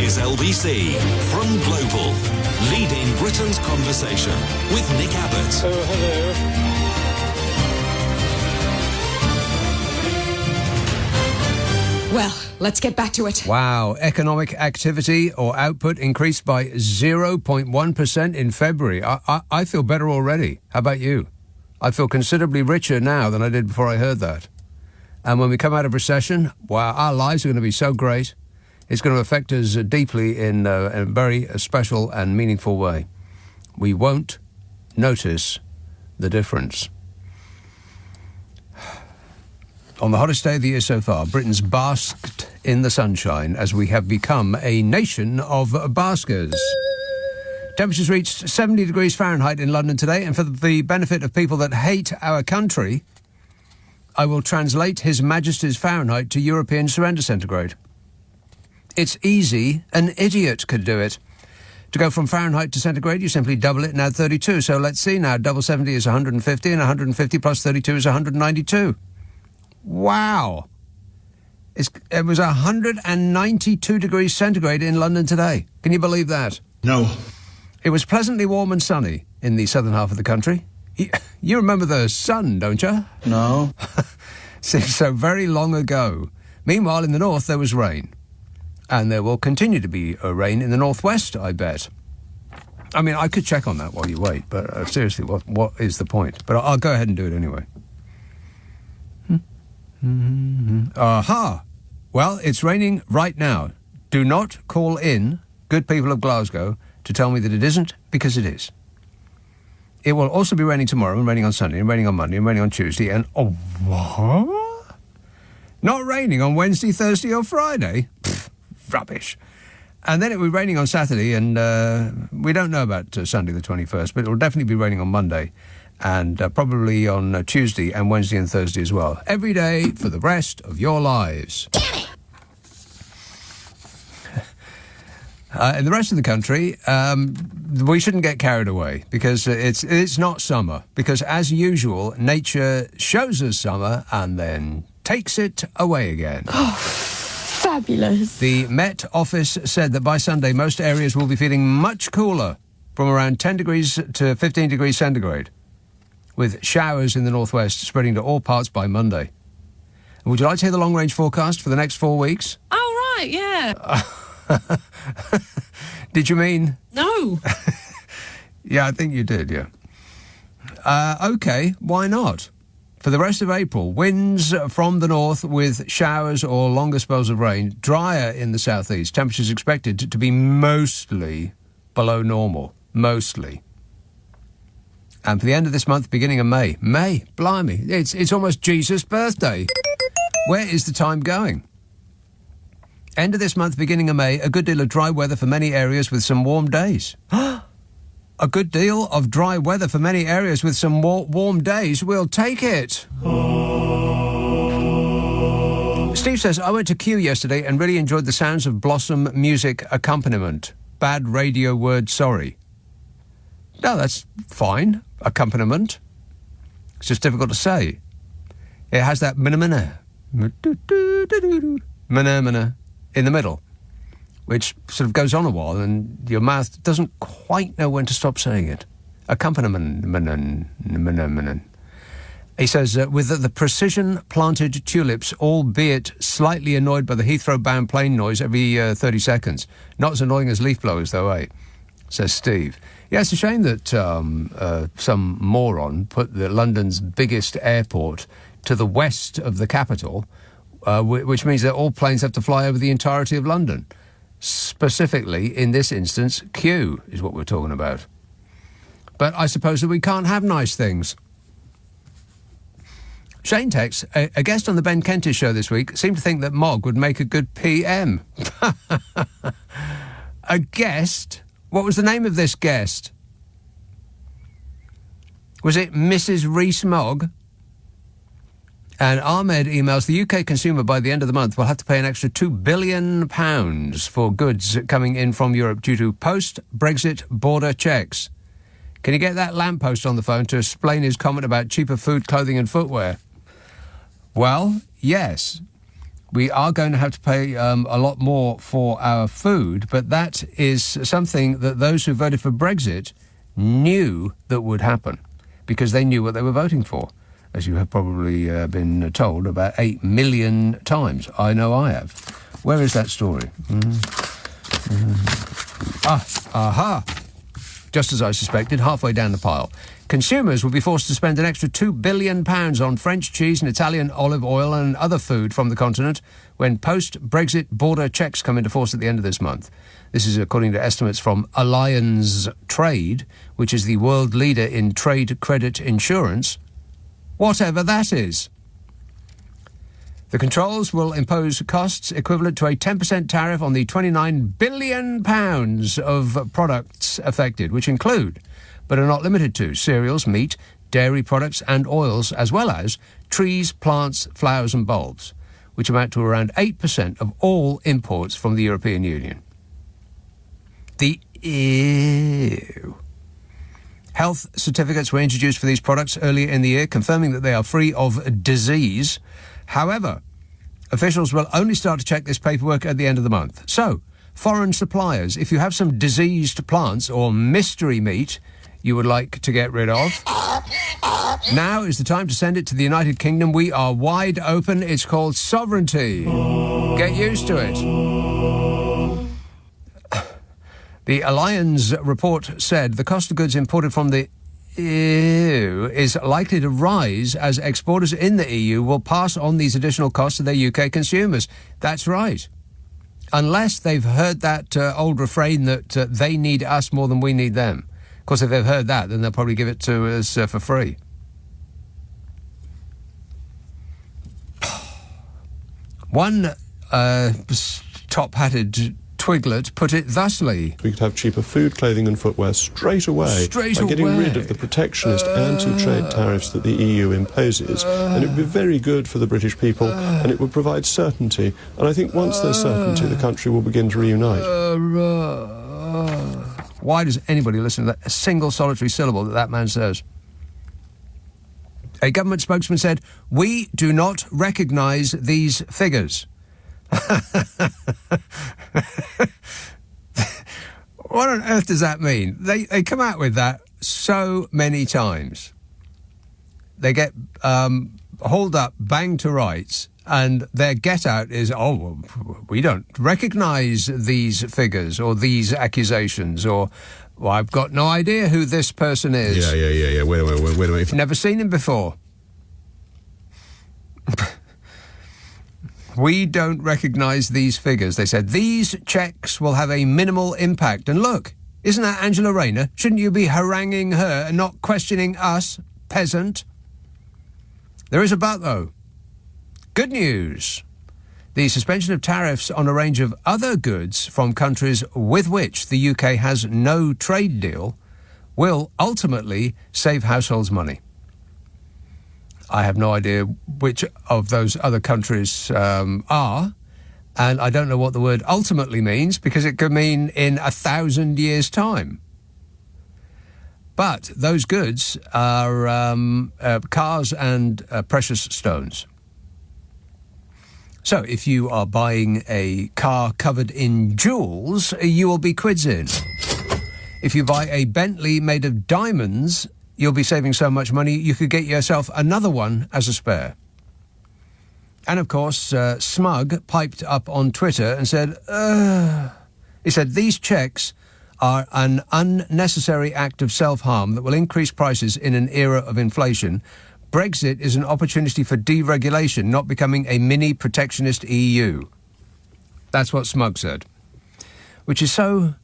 is LBC from Global, leading Britain's conversation with Nick Abbot. Oh, hello. Well, let's get back to it. Wow. Economic activity or output increased by 0.1% in February. I feel better already. How about you? I feel considerably richer now than I did before I heard that. And when we come out of recession, wow, our lives are going to be so great. It's going to affect us deeply in a very special and meaningful way. We won't notice the difference. On the hottest day of the year so far, Britain's basked in the sunshine as we have become a nation of baskers. Temperatures reached 70 degrees Fahrenheit in London today, and for the benefit of people that hate our country, I will translate His Majesty's Fahrenheit to European surrender centigrade. It's easy, an idiot could do it. To go from Fahrenheit to centigrade, you simply double it and add 32. So let's see now, double 70 is 150, and 150 plus 32 is 192. Wow. It was 192 degrees centigrade in London today. Can you believe that? No. It was pleasantly warm and sunny in the southern half of the country. You remember the sun, don't you? No. Seems so very long ago. Meanwhile, in the north, there was rain. And there will continue to be rain in the northwest, I bet. I mean, I could check on that while you wait, but seriously, what is the point? But I'll go ahead and do it anyway. Aha! Well, it's raining right now. Do not call in, good people of Glasgow, to tell me that it isn't, because it is. It will also be raining tomorrow, and raining on Sunday, and raining on Monday, and raining on Tuesday, and... Oh, what? Not raining on Wednesday, Thursday, or Friday? Pfft, rubbish. And then it will be raining on Saturday, and we don't know about Sunday the 21st, but it will definitely be raining on Monday, and probably on Tuesday and Wednesday and Thursday as well. Every day for the rest of your lives. Damn it! In the rest of the country, we shouldn't get carried away because it's not summer. Because as usual, nature shows us summer and then takes it away again. Oh, fabulous. The Met Office said that by Sunday, most areas will be feeling much cooler, from around 10 degrees to 15 degrees centigrade, with showers in the northwest spreading to all parts by Monday. Would you like to hear the long-range forecast for the next 4 weeks? Oh, right, yeah. Did you mean? No. Yeah, I think you did, yeah. OK, why not? For the rest of April, winds from the north with showers or longer spells of rain, drier in the southeast. Temperatures expected to be mostly below normal. Mostly. And for the end of this month, beginning of May. May, blimey, it's almost Jesus' birthday. Where is the time going? End of this month, beginning of May, a good deal of dry weather for many areas with some warm days. A good deal of dry weather for many areas with some warm days. We'll take it. Steve says, I went to Kew yesterday and really enjoyed the sounds of Blossom music accompaniment. Bad radio word, sorry. No, that's fine. Accompaniment. It's just difficult to say. It has that mana in the middle, which sort of goes on a while, and your mouth doesn't quite know when to stop saying it. Accompaniment. He says, with the precision-planted tulips, albeit slightly annoyed by the Heathrow-bound plane noise every 30 seconds. Not as annoying as leaf blowers, though, eh? Says Steve. Yeah, it's a shame that some moron put London's biggest airport to the west of the capital, which means that all planes have to fly over the entirety of London. Specifically, in this instance, Kew is what we're talking about. But I suppose that we can't have nice things. Shane texts, a guest on the Ben Kentish show this week seemed to think that Mogg would make a good PM. A guest? What was the name of this guest? Was it Mrs. Rees-Mogg? And Ahmed emails, the UK consumer by the end of the month will have to pay an extra £2 billion for goods coming in from Europe due to post-Brexit border checks. Can you get that lamppost on the phone to explain his comment about cheaper food, clothing and footwear? Well, yes. We are going to have to pay a lot more for our food, but that is something that those who voted for Brexit knew that would happen because they knew what they were voting for, as you have probably been told about 8 million times. I know I have. Where is that story? Aha! Just as I suspected, halfway down the pile. Consumers will be forced to spend an extra £2 billion on French cheese and Italian olive oil and other food from the continent when post-Brexit border checks come into force at the end of this month. This is according to estimates from Allianz Trade, which is the world leader in trade credit insurance, whatever that is. The controls will impose costs equivalent to a 10% tariff on the £29 billion of products affected, which include, but are not limited to, cereals, meat, dairy products and oils, as well as trees, plants, flowers and bulbs, which amount to around 8% of all imports from the European Union. The ew. Health certificates were introduced for these products earlier in the year, confirming that they are free of disease. However, officials will only start to check this paperwork at the end of the month. So, foreign suppliers, if you have some diseased plants or mystery meat you would like to get rid of, now is the time to send it to the United Kingdom. We are wide open. It's called sovereignty. Get used to it. The Allianz report said the cost of goods imported from the EU is likely to rise as exporters in the EU will pass on these additional costs to their UK consumers. That's right. Unless they've heard that old refrain that they need us more than we need them. Of course, if they've heard that, then they'll probably give it to us for free. One top-hatted Twiglet put it thusly. We could have cheaper food, clothing and footwear straight away by getting rid of the protectionist anti-trade tariffs that the EU imposes. And it would be very good for the British people and it would provide certainty. And I think once there's certainty, the country will begin to reunite. Why does anybody listen to that, a single solitary syllable that man says? A government spokesman said, "We do not recognise these figures." What on earth does that mean? They come out with that so many times. They get hauled up, banged to rights, and their get-out is, oh, we don't recognise these figures or these accusations, or, well, I've got no idea who this person is. Yeah. Wait a minute. Never seen him before. We don't recognise these figures. They said these checks will have a minimal impact. And look, isn't that Angela Rayner? Shouldn't you be haranguing her and not questioning us, peasant? There is a but, though. Good news. The suspension of tariffs on a range of other goods from countries with which the UK has no trade deal will ultimately save households money. I have no idea which of those other countries are, and I don't know what the word ultimately means, because it could mean in 1,000 years' time. But those goods are cars and precious stones. So if you are buying a car covered in jewels, you will be quids in. If you buy a Bentley made of diamonds, you'll be saving so much money you could get yourself another one as a spare. And of course, Smug piped up on Twitter and said, he said, these checks are an unnecessary act of self-harm that will increase prices in an era of inflation. Brexit is an opportunity for deregulation, not becoming a mini protectionist EU. That's what Smug said. Which is so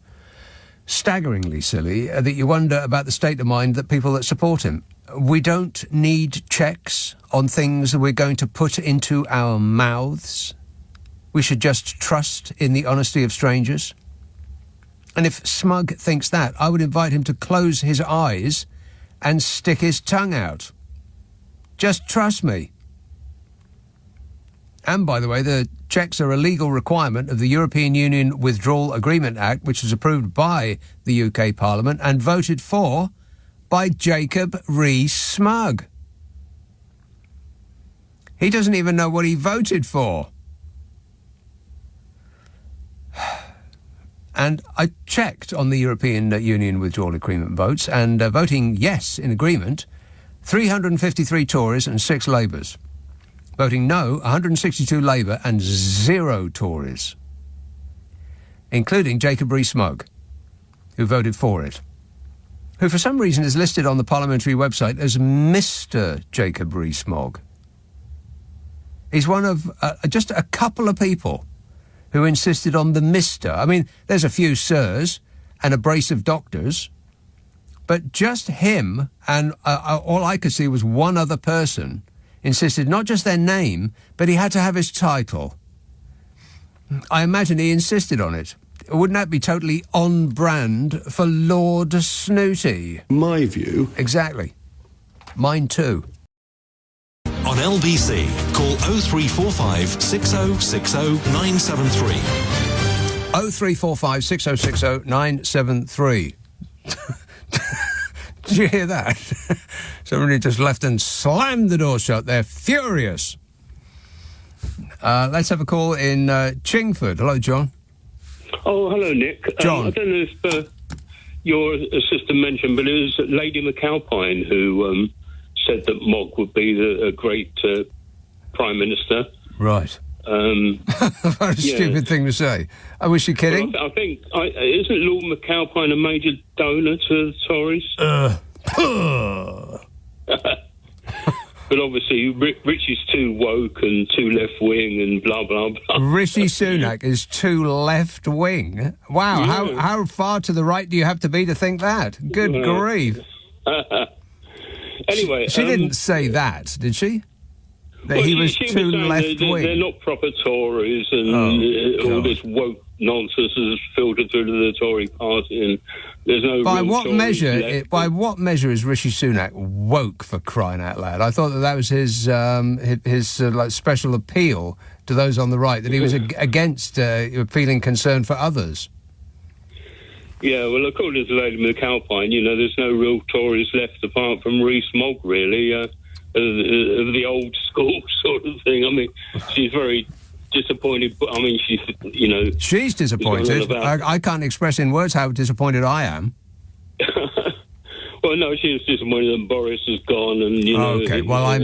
staggeringly silly that you wonder about the state of mind that people that support him. We don't need checks on things that we're going to put into our mouths. We should just trust in the honesty of strangers. And if Smug thinks that, I would invite him to close his eyes and stick his tongue out. Just trust me. And, by the way, the checks are a legal requirement of the European Union Withdrawal Agreement Act, which was approved by the UK Parliament and voted for by Jacob Rees-Smug. He doesn't even know what he voted for. And I checked on the European Union withdrawal agreement votes, and voting yes in agreement, 353 Tories and 6 Labours. Voting no, 162 Labour and 0 Tories, including Jacob Rees-Mogg, who voted for it, who for some reason is listed on the parliamentary website as Mr. Jacob Rees-Mogg. He's one of just a couple of people who insisted on the Mr. I mean, there's a few sirs and a brace of doctors, but just him and all I could see was one other person insisted not just their name, but he had to have his title. I imagine he insisted on it. Wouldn't that be totally on brand for Lord Snooty? My view. Exactly. Mine too. On LBC, call 0345 6060 973. 0345 6060 973. Did you hear that? Somebody just left and slammed the door shut. They're furious. Let's have a call in Chingford. Hello, John. Oh, hello, Nick. John. I don't know if your assistant mentioned, but it was Lady McAlpine who said that Mogg would be a great Prime Minister. Right. What a stupid thing to say. Was she kidding? Well, I think, isn't Lord McAlpine a major donor to the Tories? But obviously, Richie's too woke and too left-wing and blah, blah, blah. Rishi Sunak is too left-wing? Wow, Yeah. how far to the right do you have to be to think that? Good grief. Anyway... She didn't say that, did she? That he was she too was saying left-wing? They're not proper Tories, and all this woke nonsense is filtered through to the Tory party, and there's no By real what Tories measure? left. By what measure is Rishi Sunak woke, for crying out loud? I thought that was his like special appeal to those on the right, that he was against feeling concern for others. Yeah, well, according to Lady McAlpine, there's no real Tories left apart from Rees-Mogg, really, of the old school sort of thing. I mean, she's very disappointed. I mean, She's disappointed. I can't express in words how disappointed I am. Well, no, she was disappointed that Boris has gone, and Okay, well,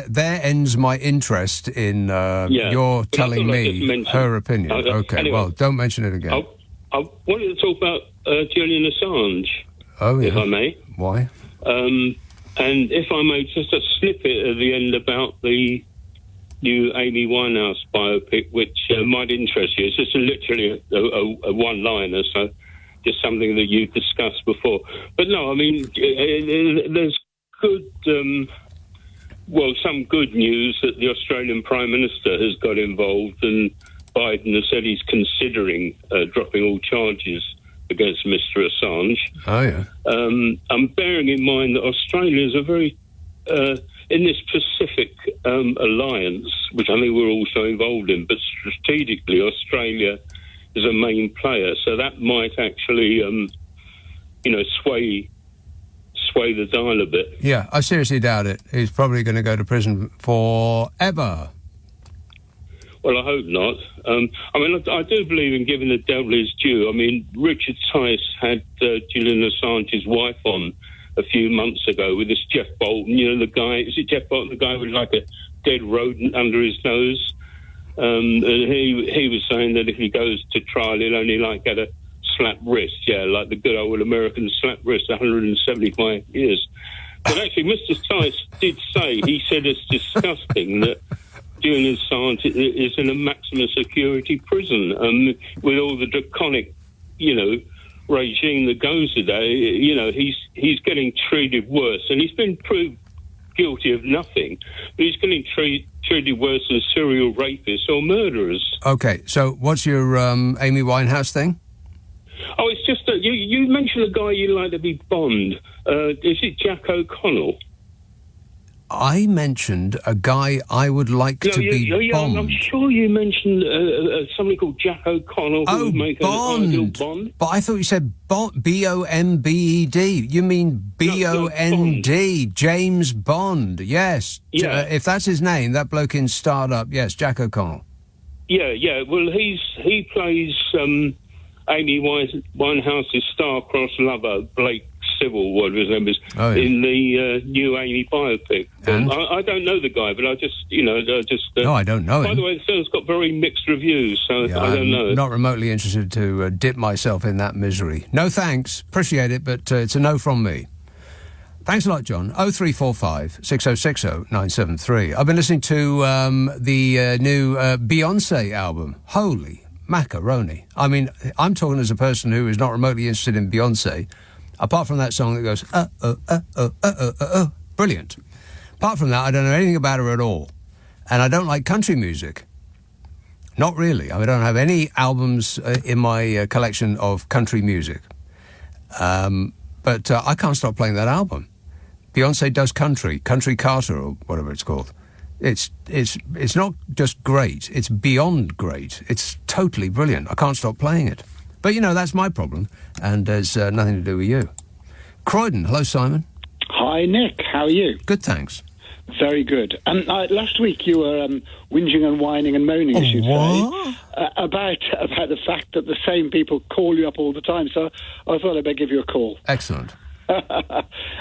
there ends my interest in your telling me her opinion. Okay, anyway, well, don't mention it again. I wanted to talk about Julian Assange, if I may. Why? And if I may, just a snippet at the end about the new Amy Winehouse biopic, which might interest you. It's just literally a one-liner, so just something that you've discussed before. But no, I mean, there's good, some good news that the Australian Prime Minister has got involved, and Biden has said he's considering dropping all charges against Mr. Assange. Oh, yeah. I'm bearing in mind that Australia is a very, in this Pacific alliance, which I think we're also involved in, but strategically Australia is a main player, so that might actually, sway the dial a bit. Yeah, I seriously doubt it. He's probably going to go to prison forever. Well, I hope not. I do believe in giving the devil his due. I mean, Richard Tice had Julian Assange's wife on a few months ago with this Jeff Bolton. The guy, is it Jeff Bolton, the guy with like a dead rodent under his nose? And he was saying that if he goes to trial, he'll only get a slap wrist. Yeah, like the good old American slap wrist, 175 years. But actually, Mr. Tice did say, he said it's disgusting that Julian Assange is in a maximum security prison, with all the draconic, regime that goes today. He's getting treated worse, and he's been proved guilty of nothing, but he's getting treated worse than serial rapists or murderers. Okay, so what's your Amy Winehouse thing? Oh, it's just that you mentioned a guy you'd like to be Bond. Is it Jack O'Connell? I mentioned a guy I would like to be Bond. I'm sure you mentioned somebody called Jack O'Connell who would make an ideal Bond. But I thought you said B-O-M-B-E-D. You mean B-O-N-D, James Bond. Yes. Yeah. If that's his name, that bloke in Startup, yes, Jack O'Connell. Yeah. Well, he plays Amy Winehouse's star-crossed lover, Blake Civil, whatever his name is, in the new Amy biopic. I don't know the guy, but I just, no, I don't know him. By the way, the film's got very mixed reviews, so I don't know. I'm not remotely interested to dip myself in that misery. No thanks. Appreciate it, but it's a no from me. Thanks a lot, John. 0345 6060 973. I've been listening to the new Beyonce album. Holy macaroni. I mean, I'm talking as a person who is not remotely interested in Beyonce, apart from that song that goes, brilliant. Apart from that, I don't know anything about her at all. And I don't like country music. Not really. I mean, I don't have any albums in my collection of country music. But I can't stop playing that album. Beyonce does country Carter or whatever it's called. It's not just great, it's beyond great. It's totally brilliant. I can't stop playing it. But, that's my problem, and there's nothing to do with you. Croydon, hello, Simon. Hi, Nick. How are you? Good, thanks. Very good. Last week you were whinging and whining and moaning, as you say, about the fact that the same people call you up all the time. So I thought I'd better give you a call. Excellent.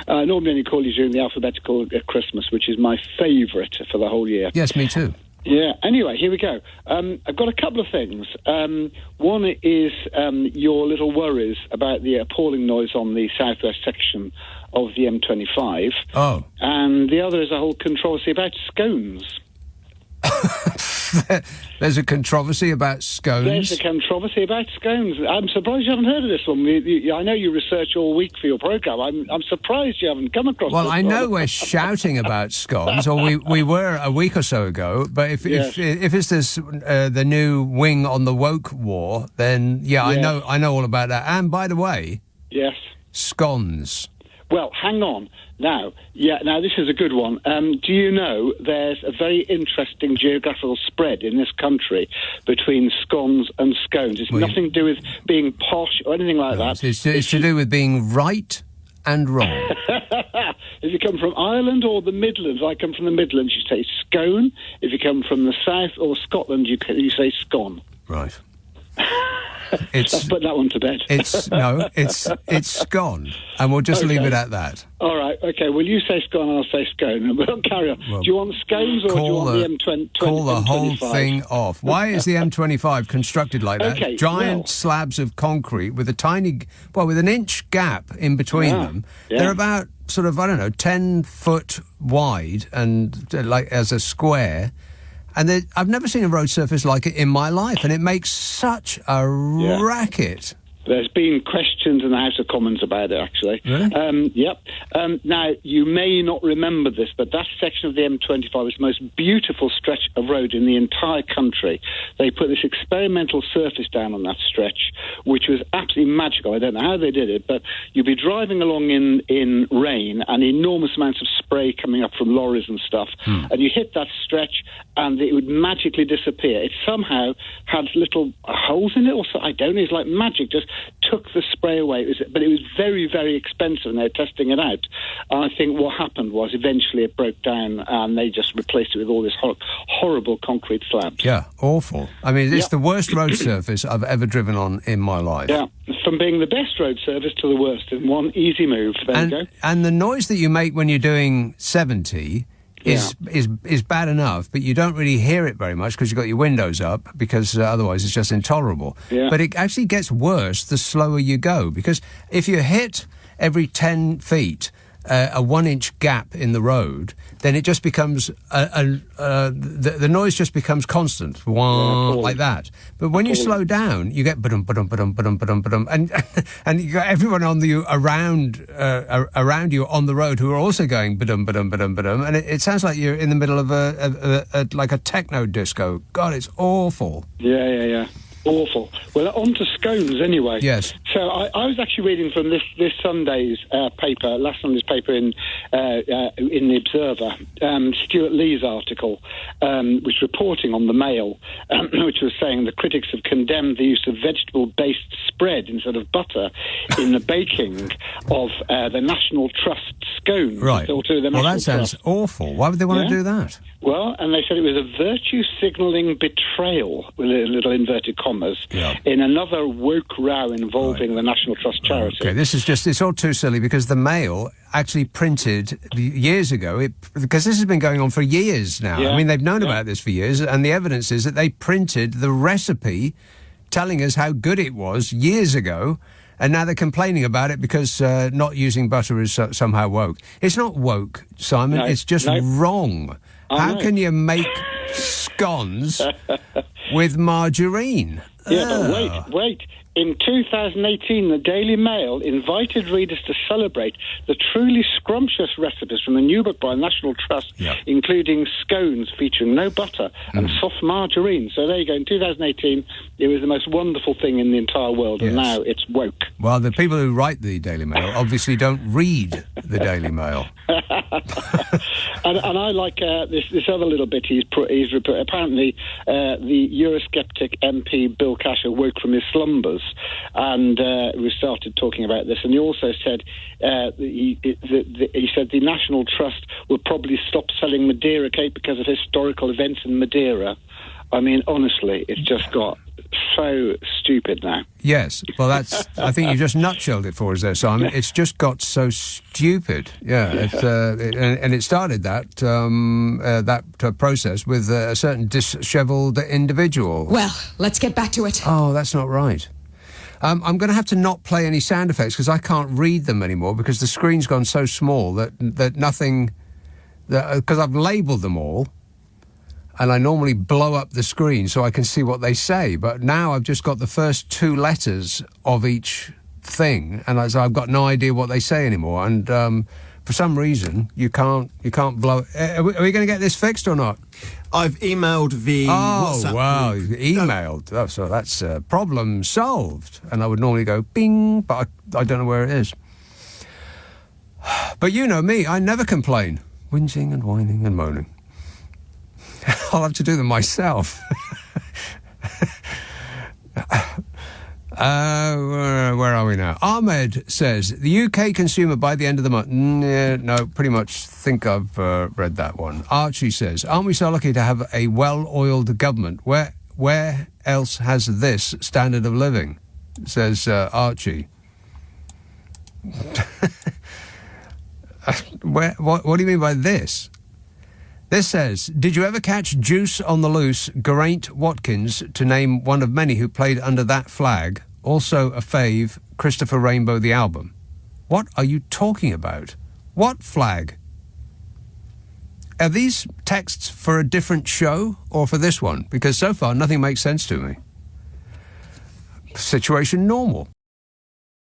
Normally only call you during the alphabetical Christmas, which is my favourite for the whole year. Yes, me too. Yeah, anyway, here we go. I've got a couple of things. One is your little worries about the appalling noise on the southwest section of the M25. Oh. And the other is a whole controversy about scones. There's a controversy about scones? There's a controversy about scones. I'm surprised you haven't heard of this one. I know you research all week for your programme. I'm surprised you haven't come across this. Well, I know we're shouting about scones, or we were a week or so ago, but if it's this the new wing on the woke war, then, I know all about that. And, by the way... Yes? Scones. Well, hang on. Now this is a good one. Do you know there's a very interesting geographical spread in this country between scones and scones? It's nothing to do with being posh or anything like that. It's to do with being right and wrong. If you come from Ireland or the Midlands, I come from the Midlands, you say scone. If you come from the south or Scotland, you say scone. Right. Let's put that one to bed. It's scone, and we'll just leave it at that. All right, okay. Well, you say scone, I'll say scone, and we'll carry on. Well, do you want scones or do you want the M20? Call the M25? whole thing off. Why is the M25 constructed like that? Okay, Giant slabs of concrete with with an inch gap in between them. Yeah. They're about 10 foot wide and as a square. And I've never seen a road surface like it in my life, and it makes such a racket. There's been questions in the House of Commons about it, actually. Really? Yep. Now, you may not remember this, but that section of the M25 is the most beautiful stretch of road in the entire country. They put this experimental surface down on that stretch, which was absolutely magical. I don't know how they did it, but you'd be driving along in rain and enormous amounts of spray coming up from lorries and stuff, and you hit that stretch and it would magically disappear. It somehow had little holes in it, or so, I don't know, it's like magic, just took the spray away. But it was very, very expensive, and they were testing it out. And I think what happened was eventually it broke down, and they just replaced it with all this horrible concrete slabs. Yeah, awful. I mean, it's the worst road surface I've ever driven on in my life. Yeah, from being the best road surface to the worst in one easy move. There you go. And the noise that you make when you're doing 70... is bad enough, but you don't really hear it very much because you've got your windows up, because otherwise it's just intolerable. Yeah. But it actually gets worse the slower you go, because if you hit every 10 feet a 1 inch gap in the road, then it just becomes the noise just becomes constant, like that. But when you slow down, you get ba-dum, ba-dum, ba-dum, ba-dum, ba-dum, ba-dum, and you got everyone on the around you on the road who are also going ba-dum, ba-dum, ba-dum, ba-dum, and it sounds like you're in the middle of a techno disco. God, it's awful. Yeah. Awful. Well, on to scones anyway. Yes. So I was actually reading from this Sunday's paper, last Sunday's paper in the Observer, Stuart Lee's article, which was reporting on the Mail, which was saying the critics have condemned the use of vegetable-based spread instead of butter in the baking of the National Trust scones. Right. That sounds awful. Why would they want to do that? Well, and they said it was a virtue signalling betrayal, with a little inverted commas, dramas in another woke row involving the National Trust charity. Okay, this is just, it's all too silly because the Mail actually printed years ago, because this has been going on for years now. Yeah. I mean, they've known about this for years, and the evidence is that they printed the recipe telling us how good it was years ago, and now they're complaining about it because not using butter is somehow woke. It's not woke, Simon. It's just wrong. How can you make scones with margarine? Yeah, but wait. In 2018, the Daily Mail invited readers to celebrate the truly scrumptious recipes from the new book by National Trust, including scones featuring no butter and soft margarine. So there you go. In 2018, it was the most wonderful thing in the entire world, and now it's woke. Well, the people who write the Daily Mail obviously don't read the Daily Mail. and I like this other little bit he's apparently the Eurosceptic MP Bill Casher woke from his slumbers, and we started talking about this, and he also said he said the National Trust will probably stop selling Madeira cake because of historical events in Madeira. I mean, honestly, it's just got so stupid now. Yes, well, I think you just nutshelled it for us there, Simon. It's just got so stupid. Yeah, and it started that process with a certain dishevelled individual. Well, let's get back to it. Oh, that's not right. I'm going to have to not play any sound effects because I can't read them anymore because the screen's gone so small that nothing... Because I've labelled them all, and I normally blow up the screen so I can see what they say. But now I've just got the first two letters of each thing, and so I've got no idea what they say anymore. And for some reason, you can't blow... Are we going to get this fixed or not? I've emailed the WhatsApp wow, group. you've emailed. Oh, so that's problem solved. And I would normally go, bing, but I don't know where it is. But you know me, I never complain. Whinging and whining and moaning. I'll have to do them myself. Where are we now? Ahmed says, the UK consumer by the end of the month... no, pretty much think I've read that one. Archie says, aren't we so lucky to have a well-oiled government? Where else has this standard of living? Says Archie. What do you mean by this? This says, did you ever catch Juice on the Loose, Geraint Watkins, to name one of many who played under that flag? Also a fave, Christopher Rainbow, the album. What are you talking about? What flag? Are these texts for a different show or for this one? Because so far nothing makes sense to me. Situation normal.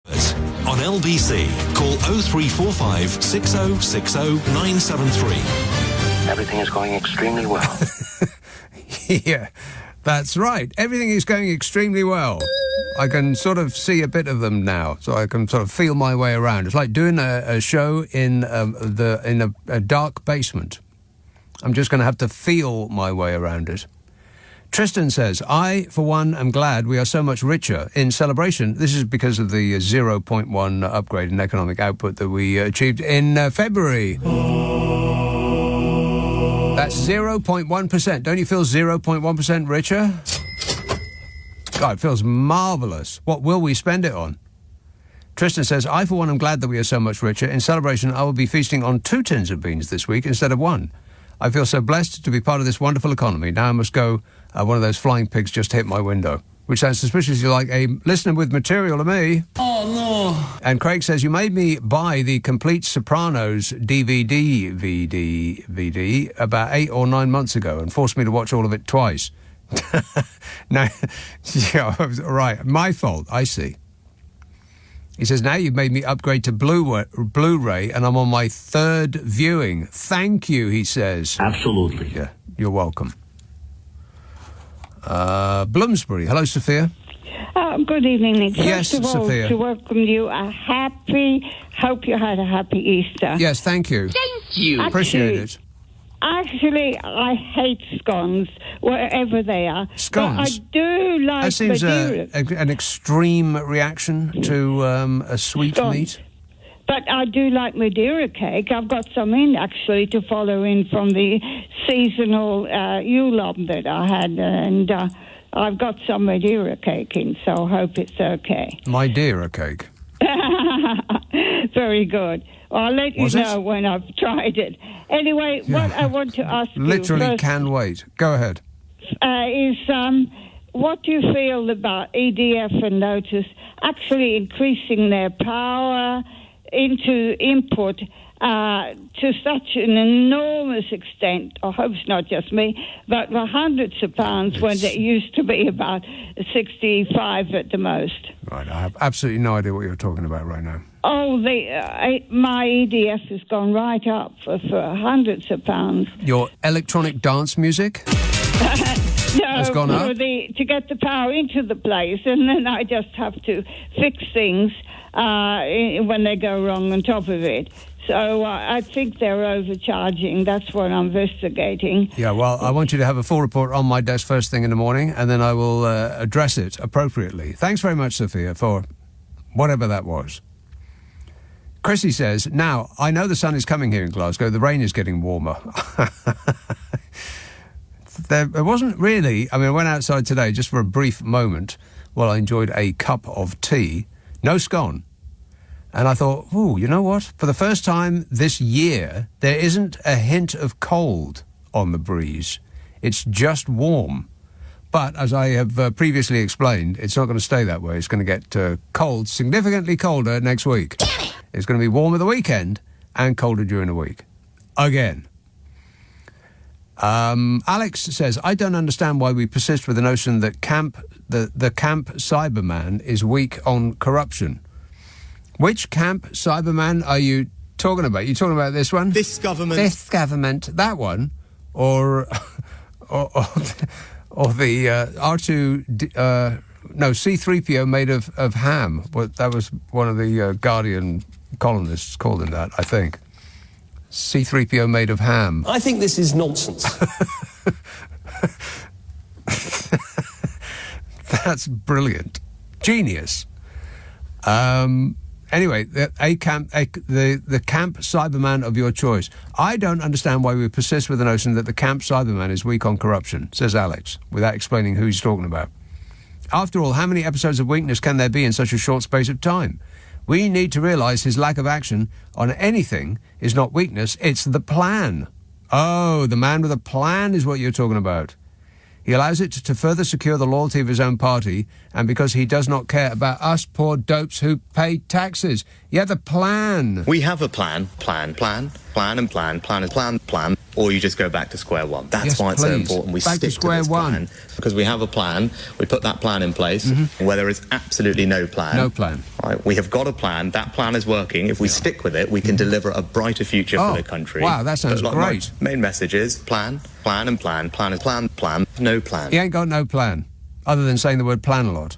On LBC, call 0345 6060 973. Everything is going extremely well. Yeah, that's right. Everything is going extremely well. I can sort of see a bit of them now, so I can sort of feel my way around. It's like doing a show in a dark basement. I'm just going to have to feel my way around it. Tristan says, I, for one, am glad we are so much richer. In celebration, this is because of the 0.1 upgrade in economic output that we achieved in February. That's 0.1%. Don't you feel 0.1% richer? God, it feels marvellous. What will we spend it on? Tristan says, I, for one, am glad that we are so much richer. In celebration, I will be feasting on 2 tins of beans this week instead of 1. I feel so blessed to be part of this wonderful economy. Now I must go. One of those flying pigs just hit my window, which sounds suspiciously like a listener with material to me. Oh, no. And Craig says, you made me buy the Complete Sopranos DVD about 8 or 9 months ago and forced me to watch all of it twice. Now, yeah, right, my fault, I see. He says, now you've made me upgrade to Blu-ray and I'm on my 3rd viewing. Thank you, he says. Absolutely. Yeah, you're welcome. Bloomsbury. Hello, Sophia. Good evening, Nick. Yes, First of all, Sophia. to welcome you, hope you had a happy Easter. Yes, thank you. Thank you. Appreciate it. Actually, I hate scones, wherever they are. Scones? But I do like That seems Madeira. an extreme reaction to a sweet Scones. meat. But I do like Madeira cake. I've got some in, actually, to follow in from the seasonal Yule log that I had. And I've got some Madeira cake in, so I hope it's okay. Madeira cake. Very good. Well, I'll let you know when I've tried it. Anyway, what I want to ask you Literally first can wait. Go ahead. Is what do you feel about EDF and Lotus actually increasing their power into input to such an enormous extent? I hope it's not just me, but for hundreds of pounds when there used to be about 65 at the most. Right, I have absolutely no idea what you're talking about right now. Oh, my EDF has gone right up for hundreds of pounds. Your electronic dance music? No, has gone up? To get the power into the place, and then I just have to fix things when they go wrong on top of it. So I think they're overcharging. That's what I'm investigating. Yeah, well, I want you to have a full report on my desk first thing in the morning, and then I will address it appropriately. Thanks very much, Sophia, for whatever that was. Chrissy says, now, I know the sun is coming here in Glasgow. The rain is getting warmer. It wasn't really... I mean, I went outside today just for a brief moment while I enjoyed a cup of tea. No scone. And I thought, ooh, you know what? For the first time this year, there isn't a hint of cold on the breeze. It's just warm. But, as I have previously explained, it's not going to stay that way. It's going to get cold, significantly colder next week. It's going to be warmer the weekend and colder during the week. Again. Alex says, I don't understand why we persist with the notion that the camp Cyberman is weak on corruption. Which camp Cyberman are you talking about? You talking about this one? This government. This government. That one? Or the R2... no, C-3PO made of ham. Well, that was one of the Guardian columnists called him that, I think. C-3PO made of ham. I think this is nonsense. That's brilliant. Genius. Anyway, the camp Cyberman of your choice. I don't understand why we persist with the notion that the camp Cyberman is weak on corruption, says Alex, without explaining who he's talking about. After all, how many episodes of weakness can there be in such a short space of time? We need to realise his lack of action on anything is not weakness, it's the plan. Oh, the man with a plan is what you're talking about. He allows it to further secure the loyalty of his own party, and because he does not care about us poor dopes who pay taxes. Yeah, the plan. We have a plan, plan, or you just go back to square one. That's why it's so important we stick to this plan. Because we have a plan, we put that plan in place, where there is absolutely no plan. No plan. Right, we have got a plan, that plan is working. If we stick with it, we can deliver a brighter future for the country. Wow, that sounds great. My main message is plan, no plan. He ain't got no plan, other than saying the word plan a lot.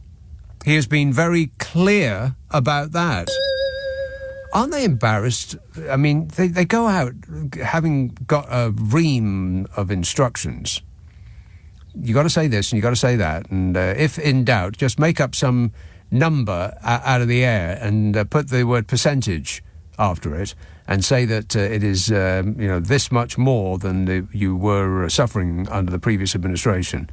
He has been very clear about that. Aren't they embarrassed? I mean, they go out having got a ream of instructions. You got to say this and you got to say that, and if in doubt, just make up some number out of the air and put the word percentage after it, and say that it is, this much more than you were suffering under the previous administration.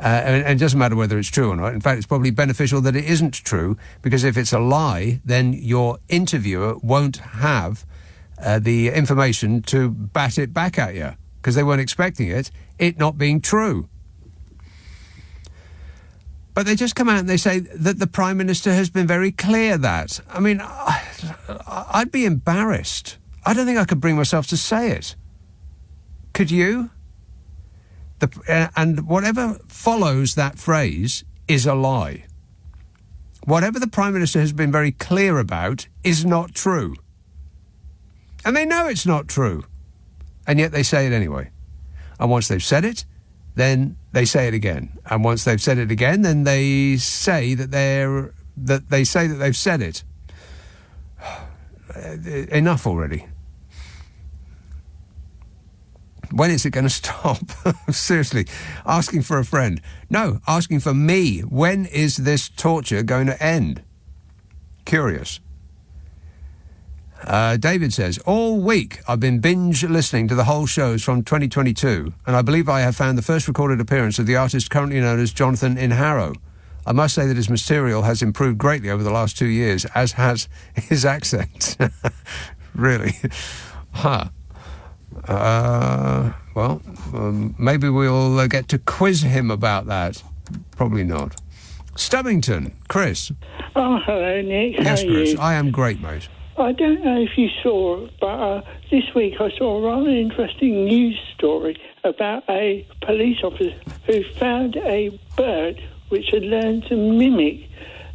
And it doesn't matter whether it's true or not. In fact, it's probably beneficial that it isn't true, because if it's a lie, then your interviewer won't have the information to bat it back at you, because they weren't expecting it not being true. But they just come out and they say that the Prime Minister has been very clear that. I mean, I'd be embarrassed. I don't think I could bring myself to say it. Could you? And whatever follows that phrase is a lie. Whatever the Prime Minister has been very clear about is not true. And they know it's not true. And yet they say it anyway. And once they've said it, then they say it again. And once they've said it again, then they say that they've said it. Enough already. When is it going to stop? Seriously, asking for a friend. No, asking for me. When is this torture going to end? Curious. David says, all week I've been binge listening to the whole shows from 2022, and I believe I have found the first recorded appearance of the artist currently known as Jonathan in Harrow. I must say that his material has improved greatly over the last 2 years, as has his accent. Really? Huh. Maybe we'll get to quiz him about that. Probably not. Stubbington, Chris. Oh, hello, Nick. Yes, How are Chris. you? I am great, mate. I don't know if you saw, but this week I saw a rather interesting news story about a police officer who found a bird which had learned to mimic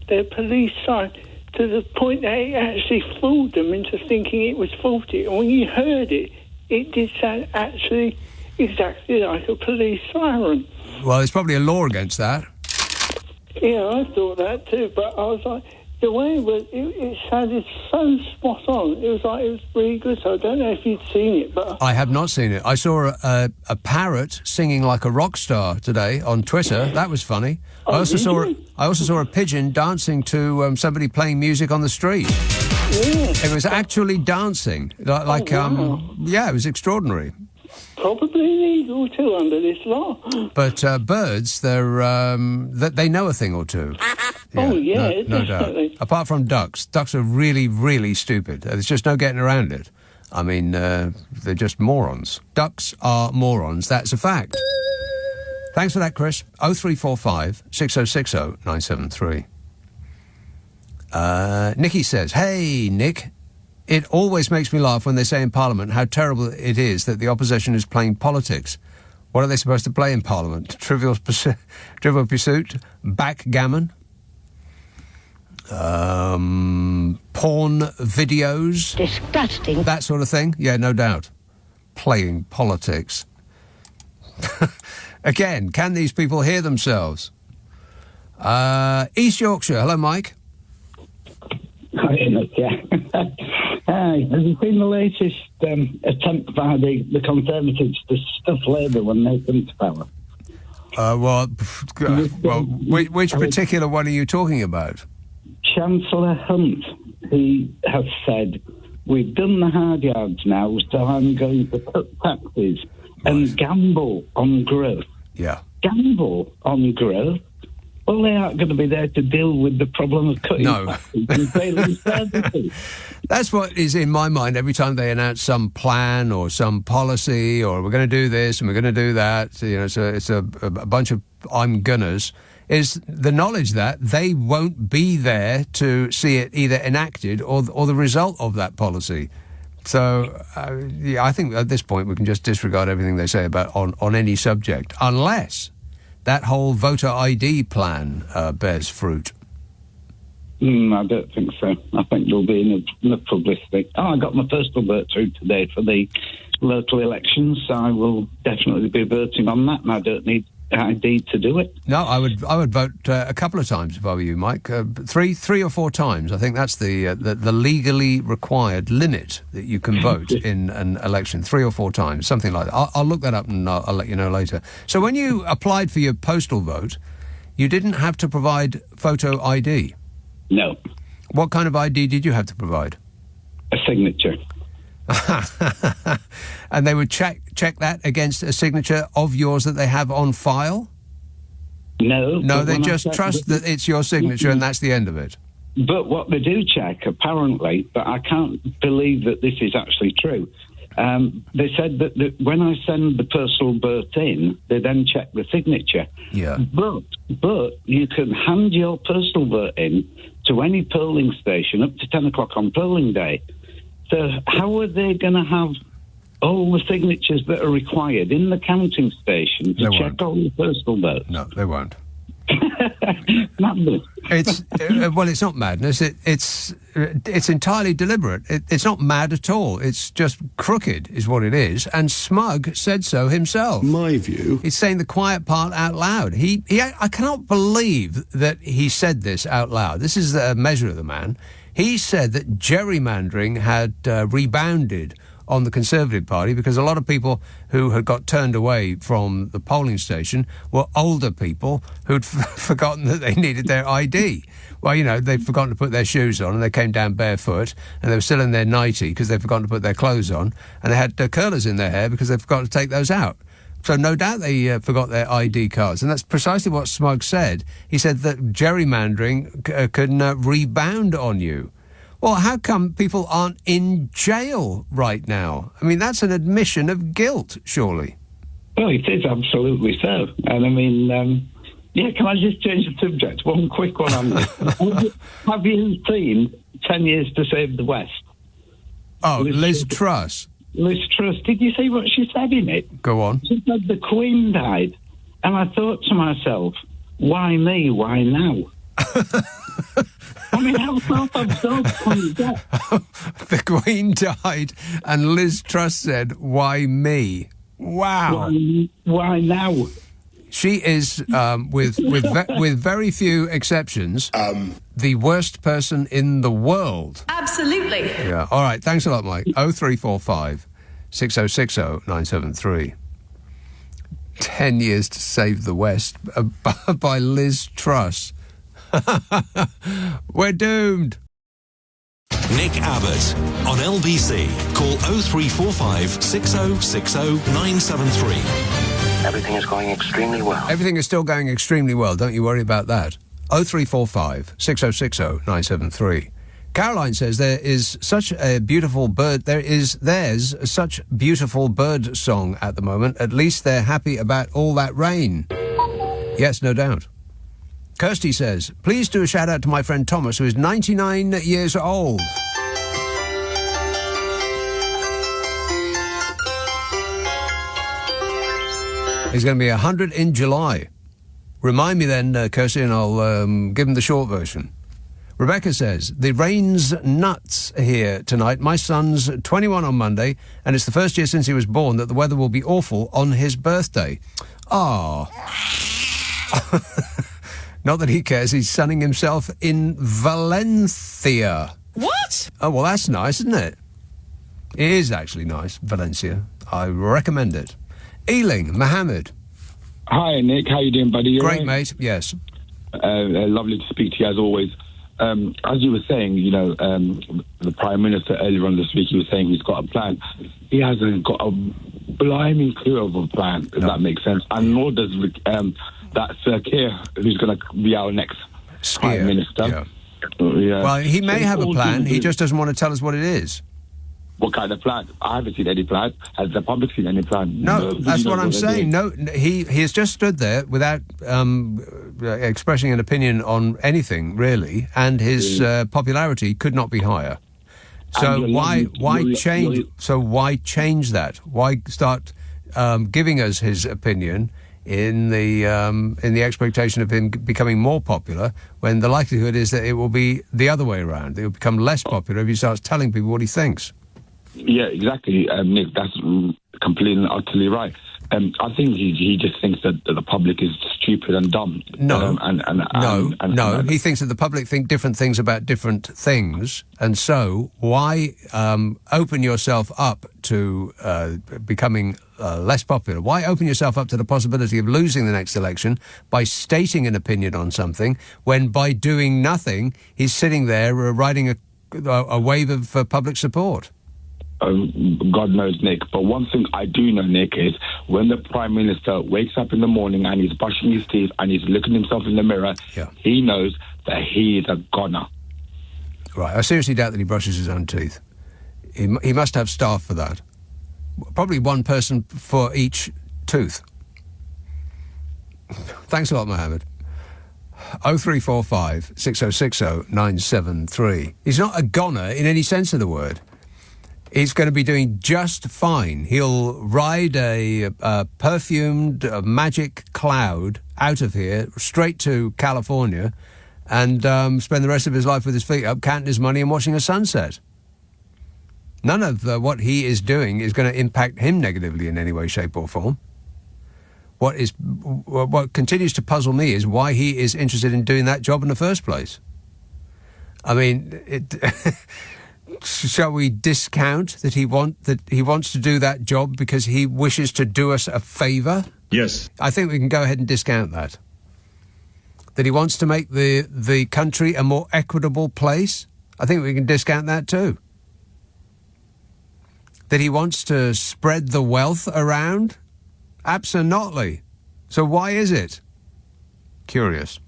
their police sign to the point that it actually fooled them into thinking it was faulty. And when you heard it, it did sound actually exactly like a police siren. Well, there's probably a law against that. Yeah, I thought that too, but I was like, the way it was, it sounded so spot on. It was really good, so I don't know if you'd seen it, but... I have not seen it. I saw a parrot singing like a rock star today on Twitter. That was funny. I also saw a pigeon dancing to somebody playing music on the street. Yeah. It was actually dancing. Yeah, it was extraordinary. Probably illegal too under this law. But birds, they know a thing or two. Yeah, no definitely. doubt. Apart from ducks. Ducks are really, really stupid. There's just no getting around it. I mean, they're just morons. Ducks are morons. That's a fact. Thanks for that, Chris. 0345 6060 973. Nikki says, hey, Nick, it always makes me laugh when they say in Parliament how terrible it is that the opposition is playing politics. What are they supposed to play in Parliament? Trivial Pursuit? Backgammon? Porn videos? Disgusting. That sort of thing? Yeah, no doubt. Playing politics. Again, can these people hear themselves? East Yorkshire. Hello, Mike. Hi, Nick, yeah. Have you seen the latest attempt by the Conservatives to stuff Labour when they come to power? Which particular one are you talking about? Chancellor Hunt, he has said, we've done the hard yards now, so I'm going to cut taxes and gamble on growth. Yeah. Gamble on growth? Well, they aren't going to be there to deal with the problem of cutting taxes and failing services. That's what is in my mind every time they announce some plan or some policy or we're going to do this and we're going to do that. You know, so it's a bunch of I'm gonnas. Is the knowledge that they won't be there to see it either enacted or the result of that policy. So, I think at this point we can just disregard everything they say about on any subject, unless that whole voter ID plan bears fruit. I don't think so. I think there'll be enough publicity. I got my postal vote through today for the local elections, so I will definitely be voting on that, and I don't need ID to do it. No, I would vote a couple of times if I were you, Mike. Three or four times. I think that's the legally required limit that you can vote in an election. 3 or 4 times, something like that. I'll look that up and I'll let you know later. So when you applied for your postal vote, you didn't have to provide photo ID? No. What kind of ID did you have to provide? A signature. And they would check that against a signature of yours that they have on file? No. No, they just trust that it's your signature and that's the end of it. But what they do check, apparently, but I can't believe that this is actually true, they said that when I send the postal vote in, they then check the signature. Yeah. But you can hand your postal vote in to any polling station up to 10 o'clock on polling day. So how are they going to have all the signatures that are required in the counting station to check all the postal votes? No, they won't. Madness. It's not madness. It's entirely deliberate. It's not mad at all. It's just crooked, is what it is. And Smug said so himself. My view. He's saying the quiet part out loud. I cannot believe that he said this out loud. This is a measure of the man. He said that gerrymandering had rebounded on the Conservative Party, because a lot of people who had got turned away from the polling station were older people who'd forgotten that they needed their ID. Well, you know, they'd forgotten to put their shoes on, and they came down barefoot, and they were still in their nightie because they'd forgotten to put their clothes on, and they had curlers in their hair because they'd forgotten to take those out. So no doubt they forgot their ID cards. And that's precisely what Smug said. He said that gerrymandering can rebound on you. Well, how come people aren't in jail right now? I mean, that's an admission of guilt, surely. Well, it is absolutely so. And I mean, can I just change the subject? One quick one on this. Have you seen 10 Years to Save the West? Oh, Liz Truss. Liz Truss, did you see what she said in it? Go on. She said the Queen died. And I thought to myself, why me? Why now? I mean, how self-absorbed can you get? The Queen died, and Liz Truss said, why me? Wow. Why now? She is, with very few exceptions, the worst person in the world. Absolutely. Yeah. All right. Thanks a lot, Mike. 0345 6060 973. 10 Years to Save the West by Liz Truss. We're doomed. Nick Abbott on LBC. Call 0345 6060 973. Everything is going extremely well. Everything is still going extremely well. Don't you worry about that. 0345 6060 973. Caroline says there is such a beautiful bird. There's such beautiful bird song at the moment. At least they're happy about all that rain. Yes, no doubt. Kirsty says, please do a shout out to my friend Thomas, who is 99 years old. He's going to be 100 in July. Remind me then, Kirsty, and I'll give him the short version. Rebecca says, the rain's nuts here tonight. My son's 21 on Monday, and it's the first year since he was born that the weather will be awful on his birthday. Ah. Not that he cares, he's sunning himself in Valencia. What? Oh, well, that's nice, isn't it? It is actually nice, Valencia. I recommend it. Ealing, Mohammed. Hi, Nick. How you doing, buddy? You Great, right? mate. Yes. Lovely to speak to you, as always. As you were saying, the Prime Minister earlier on this week, he was saying he's got a plan. He hasn't got a blimey clue of a plan, if that makes sense. And nor does that Sir Keir, who's going to be our next Prime Minister. Yeah. Well, he may have a plan. He just doesn't want to tell us what it is. What kind of plan? I haven't seen any plan. Has the public seen any plan? No, that's what I'm saying. No, he has just stood there without expressing an opinion on anything, really, and his popularity could not be higher. So why change? So why change that? Why start giving us his opinion in the expectation of him becoming more popular, when the likelihood is that it will be the other way around? It will become less popular if he starts telling people what he thinks. Yeah, exactly, Nick. That's completely and utterly right. I think he just thinks that the public is stupid and dumb. No, no. He thinks that the public think different things about different things, and so why open yourself up to becoming less popular? Why open yourself up to the possibility of losing the next election by stating an opinion on something, when by doing nothing he's sitting there riding a wave of public support? God knows, Nick. But one thing I do know, Nick, is when the Prime Minister wakes up in the morning and he's brushing his teeth and he's looking himself in the mirror, he knows that he is a goner. Right. I seriously doubt that he brushes his own teeth. He must have staff for that. Probably one person for each tooth. Thanks a lot, Mohammed. 0345 6060 973. He's not a goner in any sense of the word. He's going to be doing just fine. He'll ride a perfumed magic cloud out of here, straight to California, and spend the rest of his life with his feet up, counting his money and watching a sunset. None of what he is doing is going to impact him negatively in any way, shape or form. What continues to puzzle me is why he is interested in doing that job in the first place. I mean, Shall we discount that he wants to do that job because he wishes to do us a favour? Yes. I think we can go ahead and discount that. That he wants to make the country a more equitable place? I think we can discount that too. That he wants to spread the wealth around? Absolutely. So why is it? Curious.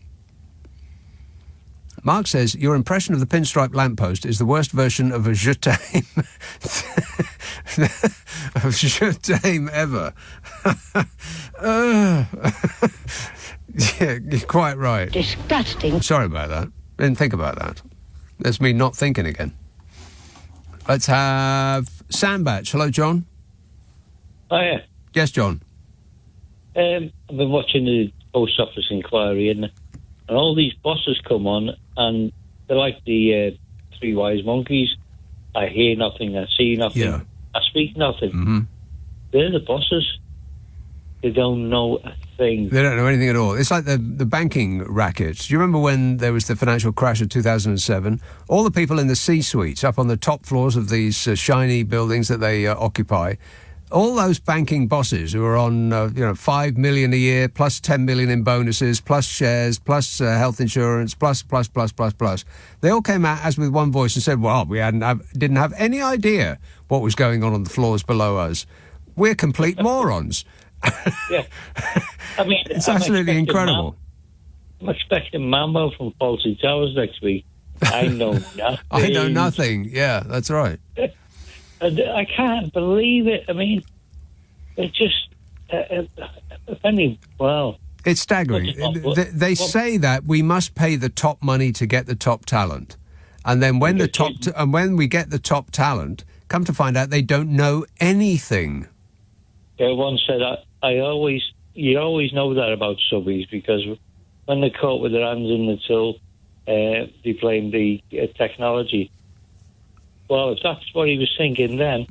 Mark says, your impression of the pinstripe lamppost is the worst version of a je t'aime of je t'aime ever. Yeah, you're quite right. Disgusting. Sorry about that. Didn't think about that. That's me not thinking again. Let's have Sam Batch. Hello, John. Oh, yeah. Yes, John. I've been watching the post office inquiry, and all these bosses come on, and they're like the three wise monkeys. I hear nothing, I see nothing, I speak nothing. Mm-hmm. They're the bosses. They don't know a thing. They don't know anything at all. It's like the banking rackets. Do you remember when there was the financial crash of 2007? All the people in the C-suites up on the top floors of these shiny buildings that they occupy, all those banking bosses who are on, $5 million a year, plus 10 million in bonuses, plus shares, plus health insurance, plus. They all came out as with one voice and said, well, we didn't have any idea what was going on the floors below us. We're complete morons. Yeah. I mean, it's absolutely incredible. I'm expecting Mambo from Fawlty Towers next week. I know nothing. I know nothing. Yeah, that's right. I can't believe it. I mean, it just... It's staggering. They say that we must pay the top money to get the top talent. And then when when we get the top talent, come to find out they don't know anything. Yeah, one said, you always know that about subbies, because when they're caught with their hands in the till, they blame the technology. Well, if that's what he was thinking then,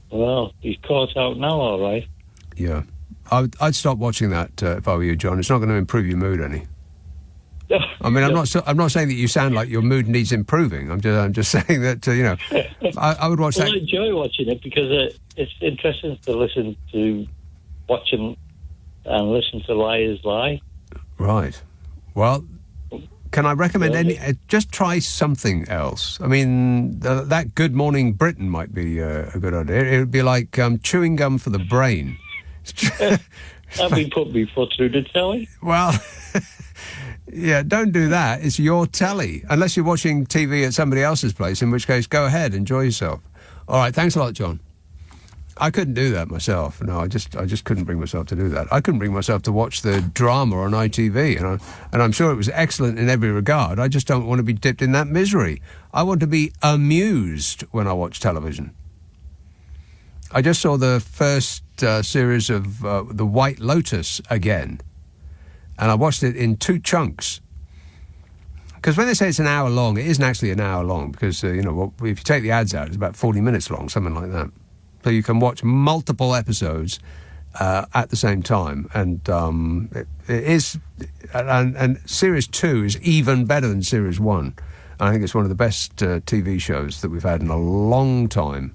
well, he's caught out now, all right. Yeah. I'd stop watching that if I were you, John. It's not going to improve your mood any. I mean, I'm not saying that you sound like your mood needs improving. I'm just saying that I would watch that. I enjoy watching it because it's interesting to watch him and listen to liars lie. Right. Well, can I recommend just try something else? I mean, that Good Morning Britain might be a good idea. It would be like chewing gum for the brain. I've been put my foot through the telly. Well, yeah, don't do that. It's your telly. Unless you're watching TV at somebody else's place, in which case, go ahead, enjoy yourself. All right, thanks a lot, John. I couldn't do that myself. No, I just couldn't bring myself to do that. I couldn't bring myself to watch the drama on ITV, and I'm sure it was excellent in every regard. I just don't want to be dipped in that misery. I want to be amused when I watch television. I just saw the first series of The White Lotus again, and I watched it in 2 chunks. Because when they say it's an hour long, it isn't actually an hour long, because, if you take the ads out, it's about 40 minutes long, something like that. So you can watch multiple episodes at the same time, and it is, and Series 2 is even better than Series 1. I think it's one of the best TV shows that we've had in a long time.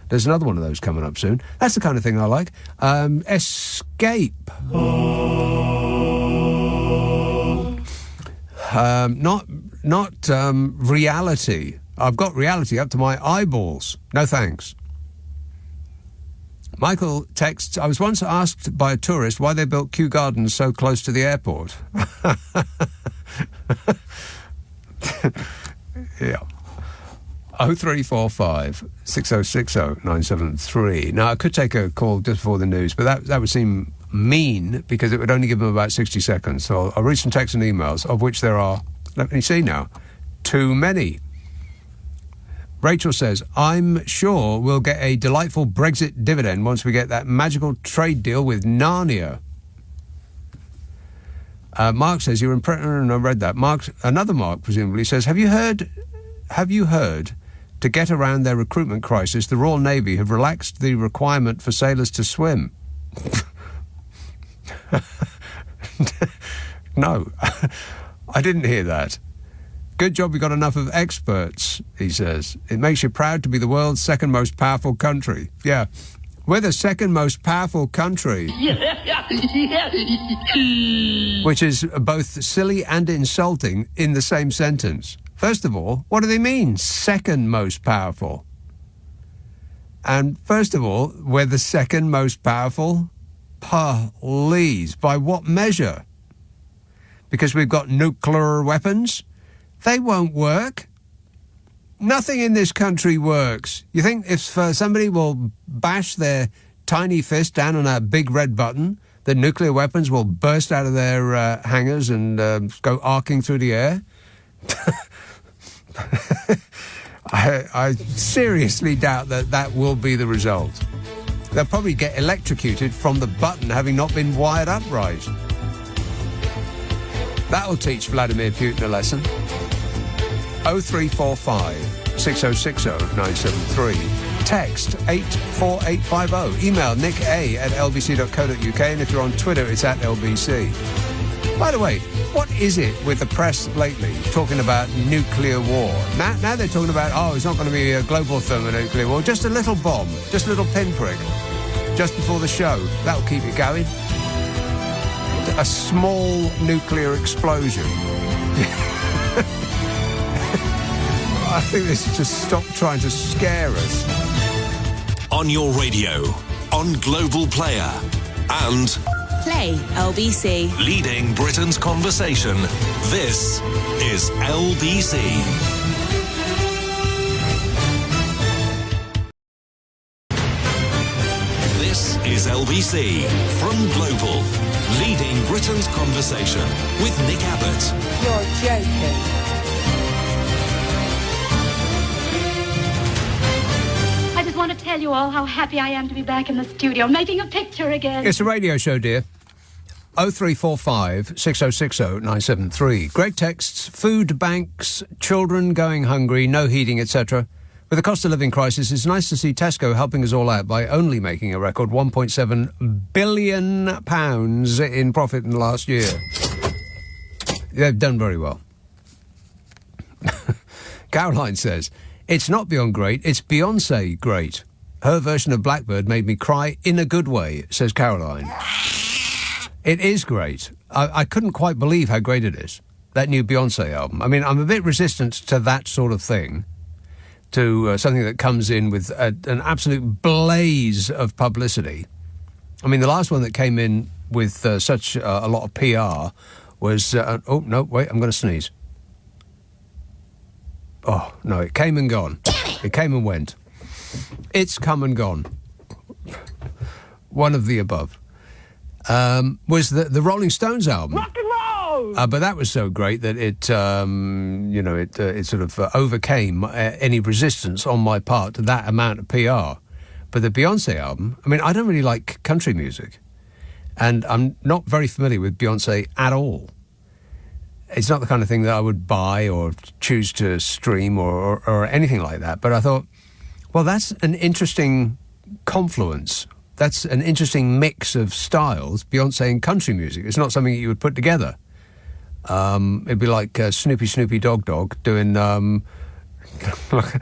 There's another one of those coming up soon. That's the kind of thing I like. Escape. Not reality. I've got reality up to my eyeballs. No thanks. Michael texts, I was once asked by a tourist why they built Kew Gardens so close to the airport. Yeah. 0345 6060 973. Now, I could take a call just before the news, but that would seem mean because it would only give them about 60 seconds. So I'll read some texts and emails, of which there are, let me see now, too many. Rachel says, I'm sure we'll get a delightful Brexit dividend once we get that magical trade deal with Narnia. Mark says, you're impressed, and I read that. Another Mark presumably says, have you heard, to get around their recruitment crisis, the Royal Navy have relaxed the requirement for sailors to swim? No, I didn't hear that. Good job we got enough of experts, he says. It makes you proud to be the world's second most powerful country. Yeah, we're the second most powerful country. Which is both silly and insulting in the same sentence. First of all, what do they mean, second most powerful? And first of all, we're the second most powerful? Please, by what measure? Because we've got nuclear weapons? They won't work. Nothing in this country works. You think if somebody will bash their tiny fist down on a big red button, the nuclear weapons will burst out of their hangars and go arcing through the air? I seriously doubt that will be the result. They'll probably get electrocuted from the button having not been wired up right. That'll teach Vladimir Putin a lesson. 0345 6060 973. Text 84850. Email nick@lbc.co.uk, and if you're on Twitter, it's @LBC. By the way, what is it with the press lately talking about nuclear war? Now they're talking about, it's not going to be a global thermonuclear war, just a little bomb, just a little pinprick, just before the show. That'll keep it going. A small nuclear explosion. I think they should just stop trying to scare us. On your radio, on Global Player, and Play LBC. Leading Britain's conversation. This is LBC. This is LBC from Global. Leading Britain's conversation with Nick Abbott. You're joking. I just want to tell you all how happy I am to be back in the studio, making a picture again. It's a radio show, dear. 0345 6060 973. Great texts, food banks, children going hungry, no heating, etc. With the cost of living crisis, it's nice to see Tesco helping us all out by only making a record £1.7 billion in profit in the last year. They've done very well. Caroline says, it's not beyond great, it's Beyonce great. Her version of Blackbird made me cry in a good way, says Caroline. It is great. I couldn't quite believe how great it is, that new Beyonce album. I mean, I'm a bit resistant to that sort of thing, to something that comes in with an absolute blaze of publicity. I mean, the last one that came in with such a lot of PR was... oh, no, wait, I'm going to sneeze. Oh, no, it came and gone. It came and went. It's come and gone. One of the above. Was the Rolling Stones album. Rock and roll! But that was so great that it sort of overcame any resistance on my part to that amount of PR. But the Beyonce album, I mean, I don't really like country music. And I'm not very familiar with Beyonce at all. It's not the kind of thing that I would buy or choose to stream or anything like that. But I thought, well, that's an interesting confluence. That's an interesting mix of styles, Beyonce and country music. It's not something that you would put together. It'd be like Snoopy Dog doing like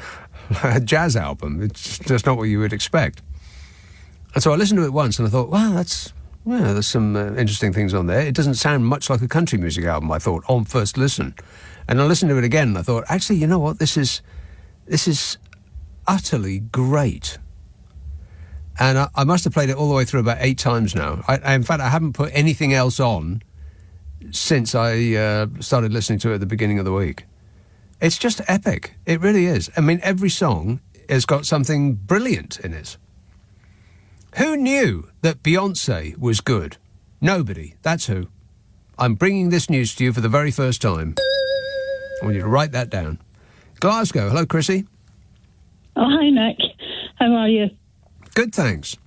a jazz album. It's just not what you would expect. And so I listened to it once and I thought, wow, there's some interesting things on there. It doesn't sound much like a country music album, I thought, on first listen. And I listened to it again and I thought, actually, you know what? This is utterly great. And I must have played it all the way through about 8 times now. In fact, I haven't put anything else on since I started listening to it at the beginning of the week. It's just epic. It really is. I mean, every song has got something brilliant in it. Who knew that Beyonce was good? Nobody. That's who. I'm bringing this news to you for the very first time. I want you to write that down. Glasgow. Hello, Chrissy. Oh, hi, Nick. How are you? Good, thanks.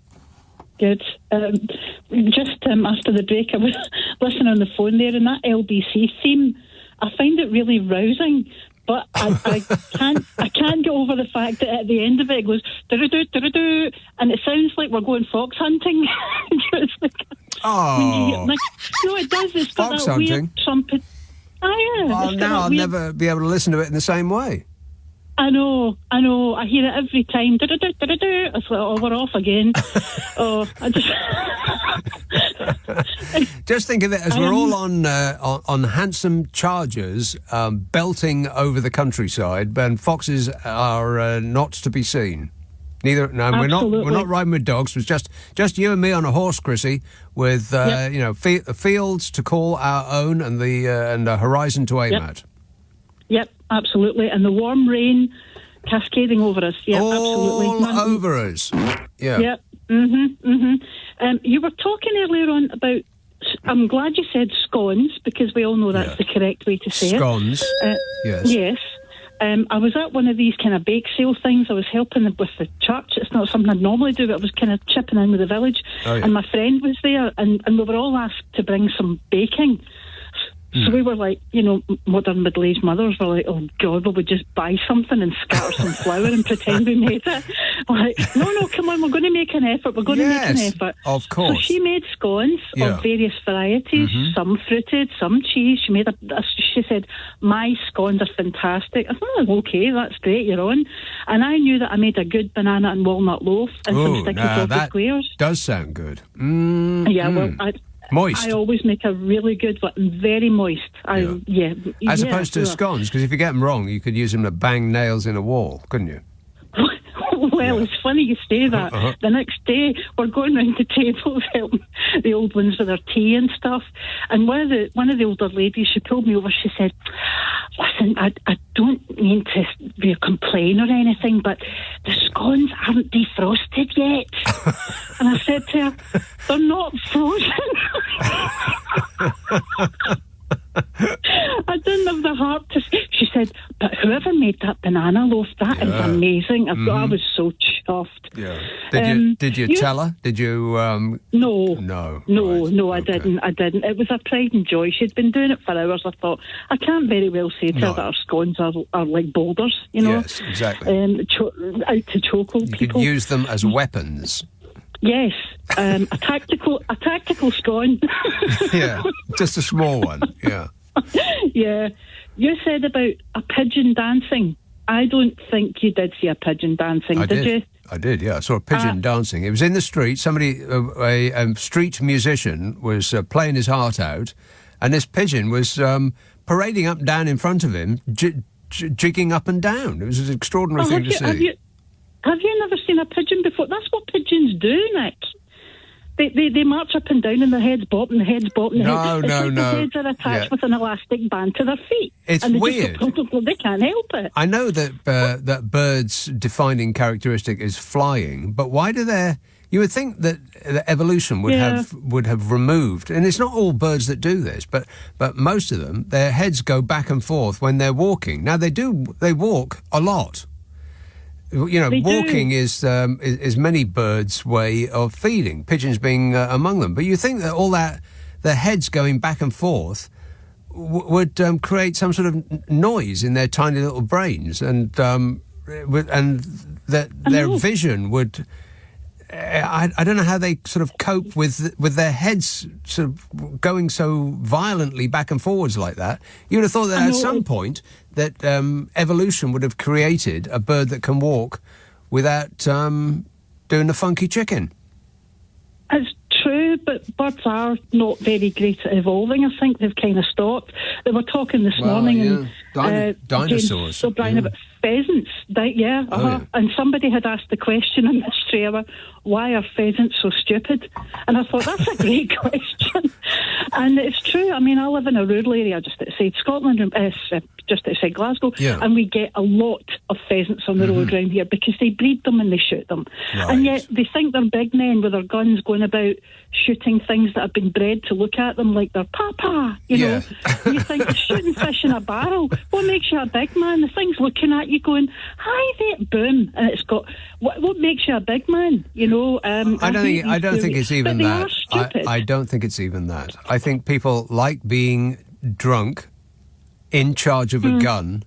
Good. Just after the break, I was listening on the phone there, and that LBC theme, I find it really rousing. But I can't get over the fact that at the end of it goes do-do-do, do-do-do, and it sounds like we're going fox hunting. Oh, no, it does. It's got fox that hunting. weird trumpet. Oh, yeah. Well, now I'll never be able to listen to it in the same way. I know. I hear it every time. Do-do-do-do-do-do. It's like, oh, we're off again. I just think of it as we're all on handsome chargers, belting over the countryside, and foxes are not to be seen. We're not riding with dogs. It was just you and me on a horse, Chrissy, with fields to call our own and the horizon to aim at. Yep, absolutely. And the warm rain cascading over us. Yeah, absolutely. All over us. Yeah. Yep. You were talking earlier on about, I'm glad you said scones, because we all know that's the correct way to say scones. it. Yes. Yes. I was at one of these kind of bake sale things. I was helping them with the church. It's not something I'd normally do, but I was kind of chipping in with the village. Oh, yeah. And my friend was there, and we were all asked to bring some baking. So we were like, modern middle-aged mothers were like, oh, God, will we just buy something and scatter some flour and pretend we made it? Like, no, come on, we're going to make an effort. We're going to make an effort. Of course. So she made scones of various varieties, some fruited, some cheese. She said, my scones are fantastic. I thought, oh, okay, that's great, you're on. And I knew that I made a good banana and walnut loaf and some sticky toffee squares. Does sound good. Yeah, well, moist. I always make a really good one, very moist. As opposed to scones, because if you get them wrong, you could use them to bang nails in a wall, couldn't you? Well, it's funny you say that. The next day, we're going round the tables helping the old ones with their tea and stuff. And one of the older ladies, she pulled me over. She said, "Listen, I don't mean to be a complaint or anything, but the scones aren't defrosted yet." And I said to her, "They're not frozen." I didn't have the heart to. She said, "But whoever made that banana loaf, that is amazing." I was so chuffed. Yeah. Did you tell her? Did you? No, I didn't. It was a pride and joy. She'd been doing it for hours. I thought, I can't very well say to her that our scones are like boulders, Yes, exactly. Out to choke old people. You could use them as weapons. Yes, a tactical scone. Yeah, just a small one. Yeah. Yeah. You said about a pigeon dancing. I don't think you did see a pigeon dancing, did you? I did, yeah. I saw a pigeon dancing. It was in the street. Somebody, a street musician, was playing his heart out, and this pigeon was parading up and down in front of him, jigging up and down. It was an extraordinary thing to see. Have you never seen a pigeon before? That's what pigeons do, Nick. They march up and down and their heads bob and the heads bob. And No. The heads are attached with an elastic band to their feet. It's weird. They can't help it. I know that birds' defining characteristic is flying, but why do they? You would think that evolution would have removed, and it's not all birds that do this, but most of them, their heads go back and forth when they're walking. Now they walk a lot. Walking is many birds' way of feeding, pigeons being among them. But you think that all that, their heads going back and forth, would create some sort of noise in their tiny little brains, and that their vision would. I don't know how they sort of cope with their heads sort of going so violently back and forwards like that. You would have thought that at some point that evolution would have created a bird that can walk without doing the funky chicken. It's true, but birds are not very great at evolving. I think they've kind of stopped. They were talking this morning and dinosaurs. James O'Brien about pheasants. And somebody had asked the question in this trailer, why are pheasants so stupid? And I thought, that's a great question. And it's true. I mean, I live in a rural area just outside Scotland, just outside Glasgow, and we get a lot of pheasants on the road around here because they breed them and they shoot them. Right. And yet they think they're big men with their guns going about shooting things that have been bred to look at them like they're papa, you know. You think, shooting fish in a barrel, what makes you a big man? The thing's looking at you going, hi there, boom. And it's got, what makes you a big man? You know, I don't think it's even that. I don't think it's even that. I think people like being drunk, in charge of a gun,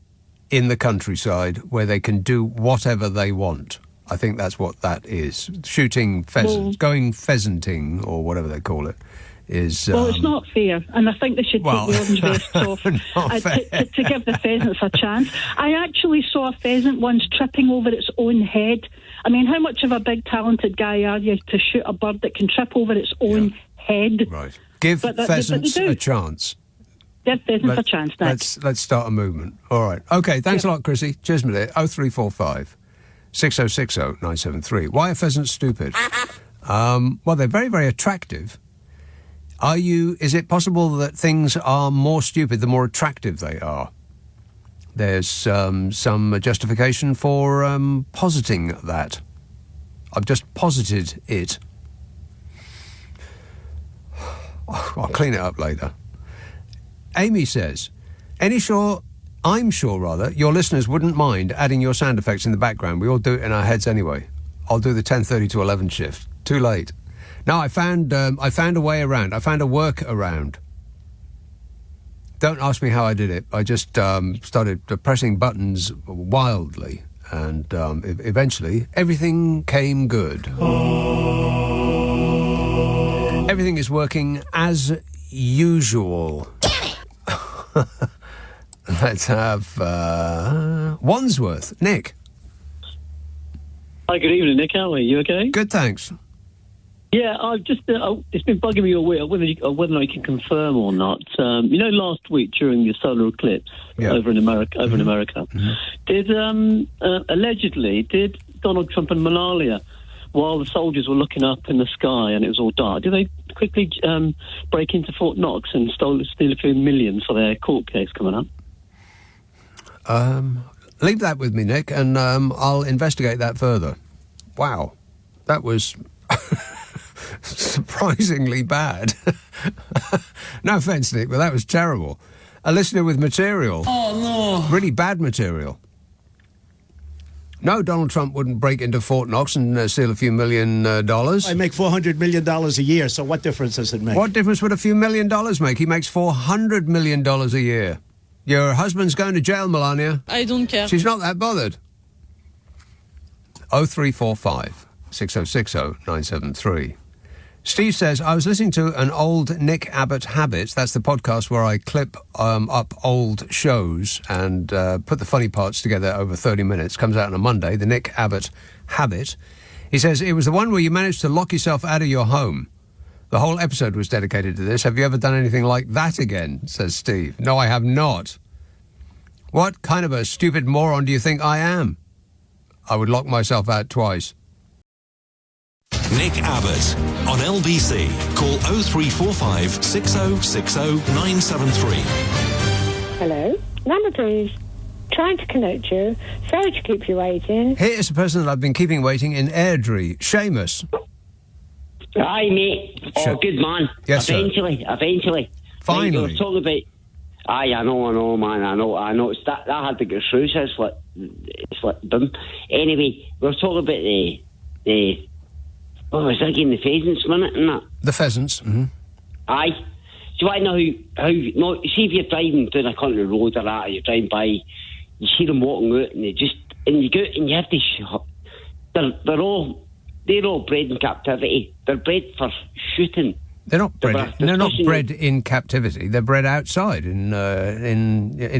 in the countryside, where they can do whatever they want. I think that's what that is. Shooting pheasants, going pheasanting, or whatever they call it, is... Well, it's not fair, and I think they should take the orange vests off to give the pheasants a chance. I actually saw a pheasant once tripping over its own head. I mean, how much of a big, talented guy are you to shoot a bird that can trip over its own head? Right. Give pheasants a chance. Give pheasants a chance, Nick. Let's start a movement. All right. OK, thanks a lot, Chrissy. Cheers, mate. 0345 6060 973. Why are pheasants stupid? Well, they're very, very attractive. Is it possible that things are more stupid the more attractive they are? There's some justification for positing that. I've just posited it. I'll clean it up later. Amy says, I'm sure your listeners wouldn't mind adding your sound effects in the background. We all do it in our heads anyway. I'll do the 10:30 to 11 shift. Too late. No, I found a way around. I found a work around. Don't ask me how I did it. I just started pressing buttons wildly, and eventually everything came good. Everything is working as usual. Let's have Wandsworth. Nick. Hi, good evening, Nick. How are you? You okay? Good, thanks. Yeah, I've just it's been bugging me away whether or not you can confirm or not. Last week during the solar eclipse over in America, did allegedly Donald Trump and Melania, while the soldiers were looking up in the sky and it was all dark, did they quickly break into Fort Knox and steal a few million for their court case coming up? Leave that with me, Nick, and I'll investigate that further. Wow, that was surprisingly bad. No offence, Nick, but that was terrible. A listener with material. Oh, no. Really bad material. No, Donald Trump wouldn't break into Fort Knox and steal a few $1 million. I make $400 million a year, so what difference does it make? What difference would a few $1 million make? He makes $400 million a year. Your husband's going to jail, Melania. I don't care. She's not that bothered. 0345 6060 973. Steve says, I was listening to an old Nick Abbot Habits. That's the podcast where I clip up old shows and put the funny parts together over 30 minutes. Comes out on a Monday, the Nick Abbot Habit. He says, it was the one where you managed to lock yourself out of your home. The whole episode was dedicated to this. Have you ever done anything like that again? Says Steve. No, I have not. What kind of a stupid moron do you think I am? I would lock myself out twice. Nick Abbott on LBC. Call 0345 6060 973. Hello, Nana please. Trying to connect you. Sorry to keep you waiting. Here is a person that I've been keeping waiting in Airdrie. Seamus. Hi, mate. Oh, good man. Yes, eventually. Finally. Right, we were talking about... Aye, I know, man. I know. It's that had to go through, so it's like boom. Anyway, we were talking about the I was thinking the pheasants, minute and that. The pheasants, mm-hmm. Aye. So I know how no, see if you're driving down a country road or that, or you're driving by, you see them walking out and you go out and you have to they're all bred in captivity. They're bred for shooting. They're not bred in captivity. They're bred outside in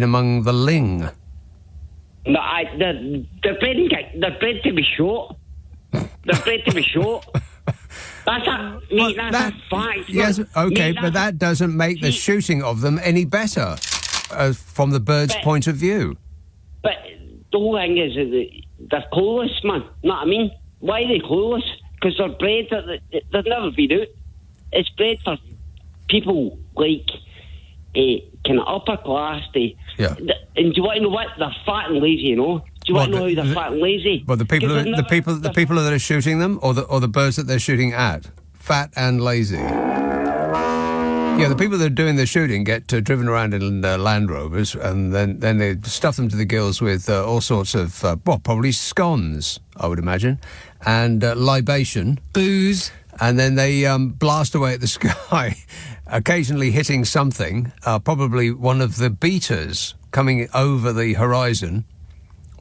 among the ling. No, they're bred to be shot. They're bred to be shot. That's a fact. Yes, okay, but that doesn't make the shooting of them any better from the bird's point of view. But the whole thing is that they're clueless, man. Know what I mean? Why are they clueless? Because they're bred, they've never been out. It's bred for people like kind of upper class. And do you want to know what? They're fat and lazy, you know? Do you want to know how they're fat and lazy? Well, the people that are shooting them, or the birds that they're shooting at, fat and lazy. Yeah, the people that are doing the shooting get driven around in Land Rovers, and then they stuff them to the gills with all sorts of, probably scones, I would imagine, and libation, booze, and then they blast away at the sky, occasionally hitting something, probably one of the beaters coming over the horizon,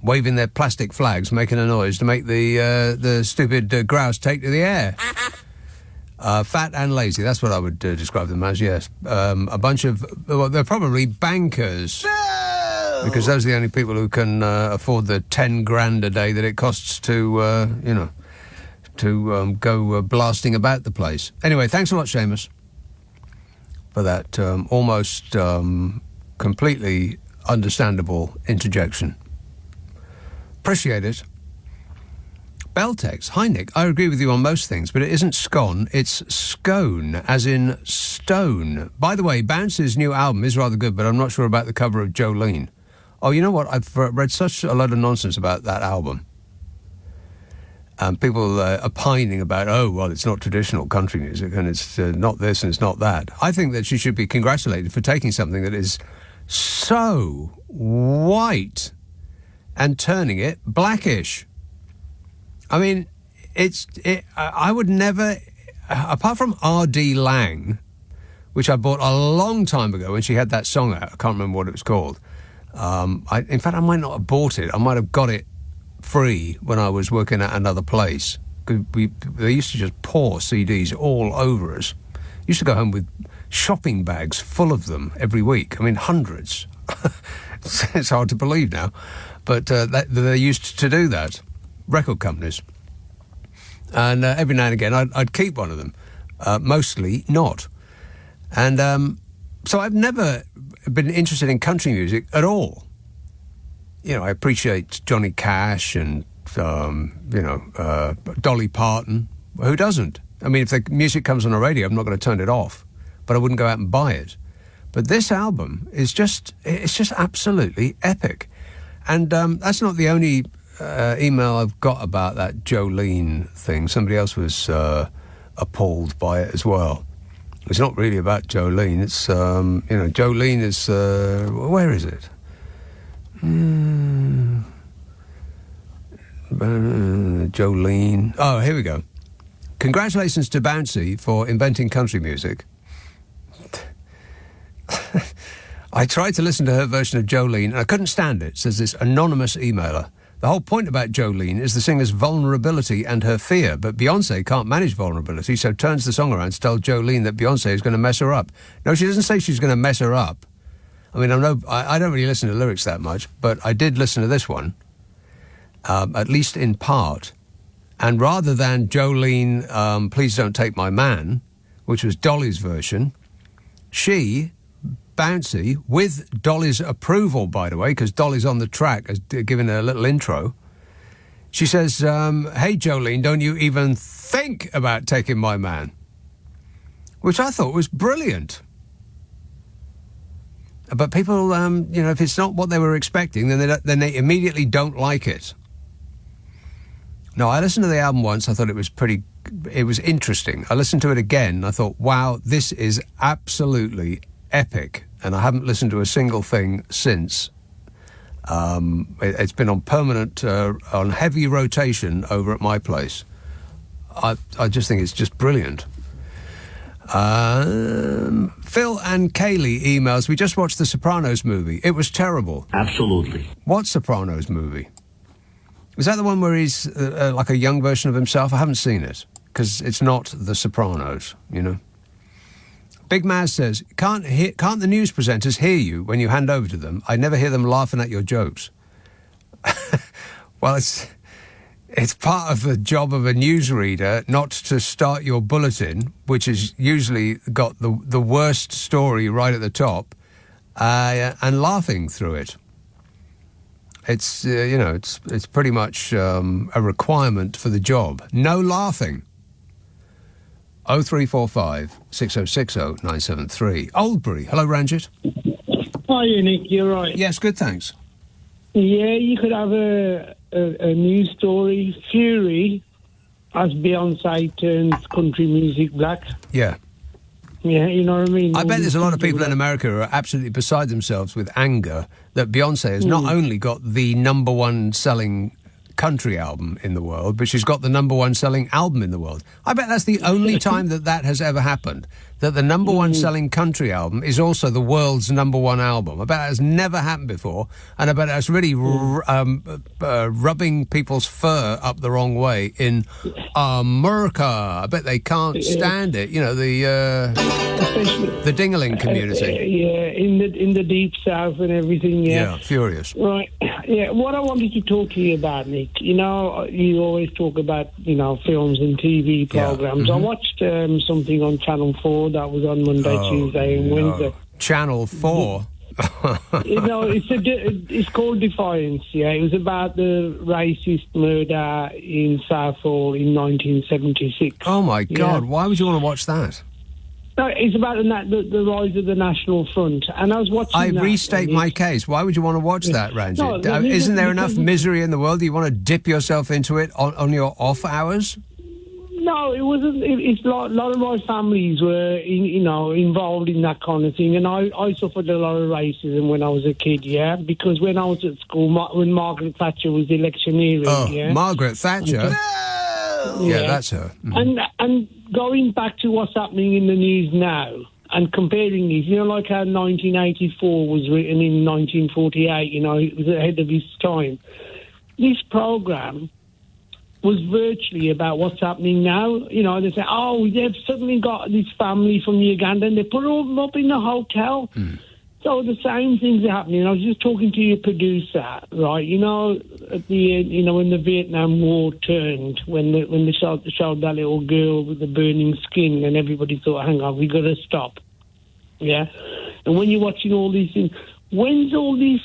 waving their plastic flags, making a noise to make the stupid grouse take to the air. Fat and lazy, that's what I would describe them as, yes. A bunch of... Well, they're probably bankers. No! Because those are the only people who can afford the 10 grand a day that it costs to, go blasting about the place. Anyway, thanks a lot, Seamus, for that almost completely understandable interjection. Appreciate it. Beltex, hi Nick, I agree with you on most things, but it isn't scone, it's scone, as in stone. By the way, Bounce's new album is rather good, but I'm not sure about the cover of Jolene. Oh, you know what? I've read such a load of nonsense about that album. People are pining about, oh, well, it's not traditional country music, and it's not this and it's not that. I think that she should be congratulated for taking something that is so white and turning it blackish. I mean, I would never, apart from R.D. Lang, which I bought a long time ago when she had that song out, I can't remember what it was called. In fact, I might not have bought it. I might have got it free when I was working at another place. They used to just pour CDs all over us. Used to go home with shopping bags full of them every week. I mean, hundreds. It's hard to believe now. But they used to do that. Record companies. And every now and again, I'd keep one of them. Mostly not. And so I've never been interested in country music at all. You know, I appreciate Johnny Cash and, Dolly Parton. Who doesn't? I mean, if the music comes on the radio, I'm not going to turn it off. But I wouldn't go out and buy it. But this album is it's just absolutely epic. And that's not the only email I've got about that Jolene thing. Somebody else was appalled by it as well. It's not really about Jolene. It's, Jolene is... where is it? Jolene. Oh, here we go. Congratulations to Bouncy for inventing country music. I tried to listen to her version of Jolene and I couldn't stand it, says this anonymous emailer. The whole point about Jolene is the singer's vulnerability and her fear, but Beyoncé can't manage vulnerability, so turns the song around to tell Jolene that Beyoncé is going to mess her up. No, she doesn't say she's going to mess her up. I mean, I don't really listen to lyrics that much, but I did listen to this one, at least in part. And rather than Jolene, Please Don't Take My Man, which was Dolly's version, she... Bouncy, with Dolly's approval, by the way, because Dolly's on the track, has given a little intro. She says, hey, Jolene, don't you even think about taking my man? Which I thought was brilliant. But people, if it's not what they were expecting, then they immediately don't like it. No, I listened to the album once. I thought it was interesting. I listened to it again. I thought, wow, this is absolutely epic. And I haven't listened to a single thing since. It's been on permanent, on heavy rotation over at my place. I just think it's just brilliant. Phil and Kaylee emails, we just watched the Sopranos movie. It was terrible. Absolutely. What Sopranos movie? Was that the one where he's like a young version of himself? I haven't seen it, because it's not the Sopranos, you know. Big Maz says, can't the news presenters hear you when you hand over to them? I never hear them laughing at your jokes. Well, it's part of the job of a newsreader not to start your bulletin, which has usually got the worst story right at the top, and laughing through it. It's, it's pretty much a requirement for the job. No laughing. 0345 6060 973. Oldbury. Hello, Ranjit. Hi, Nick. You're right. Yes, good, thanks. Yeah, you could have a news story. Fury as Beyonce turns country music black. Yeah. Yeah, you know what I mean? I bet there's a lot of people in America who are absolutely beside themselves with anger that Beyonce has not only got the number one selling country album in the world, but she's got the number one selling album in the world. I bet that's the only time that has ever happened. that the number one selling country album is also the world's number one album. I bet that's never happened before, and I bet that's really rubbing people's fur up the wrong way in America. I bet they can't stand it. You know, the Dingaling community. In the deep south and everything. Yeah, furious. Right. Yeah. What I wanted to talk to you about, Nick. You know, you always talk about films and TV programs. I watched something on Channel 4 that was on Monday, Tuesday, and Wednesday. Channel 4. It's called Defiance. Yeah, it was about the racist murder in Southall in 1976. Oh my God! Why would you want to watch that? No, it's about the rise of the National Front, and I was watching. I restate my case. Why would you want to watch that, Ranjit? No, isn't there enough misery in the world? Do you want to dip yourself into it on your off hours? No, it wasn't. It's a lot of my families were, involved in that kind of thing, and I suffered a lot of racism when I was a kid. Yeah, because when I was at school, when Margaret Thatcher was electioneering, Margaret Thatcher. Yeah, that's her. And going back to what's happening in the news now and comparing these, like how 1984 was written in 1948. It was ahead of its time. This program was virtually about what's happening now. They say, they've suddenly got this family from Uganda and they put them up in the hotel. So the same things are happening. I was just talking to your producer, right? At the end, when the Vietnam War turned, when they showed that little girl with the burning skin, and everybody thought, hang on, we got to stop. Yeah? And when you're watching all these things, when's all this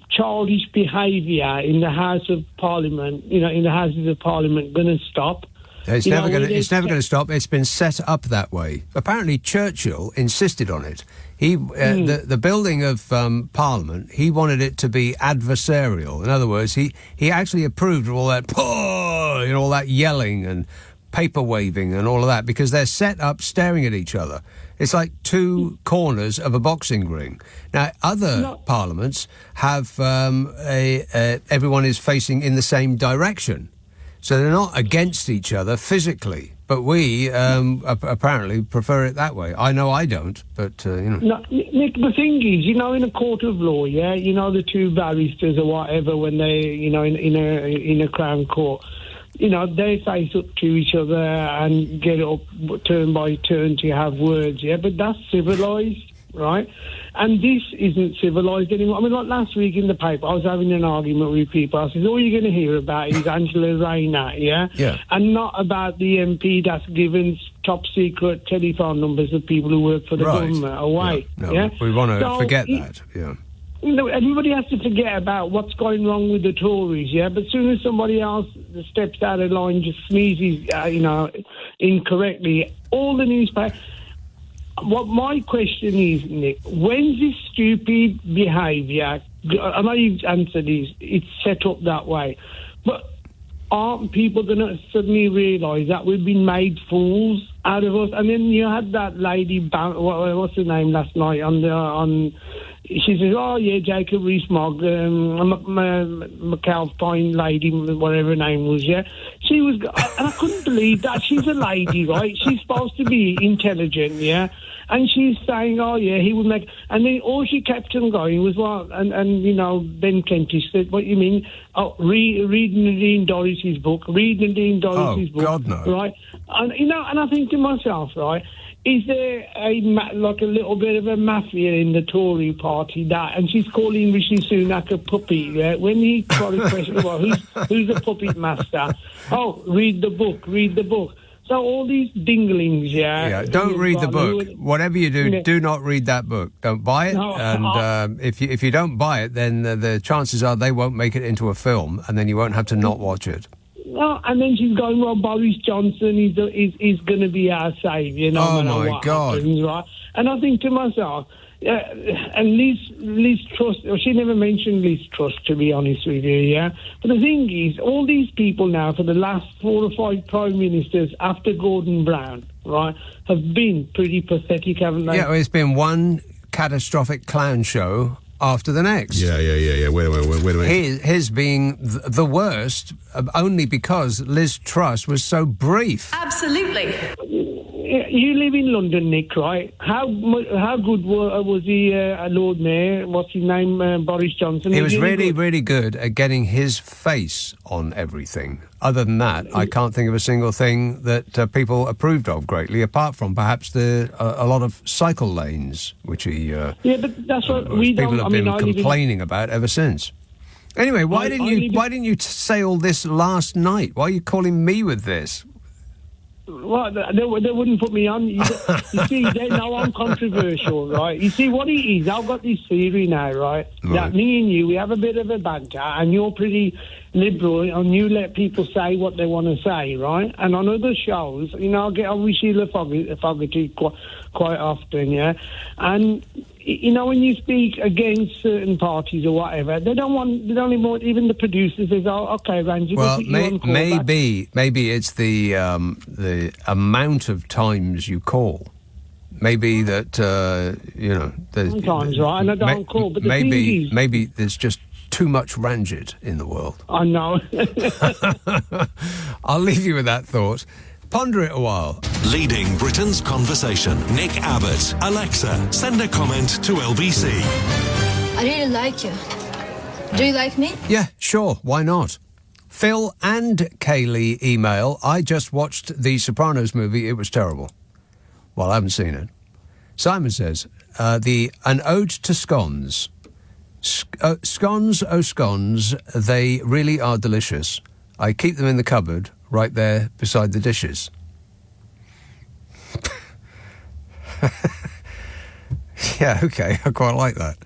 childish behaviour in the House of Parliament, in the Houses of Parliament, going to stop? It's never going to stop. It's been set up that way. Apparently, Churchill insisted on it. He, the building of Parliament, he wanted it to be adversarial. In other words, he actually approved of all that, all that yelling and paper waving and all of that, because they're set up staring at each other. It's like two corners of a boxing ring. Now, other parliaments have everyone is facing in the same direction. So they're not against each other physically, but we apparently prefer it that way. I know I don't, but, No, Nick, the thing is, in a court of law, the two barristers or whatever, when they, in a Crown Court, they face up to each other and get up turn by turn to have words, but that's civilised, right? And this isn't civilised anymore. I mean, like last week in the paper, I was having an argument with people. I said, all you're going to hear about is Angela Rayner, and not about the MP that's given top secret telephone numbers of people who work for the government away. We want to forget that, everybody has to forget about what's going wrong with the Tories, but as soon as somebody else steps out of line, just sneezes, incorrectly, all the newspapers... What my question is, Nick, when's this stupid behaviour, I know you've answered this, it's set up that way, but aren't people going to suddenly realise that we've been made fools out of us? And then you had that lady, what's her name last night, she says, Jacob Rees-Mogg, McAlpine lady, whatever her name was, She was, and I couldn't believe that. She's a lady, right? She's supposed to be intelligent, And she's saying, he would make... And then all she kept on going was, Ben Kentish said, what you mean? Read Nadine Dorris's book. Read Nadine Dorris's book. God, no. Right? And, and I think to myself, right, is there a little bit of a mafia in the Tory party and she's calling Rishi Sunak a puppet, when he got a question about who's a puppet master? Read the book. So all these dinglings, don't read the book. Whatever you do, do not read that book. Don't buy it. And if you don't buy it, then the chances are they won't make it into a film, and then you won't have to not watch it. No, and then she's going, Boris Johnson is going to be our saviour, no matter what happens, right? And I think to myself, and Liz Truss, she never mentioned Liz Truss, to be honest with you, But the thing is, all these people now, for the last 4 or 5 prime ministers after Gordon Brown, right, have been pretty pathetic, haven't they? Yeah, well, it's been one catastrophic clown show after the next. Yeah. Wait a minute. His being the worst, only because Liz Truss was so brief. Absolutely. You live in London, Nick, right? How good was the Lord Mayor? What's his name? Boris Johnson. He was really, really good at getting his face on everything. Other than that, I can't think of a single thing that people approved of greatly, apart from perhaps a lot of cycle lanes, which he but that's what we people don't. have been complaining about ever since. Anyway, why didn't you say all this last night? Why are you calling me with this? Well, they wouldn't put me on. You see, they know I'm controversial, right? You see what it is? I've got this theory now, right? That me and you, we have a bit of a banter, and you're pretty liberal, and you let people say what they want to say, right? And on other shows, you know, I wish Sheila Fogarty quite often, yeah? And, you know, when you speak against certain parties or whatever, they don't even want, even the producers say, oh, okay, Randy, well, maybe it's the amount of times you call. Maybe that, sometimes, right, and I don't call, but the thing is... Maybe there's just too much Ranjit in the world. I know. I'll leave you with that thought. Ponder it a while. Leading Britain's conversation. Nick Abbott. Alexa, send a comment to LBC. I really like you. Do you like me? Yeah, sure. Why not? Phil and Kaylee email. I just watched the Sopranos movie. It was terrible. Well, I haven't seen it. Simon says, an ode to scones. Scones, oh scones, they really are delicious. I keep them in the cupboard right there beside the dishes. Yeah, okay, I quite like that.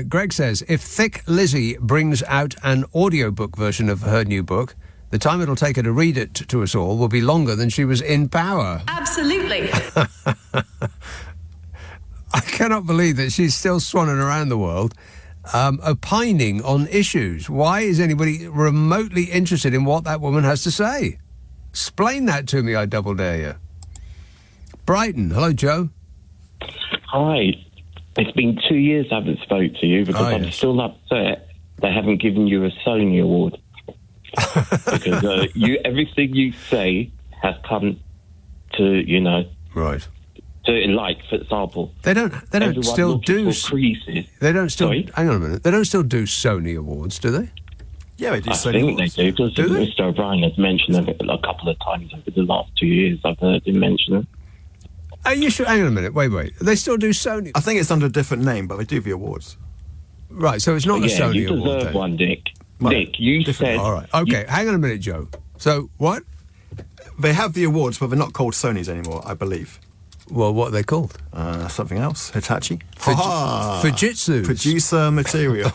Greg says, if Thick Lizzie brings out an audiobook version of her new book, the time it'll take her to read it to us all will be longer than she was in power. Absolutely. I cannot believe that she's still swanning around the world, opining on issues. Why is anybody remotely interested in what that woman has to say? Explain that to me, I double dare you. Brighton. Hello, Joe. Hi. It's been 2 years I haven't spoke to you because I'm still upset they haven't given you a Sony Award. Because everything you say has come to, Right. So, like, for example, they don't still do creases. They don't still. Sorry? Hang on a minute. They don't still do Sony Awards, do they? Yeah, they do. I think they do because Mr. O'Brien has mentioned it a couple of times over the last 2 years. I've heard him mention it. Are you sure? Hang on a minute. Wait. They still do Sony. I think it's under a different name, but they do the awards. Right. So it's not the Sony Award. You deserve one, Dick. Dick, you said. All right. Okay. Hang on a minute, Joe. So what? They have the awards, but they're not called Sonys anymore, I believe. Well, what are they called? Something else. Hitachi. Fujitsu. Producer material.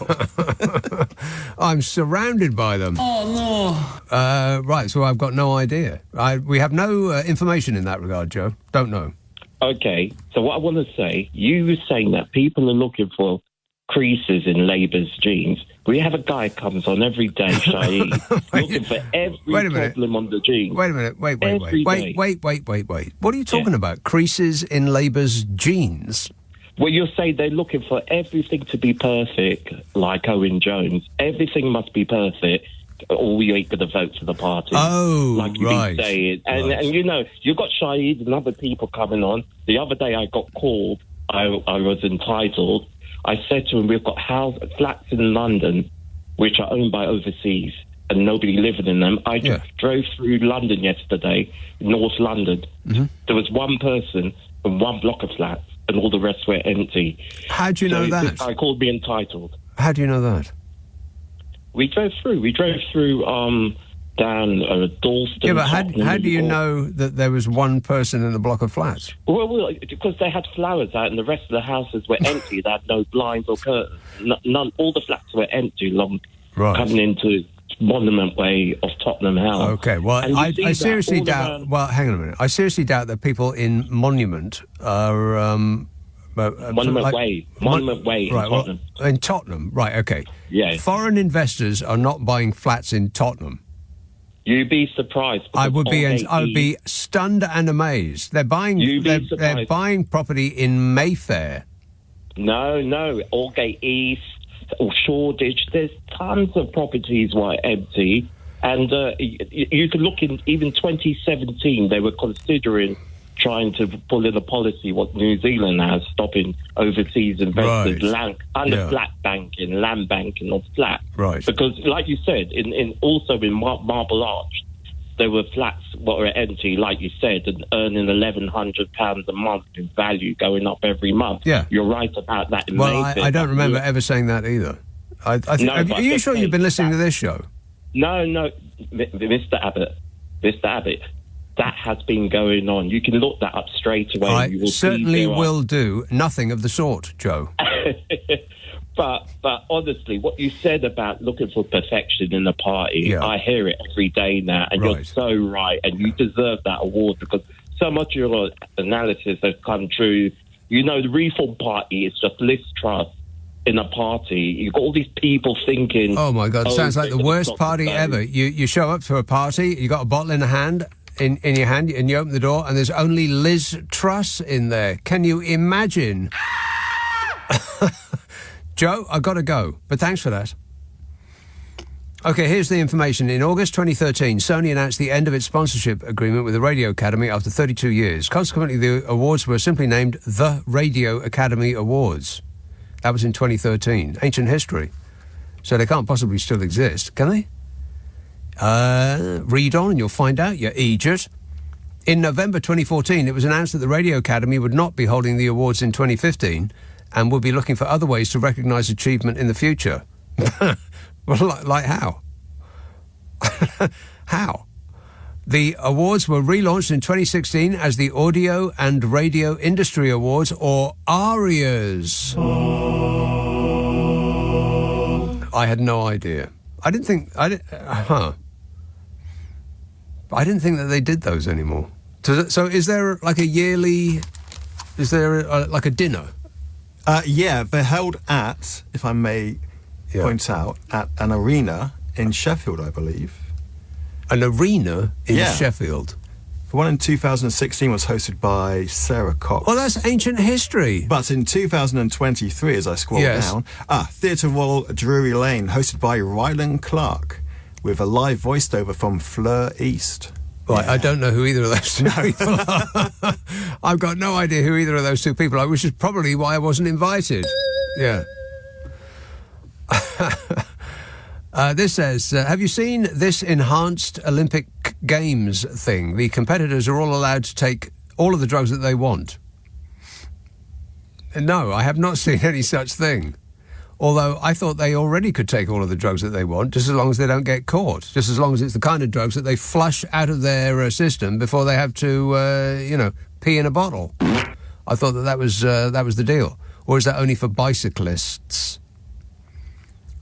I'm surrounded by them. Oh, no. Right, so I've got no idea. We have no information in that regard, Joe. Don't know. Okay, so what I want to say, you were saying that people are looking for creases in Labour's jeans. We have a guy who comes on every day, Shaheed, looking for every problem on the jeans. Wait a minute. Wait. What are you talking about? Creases in Labour's jeans? Well, you're saying they're looking for everything to be perfect, like Owen Jones. Everything must be perfect, or we ain't going to vote for the party. Oh, like you right. Be saying. And you've got Shaheed and other people coming on. The other day I got called. I was entitled. I said to him, we've got flats in London which are owned by overseas and nobody living in them. I just drove through London yesterday, North London. Mm-hmm. There was one person and one block of flats and all the rest were empty. How do you know that? This guy called me entitled. How do you know that? We drove through down Dalston. Yeah, but how do you know that there was one person in the block of flats? Well, because they had flowers out and the rest of the houses were empty. They had no blinds or curtains. None. All the flats were empty coming into Monument Way of Tottenham House. Okay, well, I seriously doubt... Well, hang on a minute. I seriously doubt that people in Monument are... Monument Way in Tottenham. Well, in Tottenham, right, okay. Yeah. Foreign investors are not buying flats in Tottenham. You'd be surprised. I would be stunned and amazed. They're buying property in Mayfair. No, Aldgate East or Shoreditch. There's tons of properties were empty, and you can look in even 2017. They were considering trying to pull in a policy what New Zealand has, stopping overseas investors, land banking of flats. Right. Because, like you said, in Marble Arch, there were flats what were empty, like you said, and earning £1,100 a month in value, going up every month. Yeah. You're right about that. Well, I don't remember ever saying that either. I think, No, are you sure you've been listening to this show? No, Mr. Abbott, that has been going on. You can look that up straight away. I You will certainly see will do nothing of the sort, Joe. But honestly, what you said about looking for perfection in the party, I hear it every day now, and you're so right, and you deserve that award because so much of your analysis has come true. You know, the Reform Party is just Liz Truss in a party. You've got all these people thinking... Oh, my God, sounds like the worst party ever. You show up to a party, you got a bottle in your hand, and you open the door, and there's only Liz Truss in there. Can you imagine? Joe, I've got to go, but thanks for that. OK, here's the information. In August 2013, Sony announced the end of its sponsorship agreement with the Radio Academy after 32 years. Consequently, the awards were simply named the Radio Academy Awards. That was in 2013. Ancient history. So they can't possibly still exist, can they? Read on and you'll find out, you idiot. In November 2014, it was announced that the Radio Academy would not be holding the awards in 2015 and would be looking for other ways to recognise achievement in the future. Well, like how? How? The awards were relaunched in 2016 as the Audio and Radio Industry Awards, or ARIAs. I had no idea. I didn't think that they did those anymore. So is there like a yearly... Is there like a dinner? Yeah, they're held at, if I may point out, at an arena in Sheffield, I believe. An arena in Sheffield? The one in 2016 was hosted by Sarah Cox. Well, that's ancient history. But in 2023, as I scroll down, Theatre Royal Drury Lane, hosted by Ryland Clark, with a live voiceover from Fleur East. Right, I don't know who either of those two people are. I've got no idea who either of those two people are, which is probably why I wasn't invited. Yeah. This says, have you seen this enhanced Olympic Games thing? The competitors are all allowed to take all of the drugs that they want. No, I have not seen any such thing. Although I thought they already could take all of the drugs that they want, just as long as they don't get caught, just as long as it's the kind of drugs that they flush out of their system before they have to, pee in a bottle. I thought that was the deal. Or is that only for bicyclists?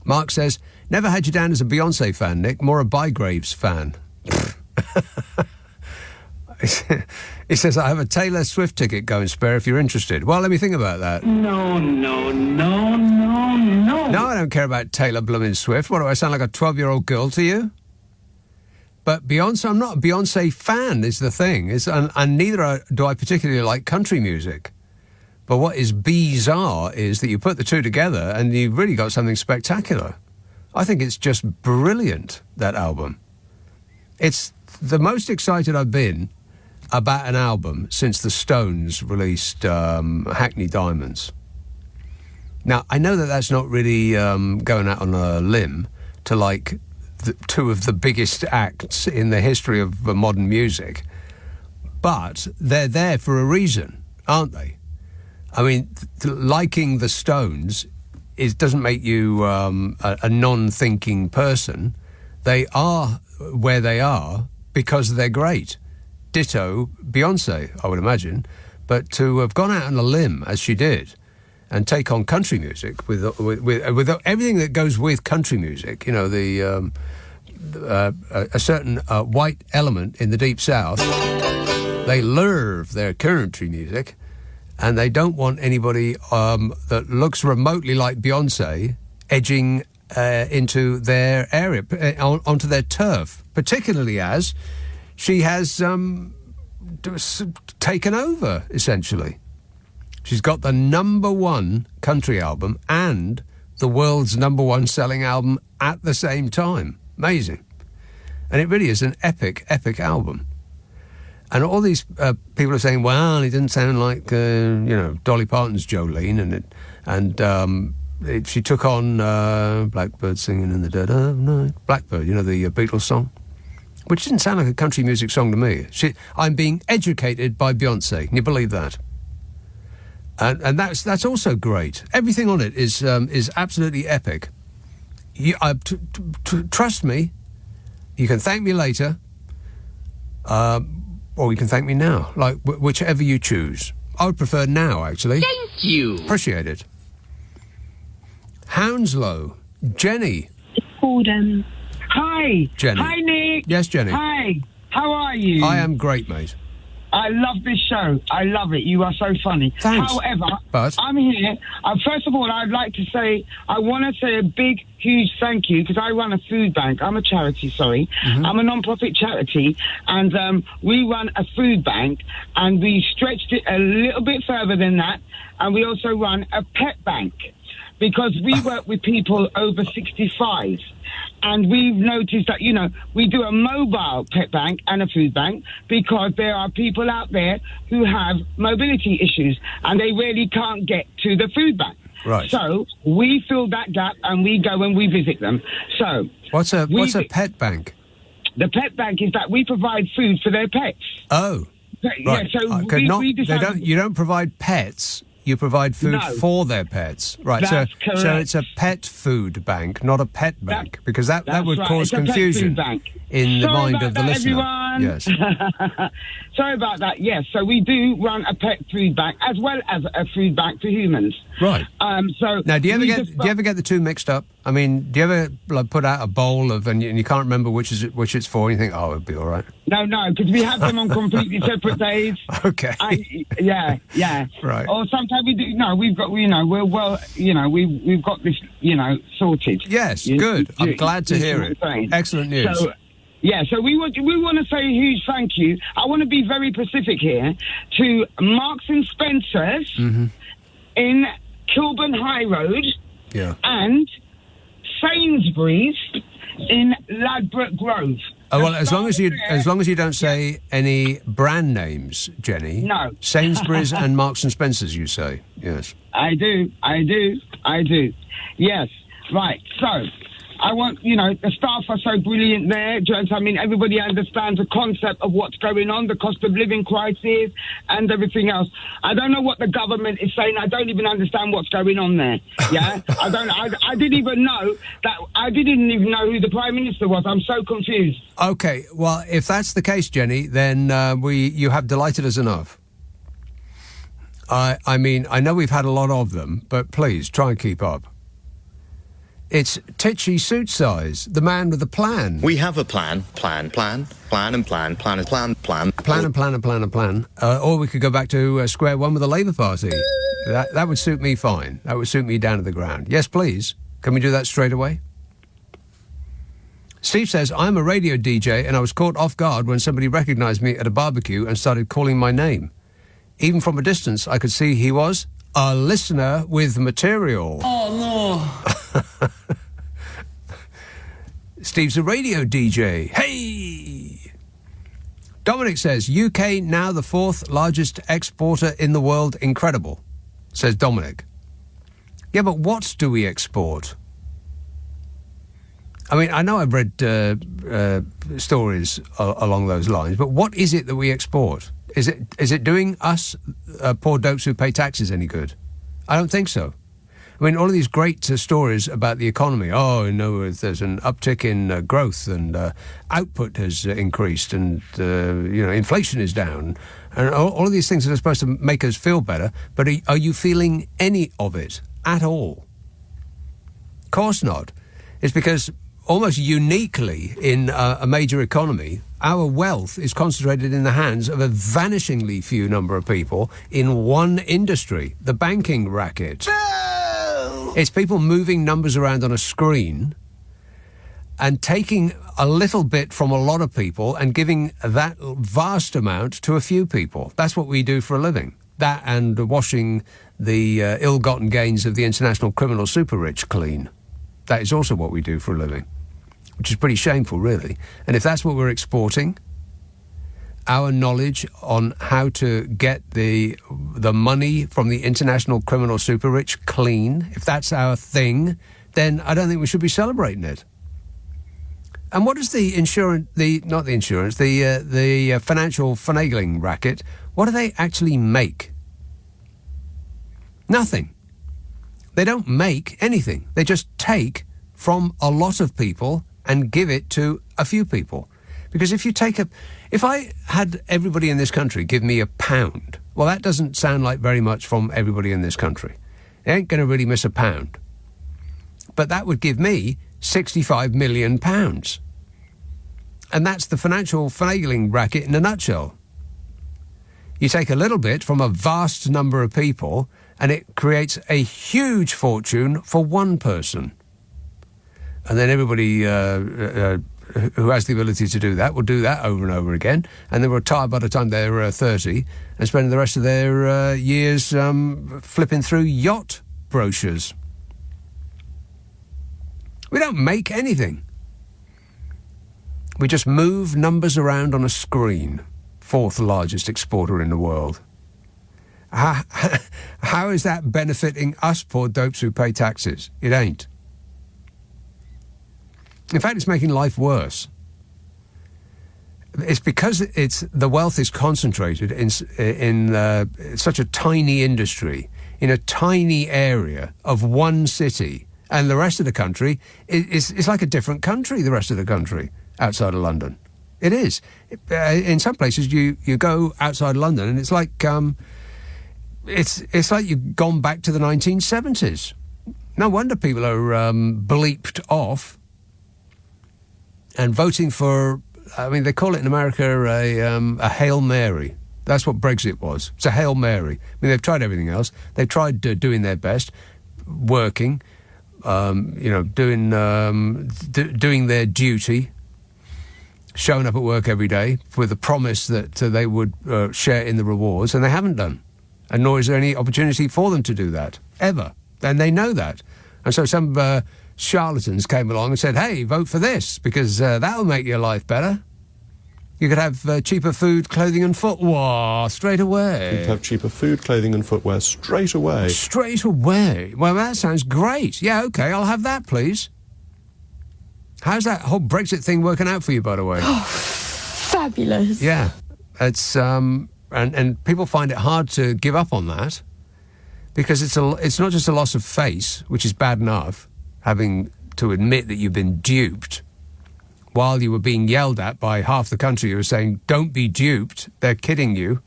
Mark says, never had you down as a Beyonce fan, Nick, more a Bygraves fan. He says, I have a Taylor Swift ticket going spare if you're interested. Well, let me think about that. No. No, I don't care about Taylor Bloomin' Swift. What, do I sound like a 12-year-old girl to you? But Beyonce, I'm not a Beyonce fan, is the thing. And neither do I particularly like country music. But what is bizarre is that you put the two together and you've really got something spectacular. I think it's just brilliant, that album. It's the most excited I've been about an album since the Stones released Hackney Diamonds. Now, I know that that's not really going out on a limb to like two of the biggest acts in the history of modern music, but they're there for a reason, aren't they? I mean, liking the Stones, it doesn't make you a non-thinking person. They are where they are because they're great. Ditto Beyonce, I would imagine. But to have gone out on a limb, as she did, and take on country music with everything that goes with country music, you know, a certain white element in the Deep South, they love their country music, and they don't want anybody that looks remotely like Beyonce edging into their area, onto their turf, particularly as she has taken over, essentially. She's got the #1 country album and the world's #1 selling album at the same time. Amazing. And it really is an epic, epic album. And all these people are saying, well, he didn't sound like, Dolly Parton's Jolene. She took on Blackbird Singing in the Dead of Night. Blackbird, the Beatles song. Which didn't sound like a country music song to me. I'm being educated by Beyonce. Can you believe that? And that's also great. Everything on it is absolutely epic. Trust me, you can thank me later. Or you can thank me now, whichever you choose. I would prefer now, actually. Thank you. Appreciate it. Hounslow, Jenny. Hi. Jenny. Hi, Nick. Yes, Jenny. Hi. How are you? I am great, mate. I love this show. I love it. You are so funny. Thanks. However, But I'm here. First of all, I'd like to say, I want to say a big, huge thank you because I run a food bank. I'm a charity, sorry. Mm-hmm. I'm a non-profit charity, and we run a food bank, and we stretched it a little bit further than that, and we also run a pet bank because we work with people over 65. And we've noticed that, we do a mobile pet bank and a food bank because there are people out there who have mobility issues and they really can't get to the food bank. Right. So we fill that gap and we go and we visit them. So what's a pet bank? The pet bank is that we provide food for their pets. Oh. Yeah, right. so we decided... You don't provide pets. You provide food for their pets, right? That's correct. So it's a pet food bank, not a pet bank, because that would right. cause It's a pet confusion food bank. in the Sorry mind about of the that, listener. everyone. Yes. Sorry about that. Yes, so we do run a pet food bank as well as a food bank for humans. Right. So now, do you ever get the two mixed up? I mean, do you ever put out a bowl of and you can't remember which it's for? And you think, oh, it'll be all right. No, because we have them on completely separate days. Okay. Yeah. Right. Or sometimes we do. No, we've got. We're well. We've got this. Sorted. Yes. Good. I'm glad to hear it. Excellent news. So, yeah, so we want to say a huge thank you. I want to be very specific here to Marks and Spencer's in Kilburn High Road and Sainsbury's in Ladbroke Grove. Oh, well, as long as you don't say any brand names, Jenny. No. Sainsbury's and Marks and Spencer's, you say? Yes. I do. Yes. Right. So, I want, the staff are so brilliant there. I mean, everybody understands the concept of what's going on, the cost of living crisis and everything else. I don't know what the government is saying. I don't even understand what's going on there. Yeah? I didn't even know who the Prime Minister was. I'm so confused. Okay. Well, if that's the case, Jenny, then you have delighted us enough. I mean, I know we've had a lot of them, but please try and keep up. It's Titchy Suit Size, the man with a plan. We have a plan. Or we could go back to square one with the Labour Party. That would suit me fine. That would suit me down to the ground. Yes, please. Can we do that straight away? Steve says, I'm a radio DJ and I was caught off guard when somebody recognised me at a barbecue and started calling my name. Even from a distance, I could see he was a listener with material. Oh, no. Steve's a radio DJ. Hey! Dominic says, UK now the 4th largest exporter in the world. Incredible, says Dominic. Yeah, but what do we export? I mean, I know I've read stories along those lines, but what is it that we export? Is it doing us, poor dopes who pay taxes, any good? I don't think so. I mean, all of these great stories about the economy. Oh, no, there's an uptick in growth and output has increased and, inflation is down. And all of these things that are supposed to make us feel better. But are you feeling any of it at all? Of course not. It's because almost uniquely in a major economy, our wealth is concentrated in the hands of a vanishingly few number of people in one industry, the banking racket. It's people moving numbers around on a screen and taking a little bit from a lot of people and giving that vast amount to a few people. That's what we do for a living. That and washing the ill-gotten gains of the international criminal super-rich clean. That is also what we do for a living, which is pretty shameful, really. And if that's what we're exporting, our knowledge on how to get the money from the international criminal super rich clean, if that's our thing, then I don't think we should be celebrating it. And what does the financial finagling racket, what do they actually make? Nothing. They don't make anything. They just take from a lot of people and give it to a few people. Because if I had everybody in this country give me £1, well, that doesn't sound like very much from everybody in this country. They ain't going to really miss £1. But that would give me £65 million. And that's the financial finagling racket in a nutshell. You take a little bit from a vast number of people and it creates a huge fortune for one person. And then everybody who has the ability to do that will do that over and over again, and they'll retire by the time they're 30 and spend the rest of their years flipping through yacht brochures. We don't make anything. We just move numbers around on a screen. 4th largest exporter in the world. How is that benefiting us poor dopes who pay taxes? It ain't. In fact, it's making life worse. It's because the wealth is concentrated in such a tiny industry, in a tiny area of one city, and the rest of the country is like a different country, the rest of the country, outside of London. It is. In some places, you go outside London, and it's like it's like you've gone back to the 1970s. No wonder people are bleeped off and voting for. I mean, they call it in America a Hail Mary. That's what Brexit was. It's a Hail Mary. I mean, they've tried everything else. They've tried doing their best, working, doing their duty, showing up at work every day with the promise that they would share in the rewards, and they haven't done. And nor is there any opportunity for them to do that, ever. And they know that. And so some charlatans came along and said, hey, vote for this, because that'll make your life better. You could have cheaper food, clothing and footwear straight away. You could have cheaper food, clothing and footwear straight away. Straight away? Well, that sounds great. Yeah, OK, I'll have that, please. How's that whole Brexit thing working out for you, by the way? Oh, fabulous. Yeah. It's and people find it hard to give up on that because it's not just a loss of face, which is bad enough, having to admit that you've been duped while you were being yelled at by half the country who were saying, don't be duped, they're kidding you.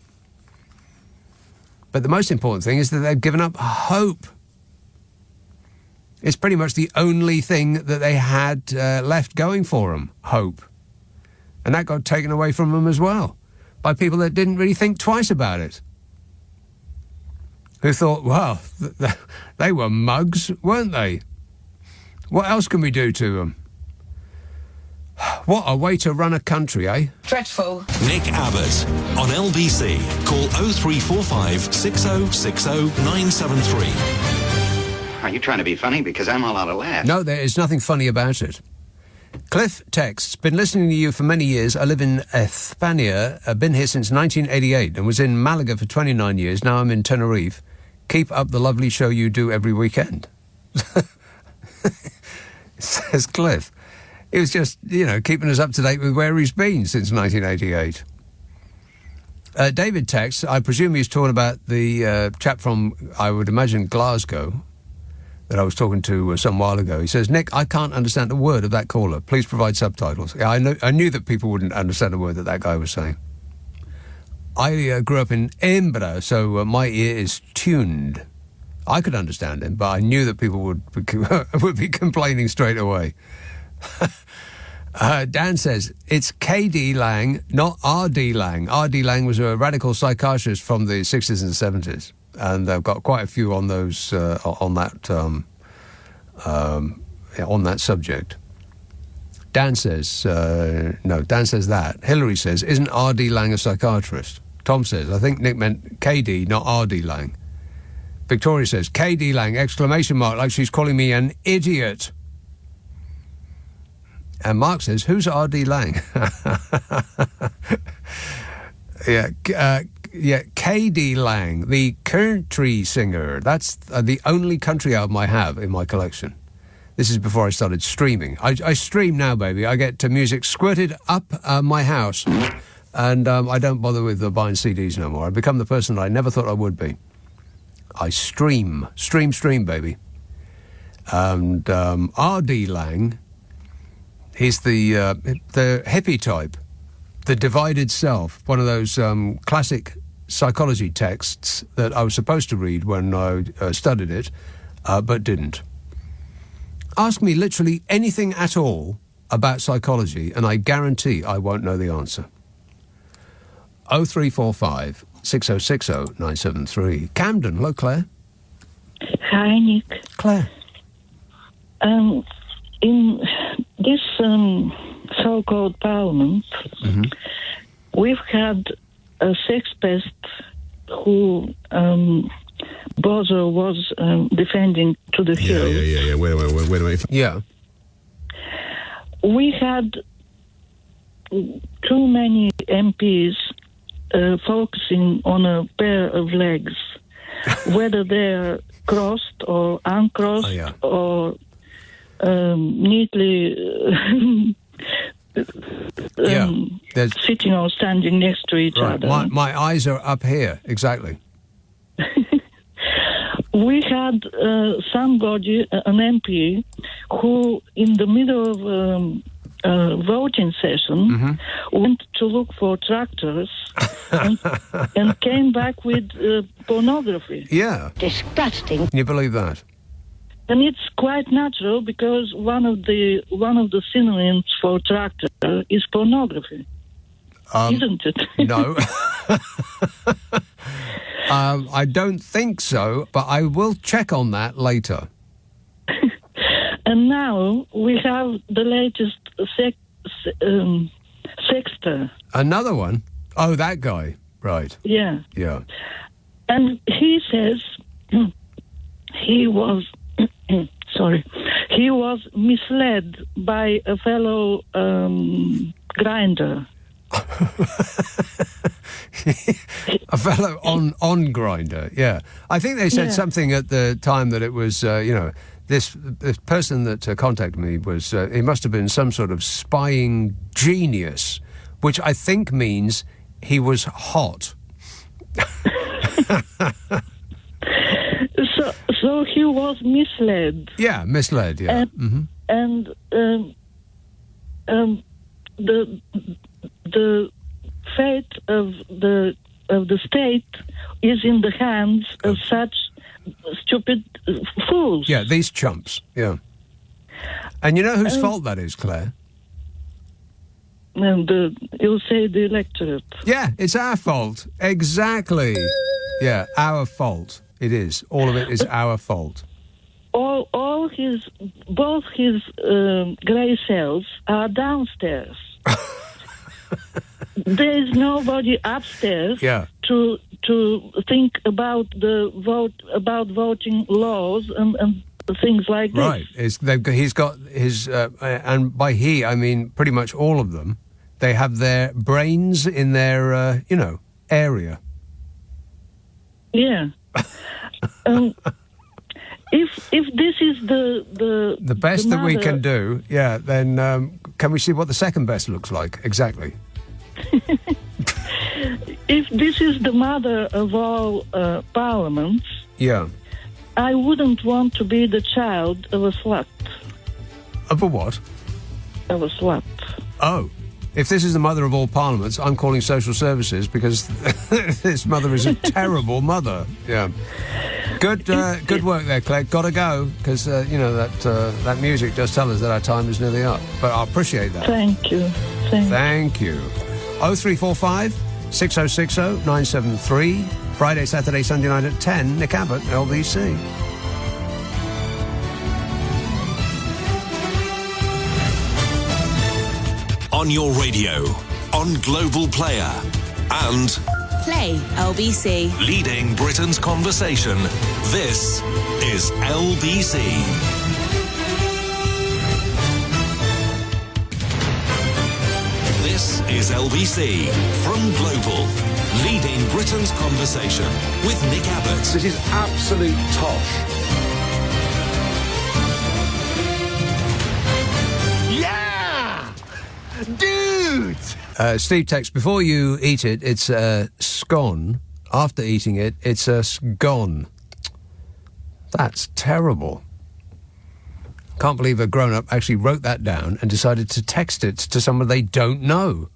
But the most important thing is that they've given up hope. It's pretty much the only thing that they had left going for them, hope. And that got taken away from them as well, by people that didn't really think twice about it. Who thought, well, they were mugs, weren't they? What else can we do to them? What a way to run a country, eh? Dreadful. Nick Abbott on LBC. Call 0345 6060 973. Are you trying to be funny? Because I'm all out of laughs. No, there is nothing funny about it. Cliff texts, been listening to you for many years. I live in España. I've been here since 1988 and was in Malaga for 29 years. Now I'm in Tenerife. Keep up the lovely show you do every weekend. Says Cliff. He was just, keeping us up to date with where he's been since 1988. David texts, I presume he's talking about the chap from, I would imagine, Glasgow, that I was talking to some while ago. He says, Nick, I can't understand a word of that caller. Please provide subtitles. Yeah, I knew that people wouldn't understand a word that guy was saying. I grew up in Edinburgh, so my ear is tuned. I could understand him, but I knew that people would be complaining straight away. Dan says, it's K.D. Lang, not R.D. Lang. R.D. Lang was a radical psychiatrist from the 60s and 70s. And they've got quite a few on those on that subject. Dan says no. Dan says that. Hillary says, isn't R.D. Lang a psychiatrist? Tom says, I think Nick meant K.D., not R.D. Lang. Victoria says, K.D. Lang! ! Like she's calling me an idiot. And Mark says, who's R.D. Lang? K.D. Lang, the country singer. That's the only country album I have in my collection. This is before I started streaming. I stream now, baby. I get music squirted up my house, and I don't bother with buying CDs no more. I've become the person I never thought I would be. I stream, baby. And R.D. Lang, he's the hippie type, the divided self, one of those classic psychology texts that I was supposed to read when I studied it, but didn't. Ask me literally anything at all about psychology, and I guarantee I won't know the answer. 0345 6060 973. Camden, hello, Claire. Hi, Nick. Claire. In this so-called parliament, we've had a sex pest who Bozo was defending to the hill. Yeah. Wait a minute. Yeah. We had too many MPs focusing on a pair of legs, whether they're crossed or uncrossed or neatly sitting or standing next to each other. My eyes are up here, exactly. We had somebody, an MP, who in the middle of voting session went to look for tractors and came back with pornography. Yeah. Disgusting. Can you believe that? And it's quite natural because one of the synonyms for tractor is pornography, isn't it? No. I don't think so, but I will check on that later. And now we have the latest sexter. Another one? Oh, that guy. Right. Yeah. Yeah. And he says he was misled by a fellow grinder. A fellow on Grinder, yeah. I think they said something at the time that it was, this person that contacted me was, he must have been some sort of spying genius, which I think means he was hot. So he was misled. Yeah, misled, yeah. And the fate of the state is in the hands of such stupid fools. Yeah, these chumps. Yeah. And you know whose fault that is, Claire? And you'll say the electorate. Yeah, it's our fault. Exactly. Yeah, our fault. It is. All of it is our fault. Both his grey cells are downstairs. There is nobody upstairs to think about about voting laws and things like this. Right. He's got his, and by he I mean pretty much all of them. They have their brains in their area. Yeah. If this is the best that we can do, then can we see what the second best looks like? Exactly. If this is the mother of all parliaments, I wouldn't want to be the child of a slut. Of a what? Of a slut. Oh. If this is the mother of all parliaments, I'm calling social services because this mother is a terrible mother. Yeah. Good work there, Claire. Got to go because that music does tell us that our time is nearly up. But I appreciate that. Thank you. Thank you. 0345 6060 973. Friday, Saturday, Sunday night at 10. Nick Abbot, LBC. On your radio, on Global Player, and Play LBC. Leading Britain's conversation. This is LBC. This is LBC from Global. leading Britain's conversation with Nick Abbot. This is absolute tosh. Yeah! Dude! Steve texts, before you eat it, it's a scone. After eating it, it's a scone. That's terrible. Can't believe a grown-up actually wrote that down and decided to text it to someone they don't know.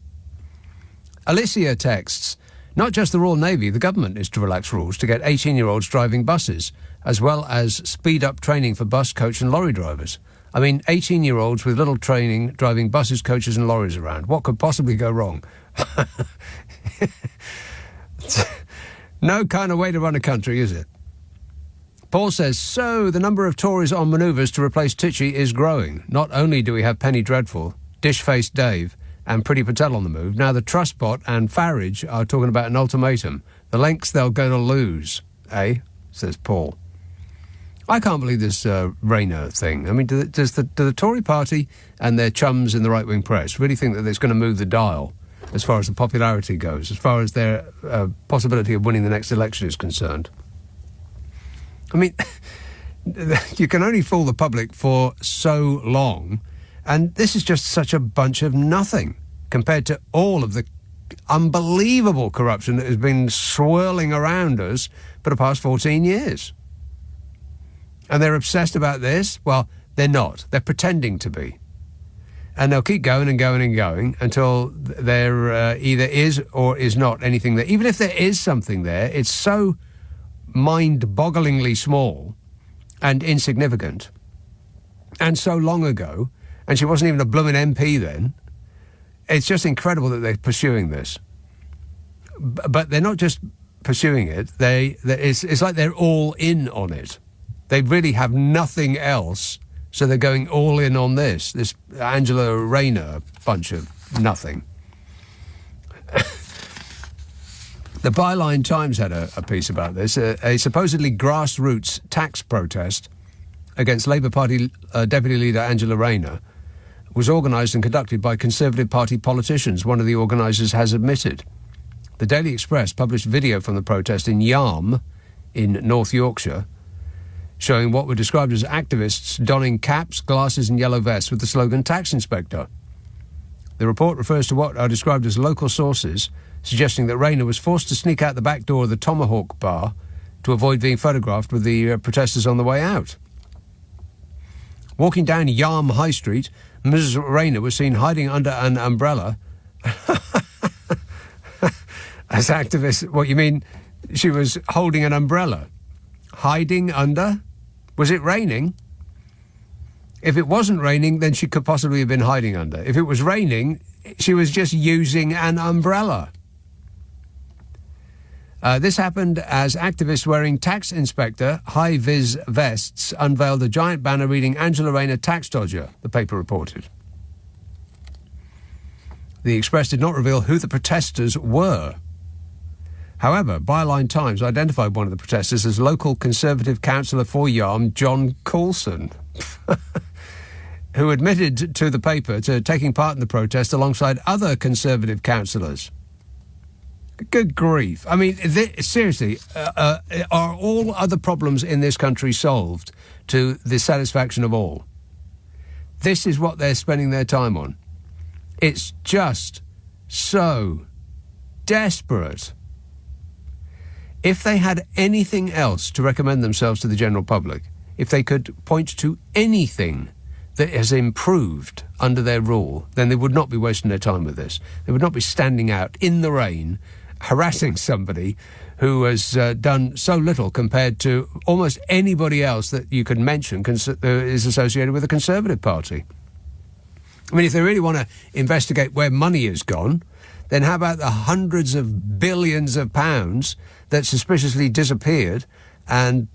Alicia texts, not just the Royal Navy, the government is to relax rules to get 18-year-olds driving buses, as well as speed up training for bus, coach and lorry drivers. I mean, 18-year-olds with little training driving buses, coaches and lorries around. What could possibly go wrong? No kind of way to run a country, is it? Paul says, so the number of Tories on manoeuvres to replace Tichy is growing. Not only do we have Penny Dreadful, Dish-Faced Dave and Pretty Patel on the move, now the Trustbot and Farage are talking about an ultimatum. The lengths they'll go to lose, eh? Says Paul. I can't believe this Rayner thing. I mean, do the Tory party and their chums in the right-wing press really think that it's going to move the dial as far as the popularity goes, as far as their possibility of winning the next election is concerned? I mean, you can only fool the public for so long, and this is just such a bunch of nothing compared to all of the unbelievable corruption that has been swirling around us for the past 14 years. And they're obsessed about this? Well, they're not. They're pretending to be. And they'll keep going and going and going until there either is or is not anything there. Even if there is something there, it's so mind-bogglingly small and insignificant and so long ago, and she wasn't even a blooming MP then. It's just incredible that they're pursuing this. But they're not just pursuing it, it's like they're all in on it. They really have nothing else, so they're going all in on this Angela Rayner bunch of nothing. The Byline Times had a piece about this. A supposedly grassroots tax protest against Labour Party Deputy Leader Angela Rayner was organised and conducted by Conservative Party politicians, one of the organisers has admitted. The Daily Express published video from the protest in Yarm, in North Yorkshire, showing what were described as activists donning caps, glasses and yellow vests with the slogan Tax Inspector. The report refers to what are described as local sources, suggesting that Rayner was forced to sneak out the back door of the Tomahawk bar to avoid being photographed with the protesters on the way out. Walking down Yarm High Street, Mrs. Rayner was seen hiding under an umbrella. As activists, what you mean? She was holding an umbrella? Hiding under? Was it raining? If it wasn't raining, then she could possibly have been hiding under. If it was raining, she was just using an umbrella. This happened as activists wearing Tax Inspector high-vis vests unveiled a giant banner reading Angela Rayner Tax Dodger, the paper reported. The Express did not reveal who the protesters were. However, Byline Times identified one of the protesters as local Conservative councillor for Yarm, John Coulson, who admitted to the paper to taking part in the protest alongside other Conservative councillors. Good grief. I mean, seriously, are all other problems in this country solved to the satisfaction of all? This is what they're spending their time on. It's just so desperate. If they had anything else to recommend themselves to the general public, if they could point to anything that has improved under their rule, then they would not be wasting their time with this. They would not be standing out in the rain, harassing somebody who has done so little compared to almost anybody else that you could mention is associated with the Conservative Party. I mean, if they really want to investigate where money has gone, then how about the hundreds of billions of pounds that suspiciously disappeared and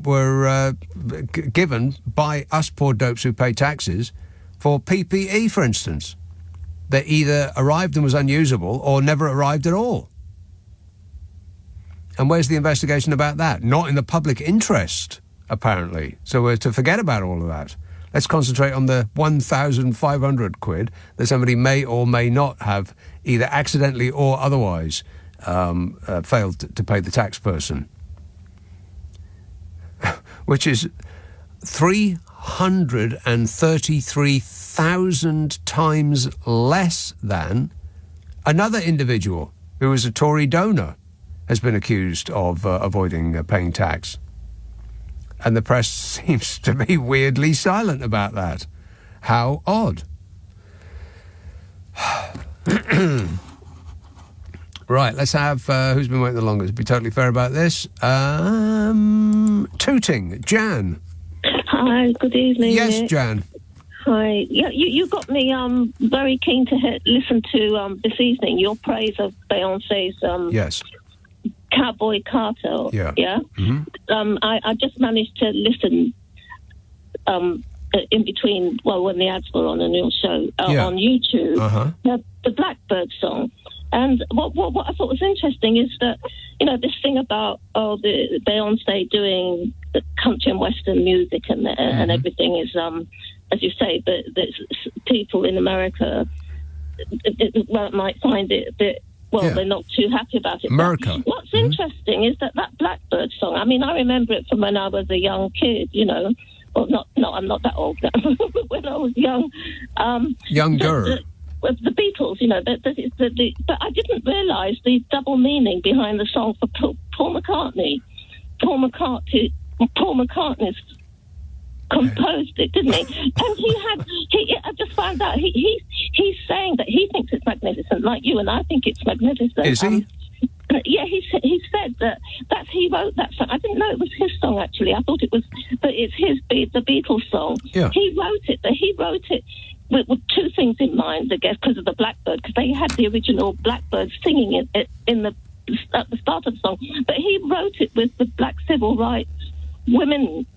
were given by us poor dopes who pay taxes for PPE, for instance, that either arrived and was unusable or never arrived at all? And where's the investigation about that? Not in the public interest, apparently. So we're to forget about all of that. Let's concentrate on the 1,500 quid that somebody may or may not have either accidentally or otherwise failed to pay the tax person, which is 333,000 times less than another individual who was a Tory donor has been accused of avoiding paying tax. And the press seems to be weirdly silent about that. How odd. Right, let's have who's been waiting the longest. Be totally fair about this. Tooting, Jan. Hi, good evening. Yes, Nick. Jan. Hi. Yeah, you got me very keen to listen to this evening your praise of Beyonce's yes. Cowboy Carter. Yeah. Yeah. Mm-hmm. I just managed to listen in between, when the ads were on a new show on YouTube, the Blackbird song. And what I thought was interesting is that, this thing about the Beyonce doing the country and western music and everything is, as you say, that people in America might find it a bit, they're not too happy about it. America. But what's interesting is that Blackbird song, I mean, I remember it from when I was a young kid, Well, I'm not that old. When I was young. Younger. The Beatles, but I didn't realise the double meaning behind the song for Paul McCartney. Paul McCartney's composed it, didn't he? And I just found out he's saying that he thinks it's magnificent, like you, and I think it's magnificent. Is he? Yeah, he said that he wrote that song. I didn't know it was his song, actually. I thought it was, but it's the Beatles song. Yeah. He wrote it, but he wrote it with two things in mind, I guess, because of the Blackbird, because they had the original Blackbird singing it at the start of the song. But he wrote it with the black civil rights women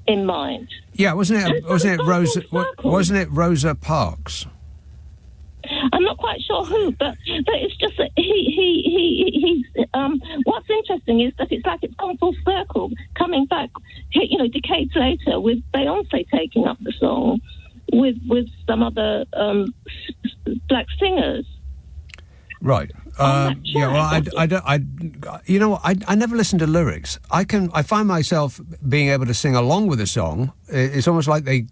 in mind. Yeah, wasn't it Rosa Parks? I'm not quite sure who, but it's just that he's what's interesting is that it's like it's gone full circle, coming back, decades later with Beyonce taking up the song with some other black singers. Right. I never listen to lyrics. I find myself being able to sing along with a song. It's almost like I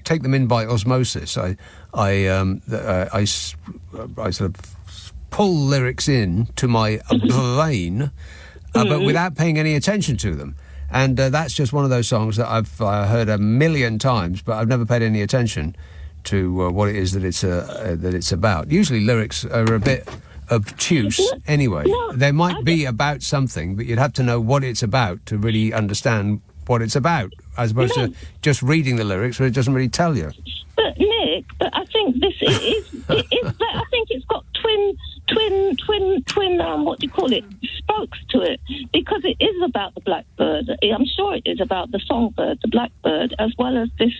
take them in by osmosis. I sort of pull lyrics in to my brain, but without paying any attention to them. And that's just one of those songs that I've heard a million times, but I've never paid any attention to what it is that it's about. Usually lyrics are a bit obtuse anyway. They might be about something, but you'd have to know what it's about to really understand what it's about, as opposed to just reading the lyrics where it doesn't really tell you. But Nick, I think this is I think it's got twin what do you call it, spokes to it, because it is about the blackbird. I'm sure it is about the songbird, the blackbird, as well as this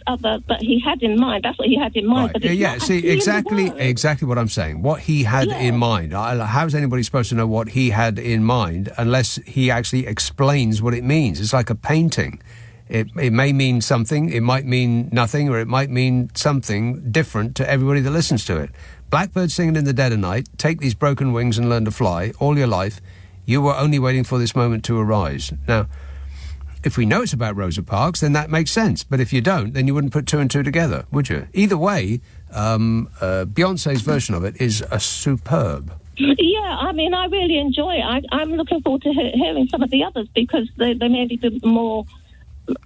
other that he had in mind. That's what he had in mind. Right. But exactly what I'm saying. What he had in mind. How is anybody supposed to know what he had in mind unless he actually explains what it means? It's like a painting. It may mean something, it might mean nothing, or it might mean something different to everybody that listens to it. Blackbird singing in the dead of night, take these broken wings and learn to fly. All your life, you were only waiting for this moment to arise. Now, if we know it's about Rosa Parks, then that makes sense. But if you don't, then you wouldn't put two and two together, would you? Either way, Beyonce's version of it is superb. Yeah, I mean, I really enjoy it. I'm looking forward to hearing some of the others because they may be more...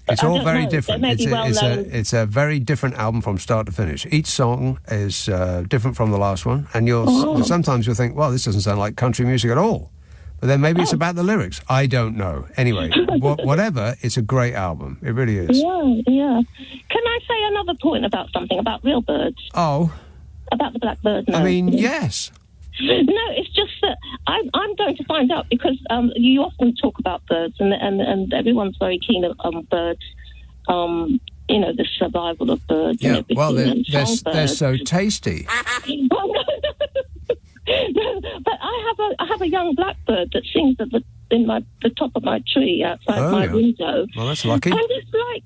It's all very different. It's a very different album from start to finish. Each song is different from the last one, and sometimes you'll think, well, this doesn't sound like country music at all. But then maybe it's about the lyrics. I don't know. Anyway, whatever, it's a great album. It really is. Yeah. Can I say another point about something, about real birds? Oh. About the blackbird? No. I mean, yes. No, it's just that I'm going to find out because you often talk about birds and everyone's very keen on birds, the survival of birds and everything. Well, they're so tasty. But I have a young blackbird that sings at the in the top of my tree outside my window. Well, that's lucky. And it's like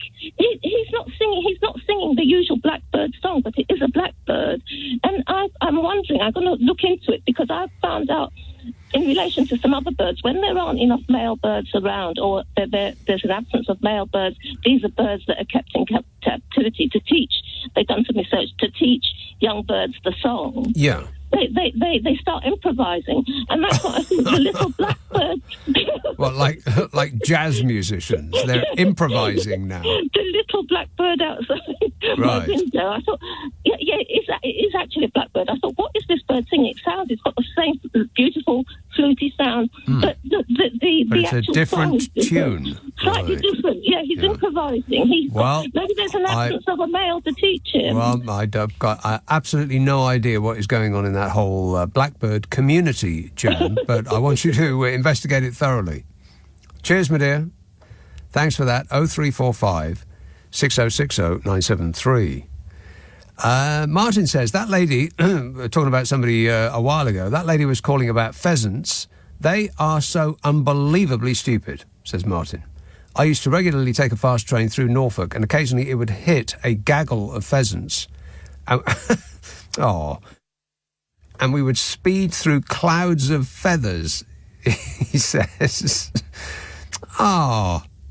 he's not singing. He's not singing the usual blackbird song, but it is a blackbird. And I'm wondering. I'm going to look into it because I've found out in relation to some other birds, when there aren't enough male birds around, or there's an absence of male birds, these are birds that are kept in captivity to teach. They've done some research to teach young birds the song. Yeah. They start improvising, and that's what I think the little blackbirds. Well, like jazz musicians, they're improvising now. The little blackbird outside my window. I thought, it is actually a blackbird. I thought, what is this bird singing? It sounds, it's got the same beautiful fluty sound, but it's a different tune. Slightly different. Yeah, he's improvising. Maybe there's an absence of a male to teach him. Well, I've got absolutely no idea what is going on in that whole blackbird community, Jan, but I want you to investigate it thoroughly. Cheers, my dear. Thanks for that. 0345 6060 973. Martin says, that lady, talking about somebody a while ago, that lady was calling about pheasants. They are so unbelievably stupid, says Martin. I used to regularly take a fast train through Norfolk, and occasionally it would hit a gaggle of pheasants. And we would speed through clouds of feathers, he says.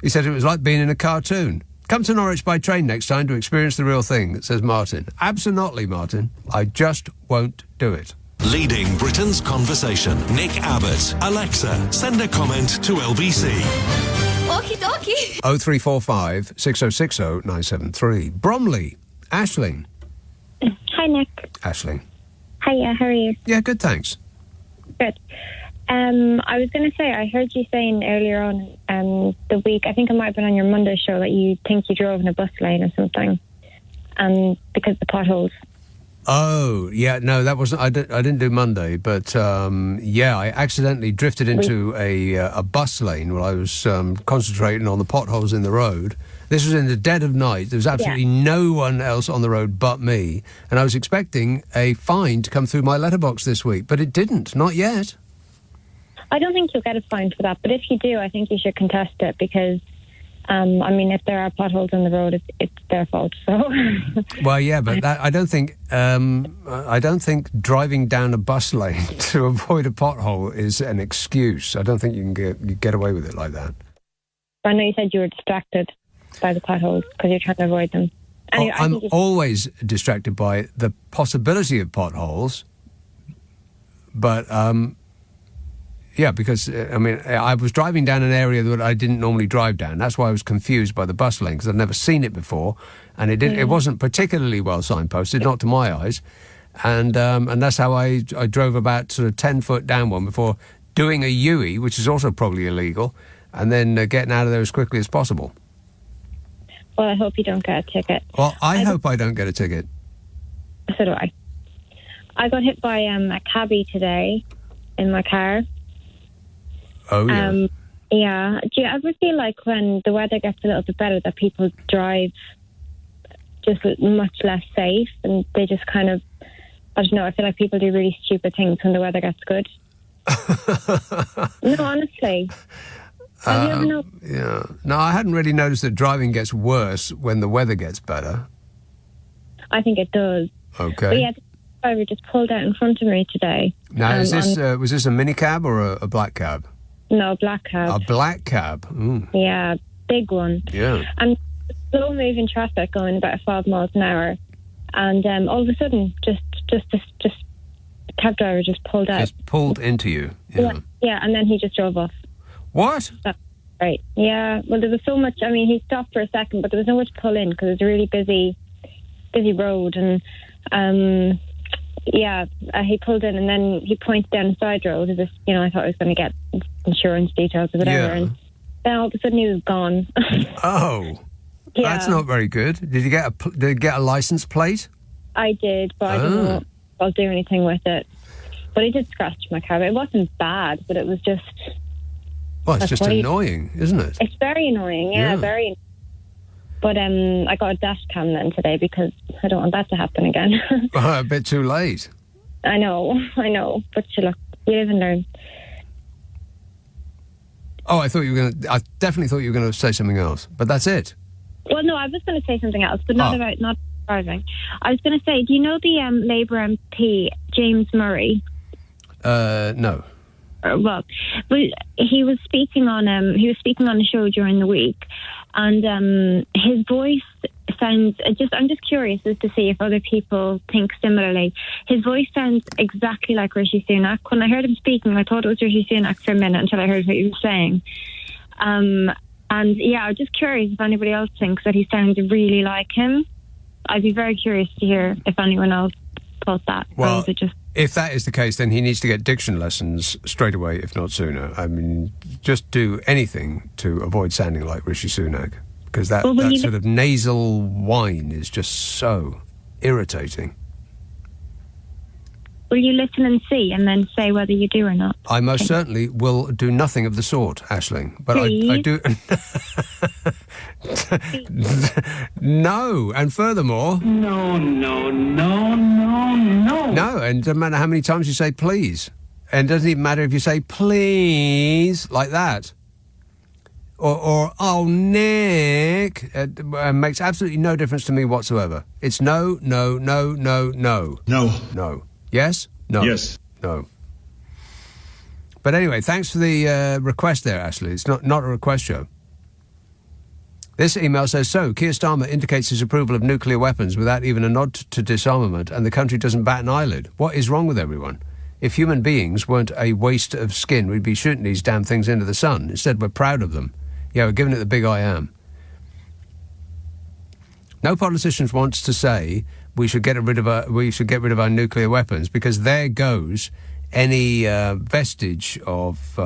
He said it was like being in a cartoon. Come to Norwich by train next time to experience the real thing, says Martin. Absolutely, Martin. I just won't do it. Leading Britain's conversation. Nick Abbott. Alexa, send a comment to LBC. Okie dokie. 0345 6060 973. Bromley. Aisling. Hi, Nick. Aisling. Hiya, how are you? Yeah, good, thanks. Good. I was going to say, I heard you saying earlier on the week, I think it might have been on your Monday show, that you think you drove in a bus lane or something, because of the potholes. Oh, yeah, no, that wasn't, I didn't do Monday, but I accidentally drifted into a bus lane while I was concentrating on the potholes in the road. This was in the dead of night. There was absolutely no one else on the road but me, and I was expecting a fine to come through my letterbox this week, but it didn't, not yet. I don't think you'll get a fine for that, but if you do, I think you should contest it because, if there are potholes on the road, it's their fault. So. Well, yeah, but I don't think driving down a bus lane to avoid a pothole is an excuse. I don't think you can get away with it like that. I know you said you were distracted by the potholes because you're trying to avoid them. Anyway, I'm always distracted by the possibility of potholes, but because I was driving down an area that I didn't normally drive down. That's why I was confused by the bus lane, because I'd never seen it before, and it wasn't particularly well signposted, not to my eyes, and that's how I drove about sort of 10 foot down one before doing a U-E, which is also probably illegal, and then getting out of there as quickly as possible. Well, I hope you don't get a ticket. Well, I hope I don't get a ticket. So do I. I got hit by a cabbie today in my car. Oh, yeah. Yeah. Do you ever feel like when the weather gets a little bit better that people drive just much less safe and they just kind of, I don't know, I feel like people do really stupid things when the weather gets good? No, honestly. Have you ever noticed? Yeah. No, I hadn't really noticed that driving gets worse when the weather gets better. I think it does. Okay. But yeah, the driver just pulled out in front of me today. Now, was this a minicab or a black cab? No, black cab. A black cab? Ooh. Yeah, big one. Yeah. And slow-moving traffic going about 5 miles an hour. And all of a sudden, just the cab driver just pulled out. Just pulled into you? Yeah, and then he just drove off. What? That's right. Yeah, well, there was so much, he stopped for a second, but there was nowhere to pull in because it was a really busy road. And, he pulled in and then he pointed down the side road as if, I thought I was going to get insurance details or whatever. Yeah. And then all of a sudden he was gone. Oh, yeah. That's not very good. Did you get a license plate? I did, but I don't know if I'll do anything with it. But it did scratch my car. It wasn't bad, but it was just... Well, it's just annoying, isn't it? It's very annoying, yeah. Very. But I got a dash cam then today because I don't want that to happen again. A bit too late. I know. But look, you live and learn. Oh, I definitely thought you were going to say something else, but that's it. Well, no, I was going to say something else, but not driving. I was going to say, do you know the Labour MP, James Murray? No. Well, he was speaking on a show during the week, and his voice sounds. I'm just curious as to see if other people think similarly. His voice sounds exactly like Rishi Sunak. When I heard him speaking, I thought it was Rishi Sunak for a minute until I heard what he was saying. And yeah, I was just curious if anybody else thinks that he sounds really like him. I'd be very curious to hear if anyone else thought that. Well, if that is the case, then he needs to get diction lessons straight away, if not sooner. I mean, just do anything to avoid sounding like Rishi Sunak, because that sort of nasal whine is just so irritating. Will you listen and see and then say whether you do or not? I most certainly will do nothing of the sort, Aisling. But I do... No, and furthermore... No. No, and it doesn't matter how many times you say please. And it doesn't even matter if you say please, like that. Or oh, Nick. It makes absolutely no difference to me whatsoever. It's no. No. Yes? No. Yes. No. But anyway, thanks for the request there, Ashley. It's not a request show. This email says, so, Keir Starmer indicates his approval of nuclear weapons without even a nod to disarmament, and the country doesn't bat an eyelid. What is wrong with everyone? If human beings weren't a waste of skin, we'd be shooting these damn things into the sun. Instead, we're proud of them. Yeah, we're giving it the big I am. No politician wants to say we should get rid of our nuclear weapons, because there goes any vestige of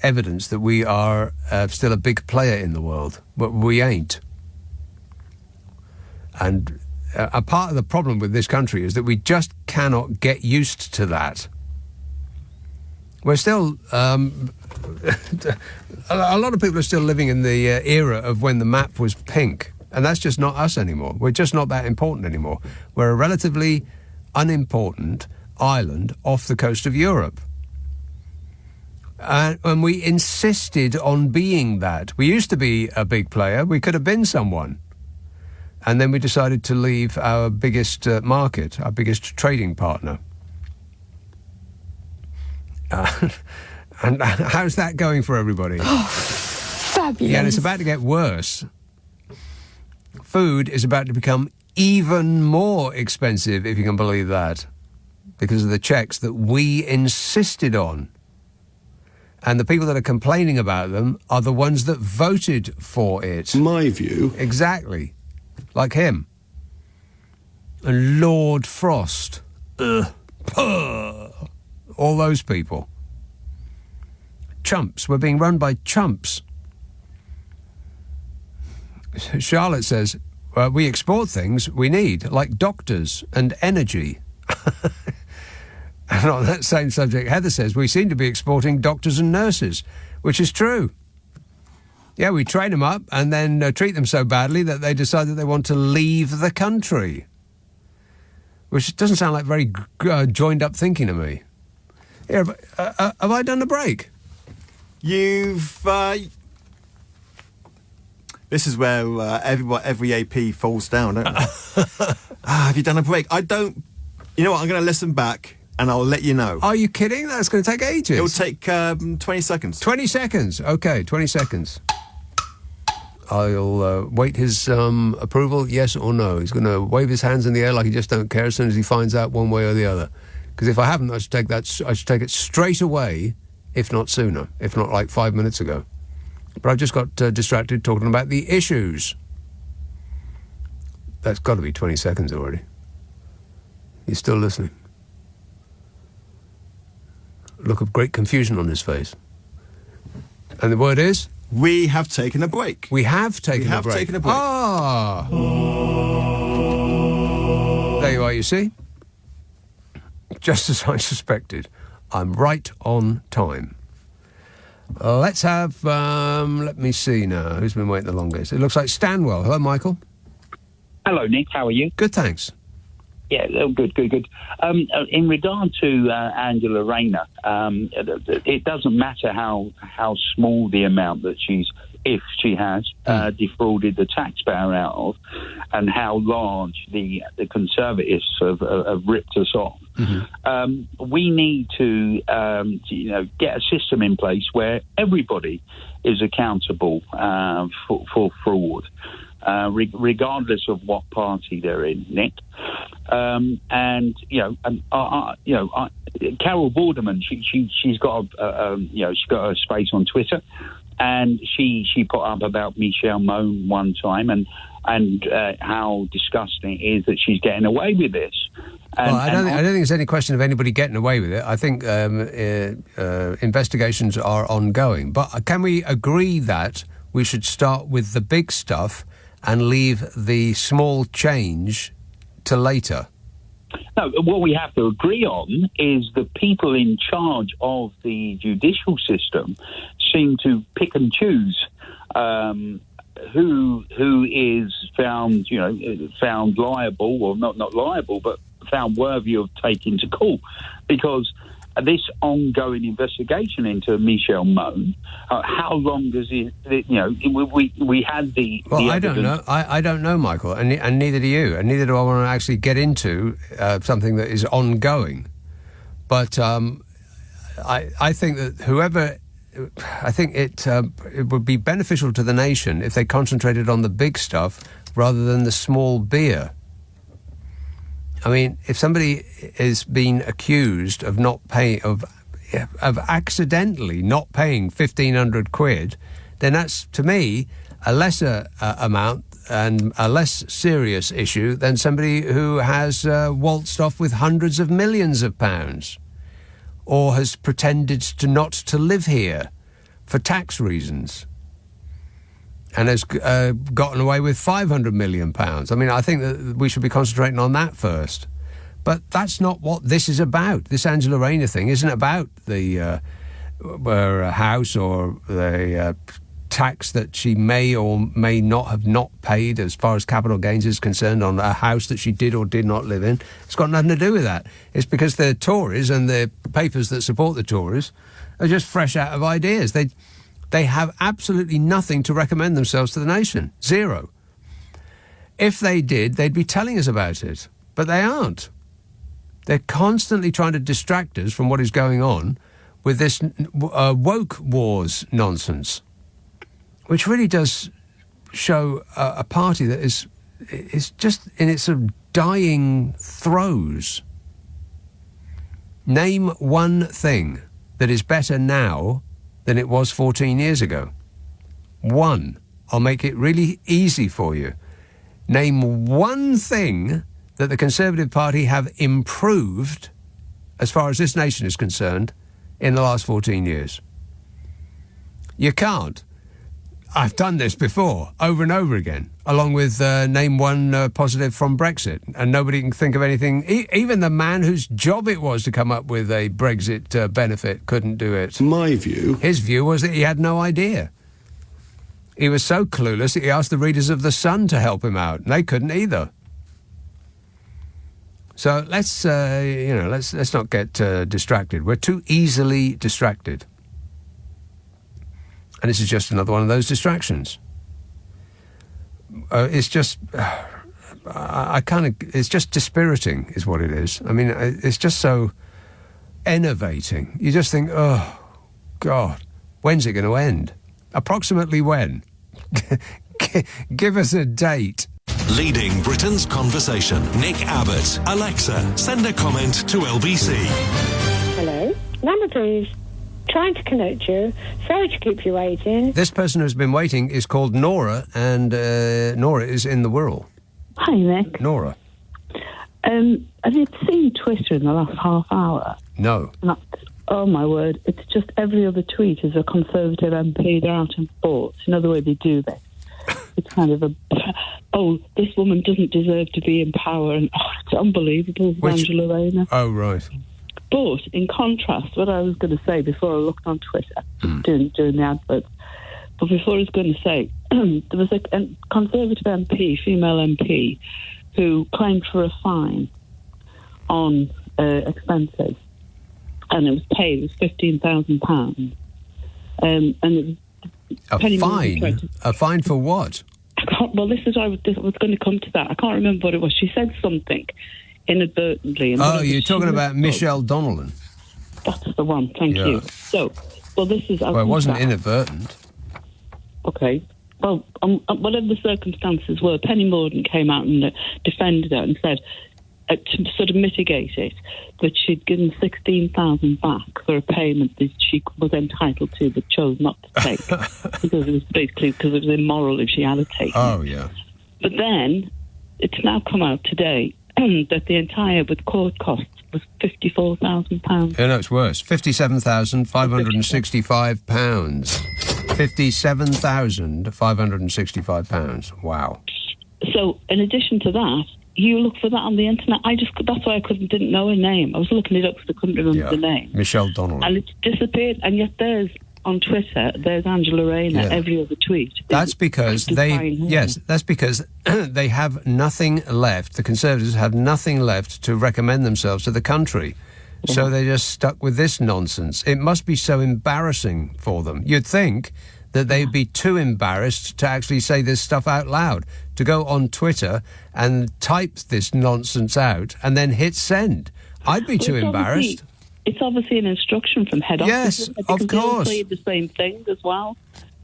evidence that we are still a big player in the world. But we ain't. And a part of the problem with this country is that we just cannot get used to that. We're still... a lot of people are still living in the era of when the map was pink. And that's just not us anymore. We're just not that important anymore. We're a relatively unimportant island off the coast of Europe. And we insisted on being that. We used to be a big player. We could have been someone. And then we decided to leave our biggest market, our biggest trading partner. And how's that going for everybody? Oh, fabulous. Yeah, and it's about to get worse. Food is about to become even more expensive, if you can believe that, because of the checks that we insisted on. And the people that are complaining about them are the ones that voted for it. My view. Exactly. Like him. And Lord Frost. All those people. Chumps. We're being run by chumps. Charlotte says, we export things we need, like doctors and energy. And on that same subject, Heather says, we seem to be exporting doctors and nurses, which is true. Yeah, we train them up and then treat them so badly that they decide that they want to leave the country. Which doesn't sound like very joined-up thinking to me. Yeah, have I done a break? You've... This is where every AP falls down, don't they? Have you done a break? I don't... You know what, I'm going to listen back and I'll let you know. Are you kidding? That's going to take ages. It'll take 20 seconds. 20 seconds. OK, 20 seconds. I'll wait his approval, yes or no. He's going to wave his hands in the air like he just don't care as soon as he finds out one way or the other. Because if I haven't, I should take it straight away, if not sooner, if not like 5 minutes ago. But I just got distracted talking about the issues. That's got to be 20 seconds already. You're still listening. Look of great confusion on his face. And the word is? We have taken a break. We have taken a break. We have taken a break. Ah! There you are, you see? Just as I suspected. I'm right on time. Let's have, let me see now. Who's been waiting the longest? It looks like Stanwell. Hello, Michael. Hello, Nick. How are you? Good, thanks. Yeah, good. In regard to Angela Rayner, it doesn't matter how small the amount that if she has defrauded the taxpayer out of, and how large the Conservatives have ripped us off. Mm-hmm. We need to get a system in place where everybody is accountable for fraud. Regardless of what party they're in, Nick, Carol Vorderman, she's got a space on Twitter, and she put up about Michelle Mone one time, and how disgusting it is that she's getting away with this. I don't think there's any question of anybody getting away with it. I think investigations are ongoing, but can we agree that we should start with the big stuff and leave the small change to later? No, what we have to agree on is the people in charge of the judicial system seem to pick and choose who is found liable, or not liable, but found worthy of taking to court, because this ongoing investigation into Michelle Mone, how long does it? We had the. Well, I don't know. I don't know, Michael, and neither do you, and neither do I want to actually get into something that is ongoing. But I think that it would be beneficial to the nation if they concentrated on the big stuff rather than the small beer. I mean, if somebody is being accused of not paying, of accidentally not paying 1,500 quid, then that's, to me, a lesser amount and a less serious issue than somebody who has waltzed off with hundreds of millions of pounds, or has pretended not to live here for tax reasons, and has gotten away with £500 million. I mean, I think that we should be concentrating on that first. But that's not what this is about. This Angela Rayner thing isn't about the house or the tax that she may or may not have not paid as far as capital gains is concerned on a house that she did or did not live in. It's got nothing to do with that. It's because the Tories and the papers that support the Tories are just fresh out of ideas. They have absolutely nothing to recommend themselves to the nation. Zero. If they did, they'd be telling us about it. But they aren't. They're constantly trying to distract us from what is going on with this woke wars nonsense, which really does show a party that is just in its sort of dying throes. Name one thing that is better now than it was 14 years ago. One. I'll make it really easy for you. Name one thing that the Conservative Party have improved, as far as this nation is concerned, in the last 14 years. You can't. I've done this before, over and over again, along with name one positive from Brexit, and nobody can think of anything. Even the man whose job it was to come up with a Brexit benefit couldn't do it. His view was that he had no idea. He was so clueless that he asked the readers of The Sun to help him out, and they couldn't either. So let's not get distracted. We're too easily distracted. And this is just another one of those distractions. It's just, it's just dispiriting is what it is. I mean, it's just so enervating. You just think, oh, God, when's it going to end? Approximately when? Give us a date. Leading Britain's conversation. Nick Abbot. Alexa, send a comment to LBC. Hello? Number, please. Trying to connect you. Sorry to keep you waiting. This person who's been waiting is called Nora, and Nora is in the Wirral. Hi, Nick. Nora. Have you seen Twitter in the last half hour? No. Oh, my word. It's just every other tweet is a Conservative MP. They're out in sports. You know the way they do this. It's kind of this woman doesn't deserve to be in power, and it's unbelievable, Angela Rayner. Oh, right. But in contrast, what I was going to say before I looked on Twitter, doing the adverts, but before I was going to say, there was a Conservative MP, female MP, who claimed for a fine on expenses, and it was paid. It was £15,000, and it was A fine for what? Well, this is I was going to come to that. I can't remember what it was. She said something inadvertently. Oh, you're talking about Michelle Donnellan. That's the one. Thank you. So, well, this is. Well, it wasn't inadvertent. Okay. Well, whatever the circumstances were, Penny Mordaunt came out and defended her and said, to sort of mitigate it, that she'd given £16,000 back for a payment that she was entitled to but chose not to take because it was immoral if she had to take it. Oh, yeah. But then it's now come out today that the entire with court costs was £54,000. Yeah, no, it's worse. £57,565. £57,565. Wow. So, in addition to that, you look for that on the internet. That's why I didn't know her name. I was looking it up because I couldn't remember the name. Michelle Donnellan. And it's disappeared. And yet on Twitter, there's Angela Rayner, every other tweet. That's because that's because they have nothing left. The Conservatives have nothing left to recommend themselves to the country. Yeah. So they're just stuck with this nonsense. It must be so embarrassing for them. You'd think that they'd be too embarrassed to actually say this stuff out loud, to go on Twitter and type this nonsense out and then hit send. I'd be too embarrassed. It's obviously an instruction from head office. Yes, of course. They say the same thing as well.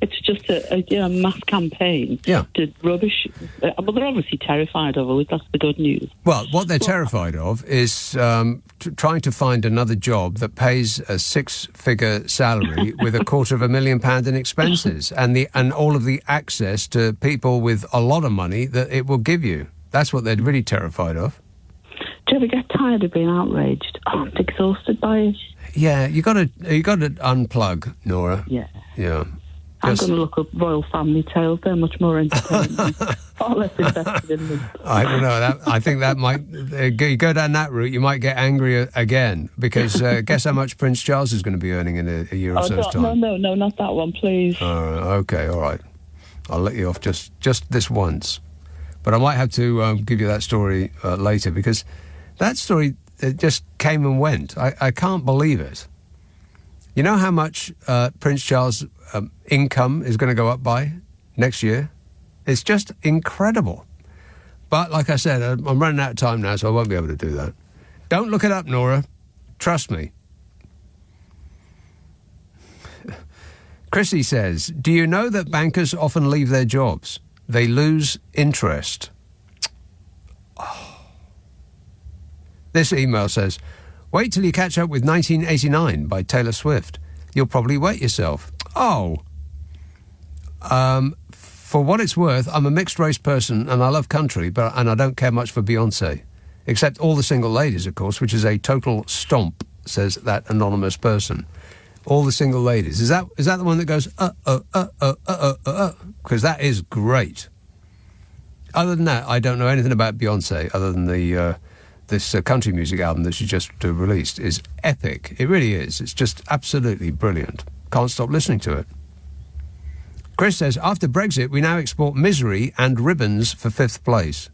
It's just a mass campaign to rubbish. Well, they're obviously terrified of it. That's the good news. Well, what they're terrified of is trying to find another job that pays a six-figure salary with £250,000 in expenses and all of the access to people with a lot of money that it will give you. That's what they're really terrified of. Do you ever get tired of being outraged? Aren't exhausted by it? Yeah, you got to unplug, Nora. Yeah. Yeah. I'm going to look up Royal Family Tales. They're much more entertaining. Far less invested in them. I don't know. I think that might... you go down that route, you might get angry again, because guess how much Prince Charles is going to be earning in a year or so's time? No, not that one, please. Okay, all right. I'll let you off just this once. But I might have to give you that story later, because that story just came and went. I can't believe it. You know how much Prince Charles' income is going to go up by next year? It's just incredible. But like I said, I'm running out of time now, so I won't be able to do that. Don't look it up, Nora. Trust me. Chrissy says, do you know that bankers often leave their jobs? They lose interest. Oh. This email says, wait till you catch up with 1989 by Taylor Swift. You'll probably wet yourself. Oh. For what it's worth, I'm a mixed-race person and I love country, and I don't care much for Beyoncé. Except All the Single Ladies, of course, which is a total stomp, says that anonymous person. All the Single Ladies. Is that the one that goes, because that is great. Other than that, I don't know anything about Beyoncé, other than this country music album that she just released is epic. It really is. It's just absolutely brilliant. Can't stop listening to it. Chris says, after Brexit, we now export misery and ribbons for 5th place.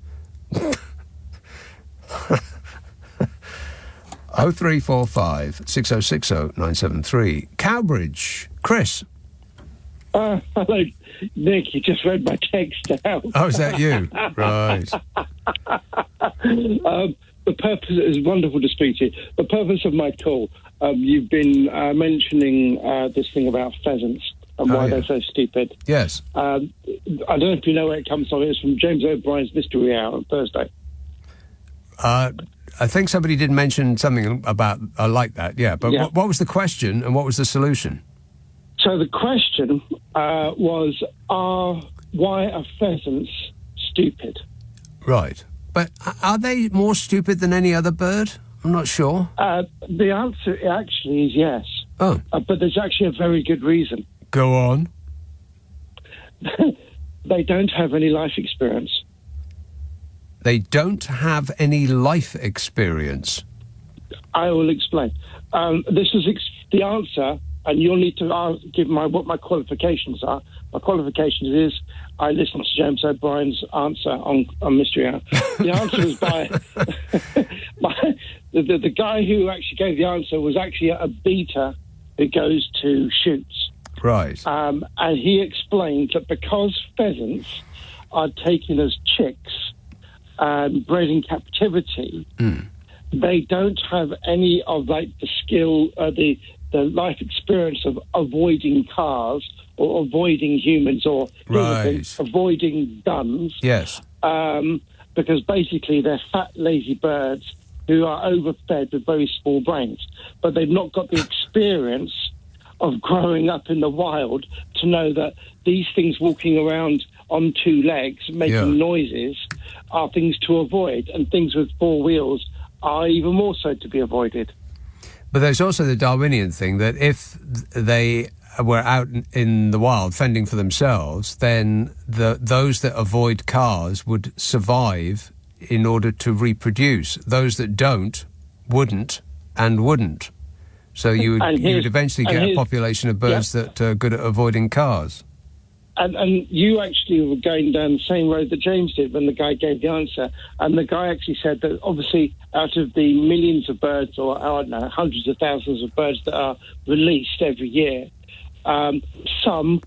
0345 6060 973. Cowbridge. Chris. Hello, Nick. You just read my text out. Oh, is that you? Right. The purpose is wonderful to speak to you. The purpose of my call, you've been mentioning this thing about pheasants and why they're so stupid. Yes. I don't know if you know where it comes from. It's from James O'Brien's Mystery Hour on Thursday. I think somebody did mention something about like that, yeah. But yeah. What was the question and what was the solution? So the question was, why are pheasants stupid? Right. But are they more stupid than any other bird? I'm not sure. The answer actually is yes. Oh. But there's actually a very good reason. Go on. They don't have any life experience. They don't have any life experience? I will explain. This is the answer, and you'll need to give what my qualifications are. My qualifications is I listened to James O'Brien's answer on Mystery Hour. The answer is the guy who actually gave the answer was actually a beater who goes to shoots. Right. And he explained that because pheasants are taken as chicks and bred in captivity, they don't have any of like the skill, the life experience of avoiding cars or avoiding humans or avoiding guns. Yes. Because basically they're fat, lazy birds who are overfed with very small brains, but they've not got the experience of growing up in the wild to know that these things walking around on two legs, making noises, are things to avoid, and things with four wheels are even more so to be avoided. But there's also the Darwinian thing that if they were out in the wild fending for themselves, then those that avoid cars would survive in order to reproduce. Those that don't wouldn't and wouldn't. So you would eventually get a population of birds that are good at avoiding cars. And you actually were going down the same road that James did when the guy gave the answer. And the guy actually said that obviously out of the millions of birds, or I don't know, hundreds of thousands of birds that are released every year, some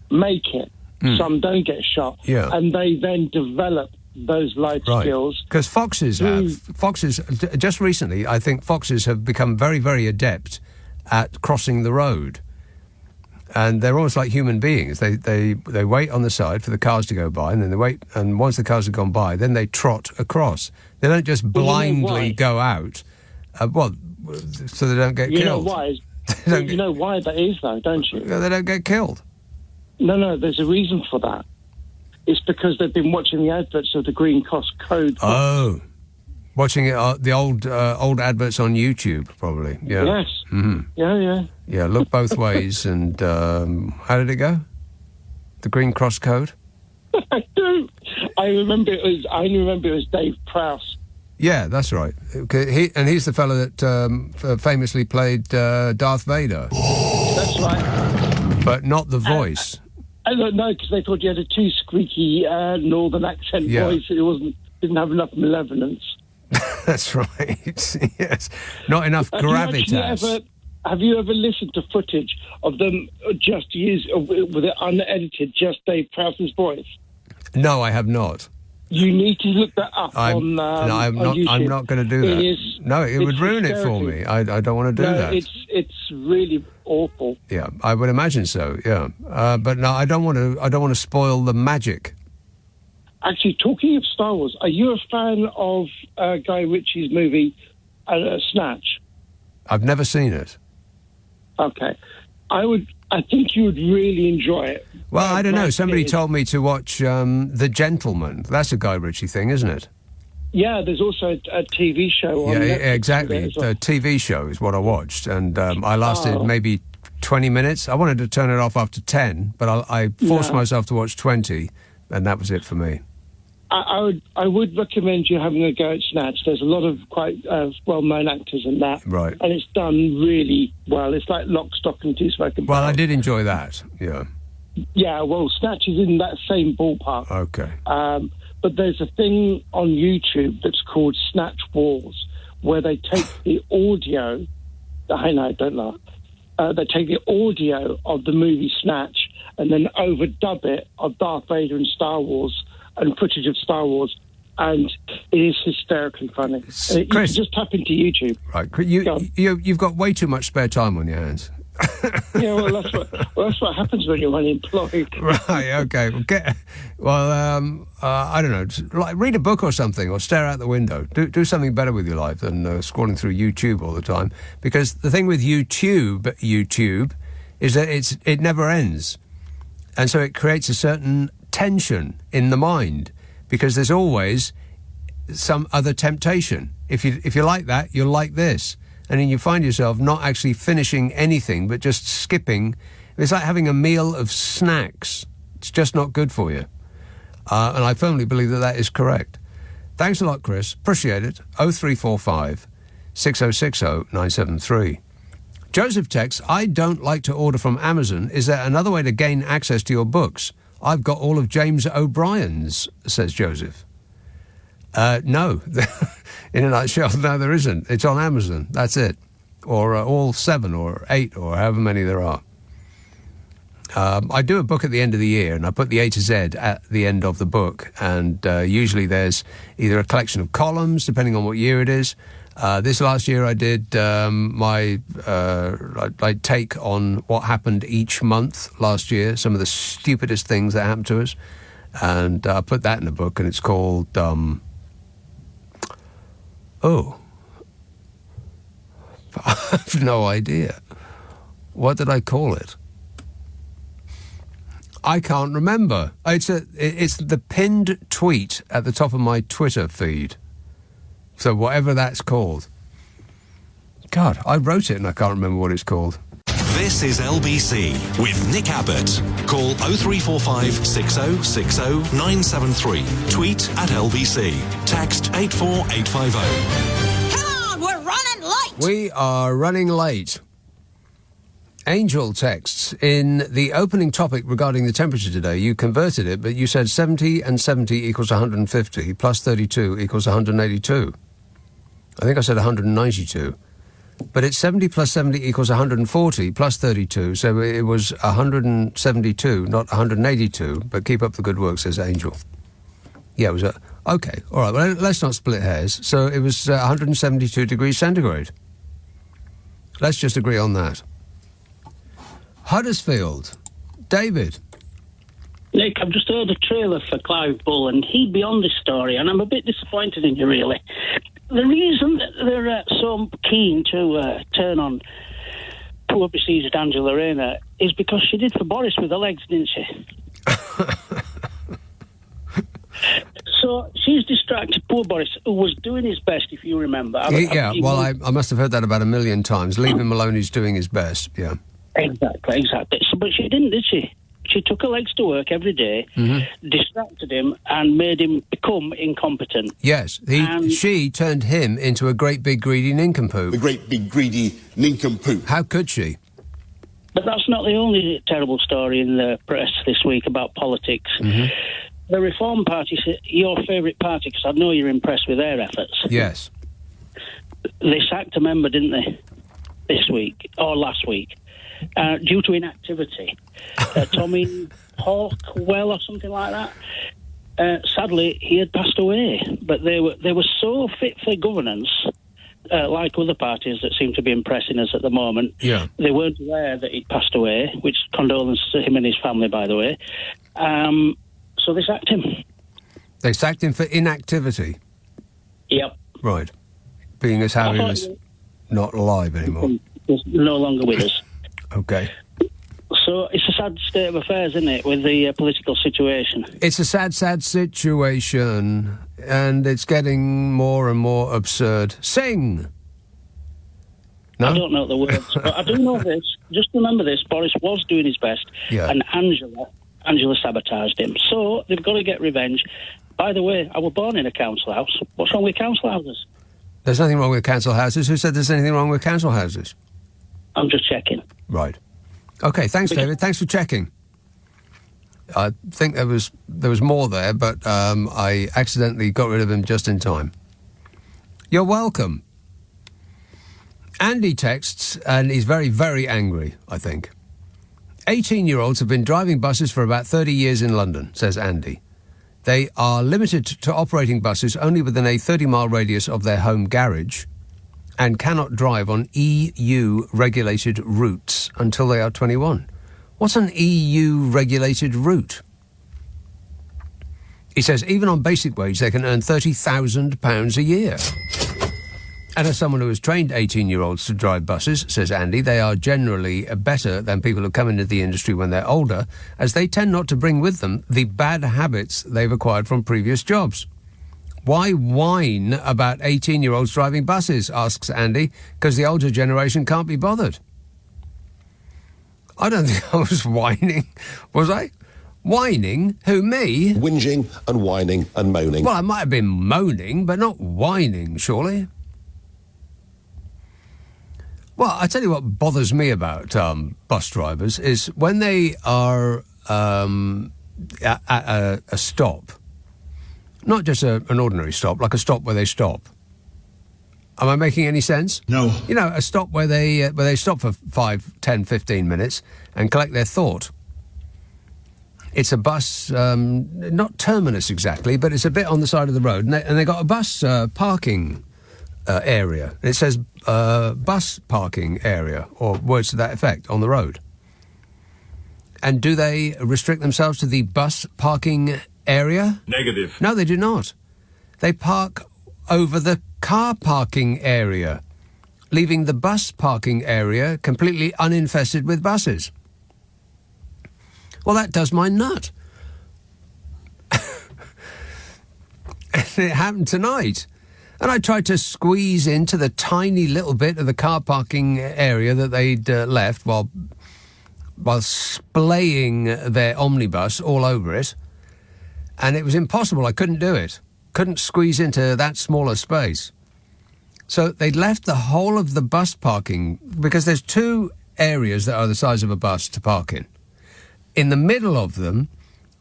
make it, some don't get shot. Yeah. And they then develop those life skills. Because foxes just recently, I think foxes have become very, very adept at crossing the road. And they're almost like human beings. They wait on the side for the cars to go by, and then they wait, and once the cars have gone by, then they trot across. They don't just blindly go out, so they don't get killed. You know why? You know why that is, though, don't you? They don't get killed. No, there's a reason for that. It's because they've been watching the adverts of the Green Cross Code. Oh, watching it, the old adverts on YouTube, probably. Yeah. Yes. Mm-hmm. Yeah. Yeah, look both ways. And how did it go? The Green Cross Code? I do. I remember it was Dave Prowse. Yeah, that's right. He's the fellow that famously played Darth Vader. That's right. But not the voice. I don't know, because they thought you had a too squeaky northern accent voice. It didn't have enough malevolence. That's right. Yes, not enough gravitas. Have you ever listened to footage of them just with it unedited, just Dave Prowse's voice? No, I have not. You need to look that up on YouTube. I'm not going to do that. It would ruin it for me. I don't want to do that. It's really awful. Yeah, I would imagine so. Yeah, but no, I don't want to spoil the magic. Actually, talking of Star Wars, are you a fan of Guy Ritchie's movie Snatch? I've never seen it. Okay, I think you would really enjoy it. Well, I don't know. Somebody told me to watch The Gentleman. That's a Guy Ritchie thing, isn't it? Yeah, there's also a TV show on Netflix. Yeah, exactly. The TV show is what I watched, and I lasted maybe 20 minutes. I wanted to turn it off after 10, but I forced myself to watch 20, and that was it for me. I would recommend you having a go at Snatch. There's a lot of quite well-known actors in that. Right. And it's done really well. It's like Lock, Stock and Two Smoking Well, Barrels. I did enjoy that, yeah. Yeah, well, Snatch is in that same ballpark. Okay. But there's a thing on YouTube that's called Snatch Wars, where they take the audio... I know, don't laugh. They take the audio of the movie Snatch and then overdub it of Darth Vader and Star Wars and footage of Star Wars, and it is hysterically funny. Chris, you can just tap into YouTube. Right, you've got way too much spare time on your hands. Yeah, well, that's what happens when you're unemployed. Right, okay. I don't know. Like, read a book or something, or stare out the window. Do something better with your life than scrolling through YouTube all the time. Because the thing with YouTube is that it never ends, and so it creates a certain tension in the mind, because there's always some other temptation. If you like that, you'll like this. And then you find yourself not actually finishing anything, but just skipping. It's like having a meal of snacks. It's just not good for you. And I firmly believe that is correct. Thanks a lot, Chris. Appreciate it. 0345 6060 973. Joseph texts, I don't like to order from Amazon. Is there another way to gain access to your books? I've got all of James O'Brien's, says Joseph. No. In a nutshell, no, there isn't. It's on Amazon. That's it. Or all 7 or 8 or however many there are. I do a book at the end of the year, and I put the A to Z at the end of the book, and usually there's either a collection of columns, depending on what year it is. This last year I did my take on what happened each month last year, some of the stupidest things that happened to us, and I put that in the book, and it's called... I have no idea. What did I call it? I can't remember. It's the pinned tweet at the top of my Twitter feed. So whatever that's called. God, I wrote it and I can't remember what it's called. This is LBC with Nick Abbott. Call 0345 6060 973. Tweet at LBC. Text 84850. We are running late. Angel texts, in the opening topic regarding the temperature today, you converted it, but you said 70 and 70 equals 150, plus 32 equals 182. I think I said 192. But it's 70 plus 70 equals 140, plus 32, so it was 172, not 182, but keep up the good work, says Angel. Yeah, it was okay, all right, well, let's not split hairs. So it was 172 degrees centigrade. Let's just agree on that. Huddersfield. David. Nick, I've just heard a trailer for Clive Bull, and he'd be on this story, and I'm a bit disappointed in you, really. The reason that they're so keen to turn on poor besieged Angela Rayner is because she did for Boris with her legs, didn't she? So she's distracted poor Boris, who was doing his best, if you remember. I must have heard that about a million times. Leave him alone, he's doing his best, yeah. Exactly. So, but she didn't, did she? She took her legs to work every day, distracted him, and made him become incompetent. Yes, she turned him into a great big greedy nincompoop. The great big greedy nincompoop. How could she? But that's not the only terrible story in the press this week about politics. The Reform Party, your favourite party, because I know you're impressed with their efforts. Yes. They sacked a member, didn't they, this week, or last week, due to inactivity. Tommy Hawkwell or something like that. Sadly, he had passed away, but they were so fit for governance, like other parties that seem to be impressing us at the moment. Yeah. They weren't aware that he'd passed away, which condolences to him and his family, by the way. So they sacked him. They sacked him for inactivity? Yep. Right. Being as how he was not alive anymore. He's no longer with us. Okay. So it's a sad state of affairs, isn't it, with the political situation? It's a sad, sad situation, and it's getting more and more absurd. Sing! No? I don't know the words, but I do know this. Just remember this, Boris was doing his best, and Angela sabotaged him. So they've got to get revenge. By the way, I was born in a council house. What's wrong with council houses? There's nothing wrong with council houses. Who said there's anything wrong with council houses? I'm just checking. Right. Okay, thanks, David. Thanks for checking. I think there was more there, but I accidentally got rid of him just in time. You're welcome. Andy texts, and he's very, very angry, I think. 18-year-olds have been driving buses for about 30 years in London, says Andy. They are limited to operating buses only within a 30-mile radius of their home garage and cannot drive on EU-regulated routes until they are 21. What's an EU-regulated route? He says even on basic wage they can earn £30,000 a year. And as someone who has trained 18-year-olds to drive buses, says Andy, they are generally better than people who come into the industry when they're older, as they tend not to bring with them the bad habits they've acquired from previous jobs. Why whine about 18-year-olds driving buses, asks Andy, because the older generation can't be bothered. I don't think I was whining, was I? Whining? Who, me? Whinging and whining and moaning. Well, I might have been moaning, but not whining, surely. Well, I tell you what bothers me about bus drivers is when they are at a stop Not just an ordinary stop, like a stop where they stop. Am I making any sense? No. You know, a stop where they stop for 5, 10, 15 minutes and collect their thought. It's a bus, not terminus exactly, but it's a bit on the side of the road, and they got a bus parking area. It says bus parking area, or words to that effect, on the road. And do they restrict themselves to the bus parking area? Negative. No, they do not. They park over the car parking area, leaving the bus parking area completely uninfested with buses. Well, that does my nut. It happened tonight. And I tried to squeeze into the tiny little bit of the car parking area that they'd left while splaying their omnibus all over it. And it was impossible. I couldn't do it. Couldn't squeeze into that smaller space. So they'd left the whole of the bus parking, because there's 2 areas that are the size of a bus to park in. In the middle of them,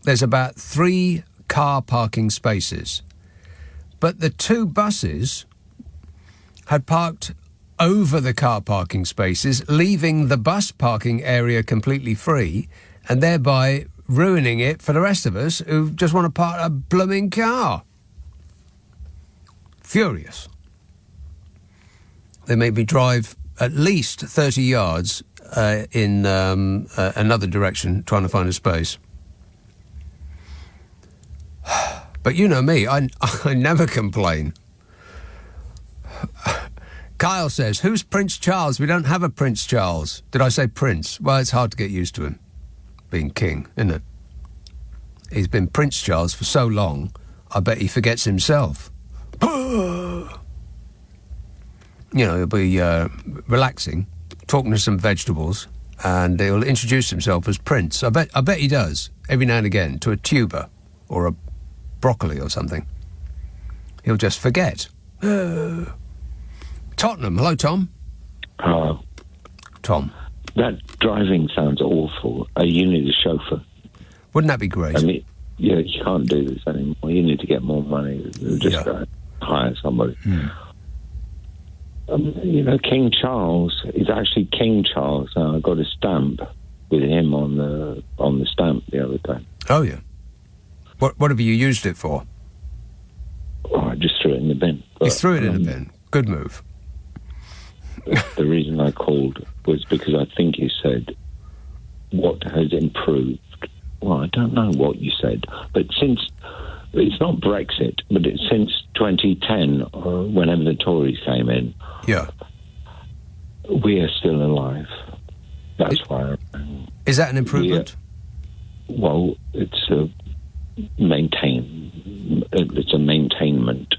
there's about 3 car parking spaces. But the 2 buses had parked over the car parking spaces, leaving the bus parking area completely free, and thereby ruining it for the rest of us who just want to park a blooming car. Furious. They made me drive at least 30 yards in another direction, trying to find a space. But you know me, I never complain. Kyle says, who's Prince Charles? We don't have a Prince Charles. Did I say Prince? Well, it's hard to get used to him being king, isn't it? He's been Prince Charles for so long, I bet he forgets himself. You know, he'll be relaxing, talking to some vegetables, and he'll introduce himself as Prince. I bet he does, every now and again, to a tuber or a broccoli or something. He'll just forget. Tottenham. Hello, Tom. Hello. Tom. That driving sounds awful. You need a chauffeur. Wouldn't that be great? I mean, yeah, you can't do this anymore. You need to get more money. Just hire somebody. You know, King Charles is actually King Charles. I got a stamp with him on the stamp the other day. Oh, yeah. What have you used it for? Oh, I just threw it in the bin. You threw it in the bin. Good move. The reason I called was because I think you said, what has improved? Well, I don't know what you said, but since, it's not Brexit, but it's since 2010, whenever the Tories came in, we are still alive. That's why. Is that an improvement? Well, it's a maintainment.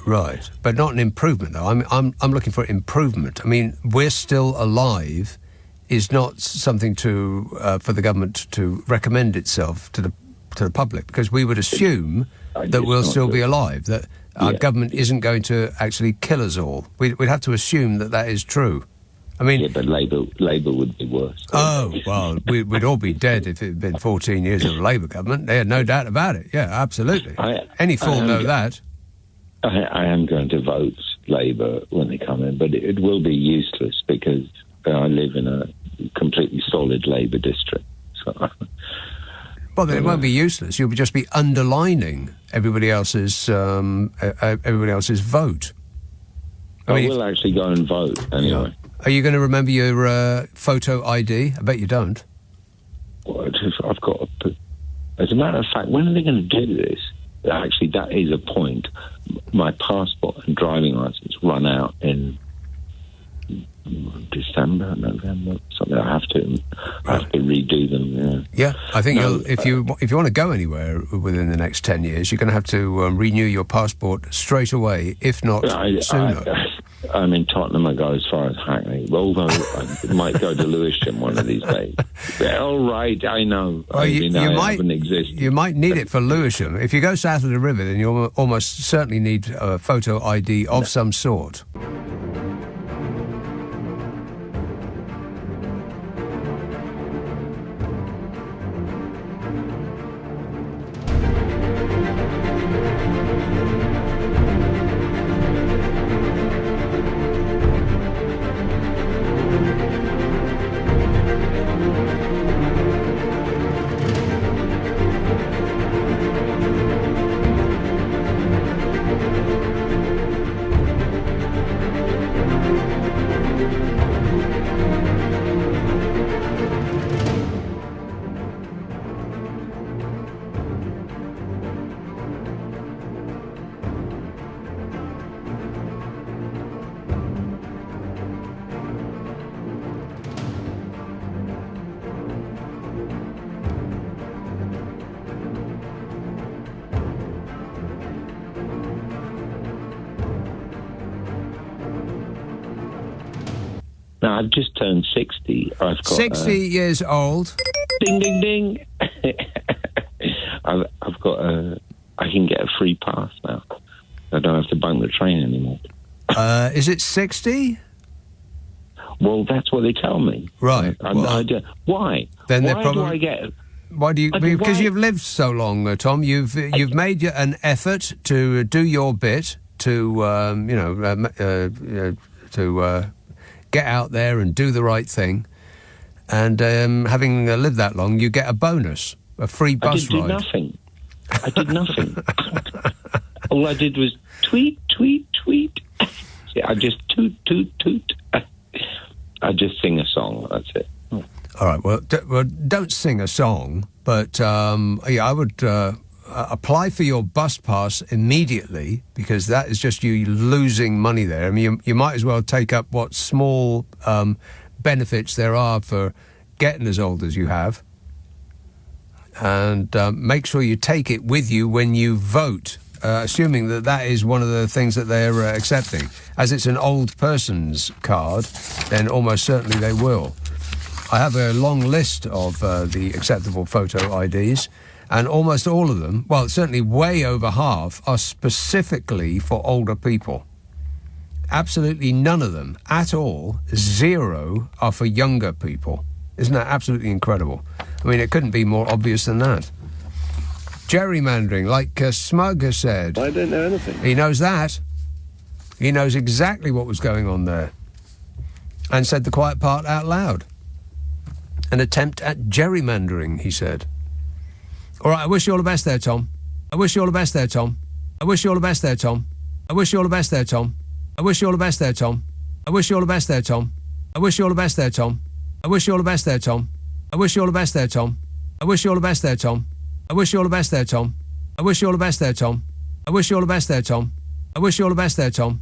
Right, but not an improvement, though. I'm looking for improvement. I mean, we're still alive is not something to for the government to recommend itself to the public, because we would assume that we'll still be alive, that our government isn't going to actually kill us all. We'd have to assume that is true. I mean, yeah, but Labour would be worse. Oh, well, we'd all be dead if it had been 14 years of a Labour government. They had no doubt about it. Yeah, absolutely. Any fool know that. I am going to vote Labour when they come in, but it will be useless because I live in a completely solid Labour district. So, well, then it won't be useless. You'll just be underlining everybody else's vote. I will actually go and vote anyway. Are you going to remember your photo ID? I bet you don't. Well, I've got to put... As a matter of fact, when are they going to do this? Actually, that is a point. My passport and driving licence run out in December, November, something. I have to redo them. Yeah, I think if you want to go anywhere within the next 10 years, you're going to have to renew your passport straight away, if not sooner. I'm in Tottenham. I go as far as Hackney, although I might go to Lewisham one of these days. All right, I know. Well, I haven't existed. You might need it for Lewisham. If you go south of the river, then you'll almost certainly need a photo ID of some sort. No, I've just turned 60. I've got 60 years old. Ding, ding, ding. I've got I can get a free pass now. I don't have to bunk the train anymore. Is it 60? Well, that's what they tell me. Right. Why? Then why they're probably. Do I get? Why do you? Because you've lived so long, Tom. You've made an effort to do your bit to get out there and do the right thing, and having lived that long, you get a bonus, a free bus ride. I did nothing. All I did was tweet, tweet, tweet. I just toot, toot, toot. I just sing a song. That's it. All right. Well, don't sing a song, but I would apply for your bus pass immediately, because that is just you losing money there. I mean, you might as well take up what small benefits there are for getting as old as you have, and make sure you take it with you when you vote, assuming that is one of the things that they're accepting. As it's an old person's card, then almost certainly they will. I have a long list of the acceptable photo IDs, and almost all of them, well, certainly way over half, are specifically for older people. Absolutely none of them at all, 0, are for younger people. Isn't that absolutely incredible? I mean, it couldn't be more obvious than that. Gerrymandering, like Smug has said. I don't know anything. He knows that. He knows exactly what was going on there. And said the quiet part out loud. An attempt at gerrymandering, he said. All right, I wish you all the best there, Tom. I wish you all the best there, Tom. I wish you all the best there, Tom. I wish you all the best there, Tom. I wish you all the best there, Tom. I wish you all the best there, Tom. I wish you all the best there, Tom. I wish you all the best there, Tom. I wish you all the best there, Tom. I wish you all the best there, Tom. I wish you all the best there, Tom. I wish you all the best there, Tom. I wish you all the best there, Tom. I wish you all the best there, Tom.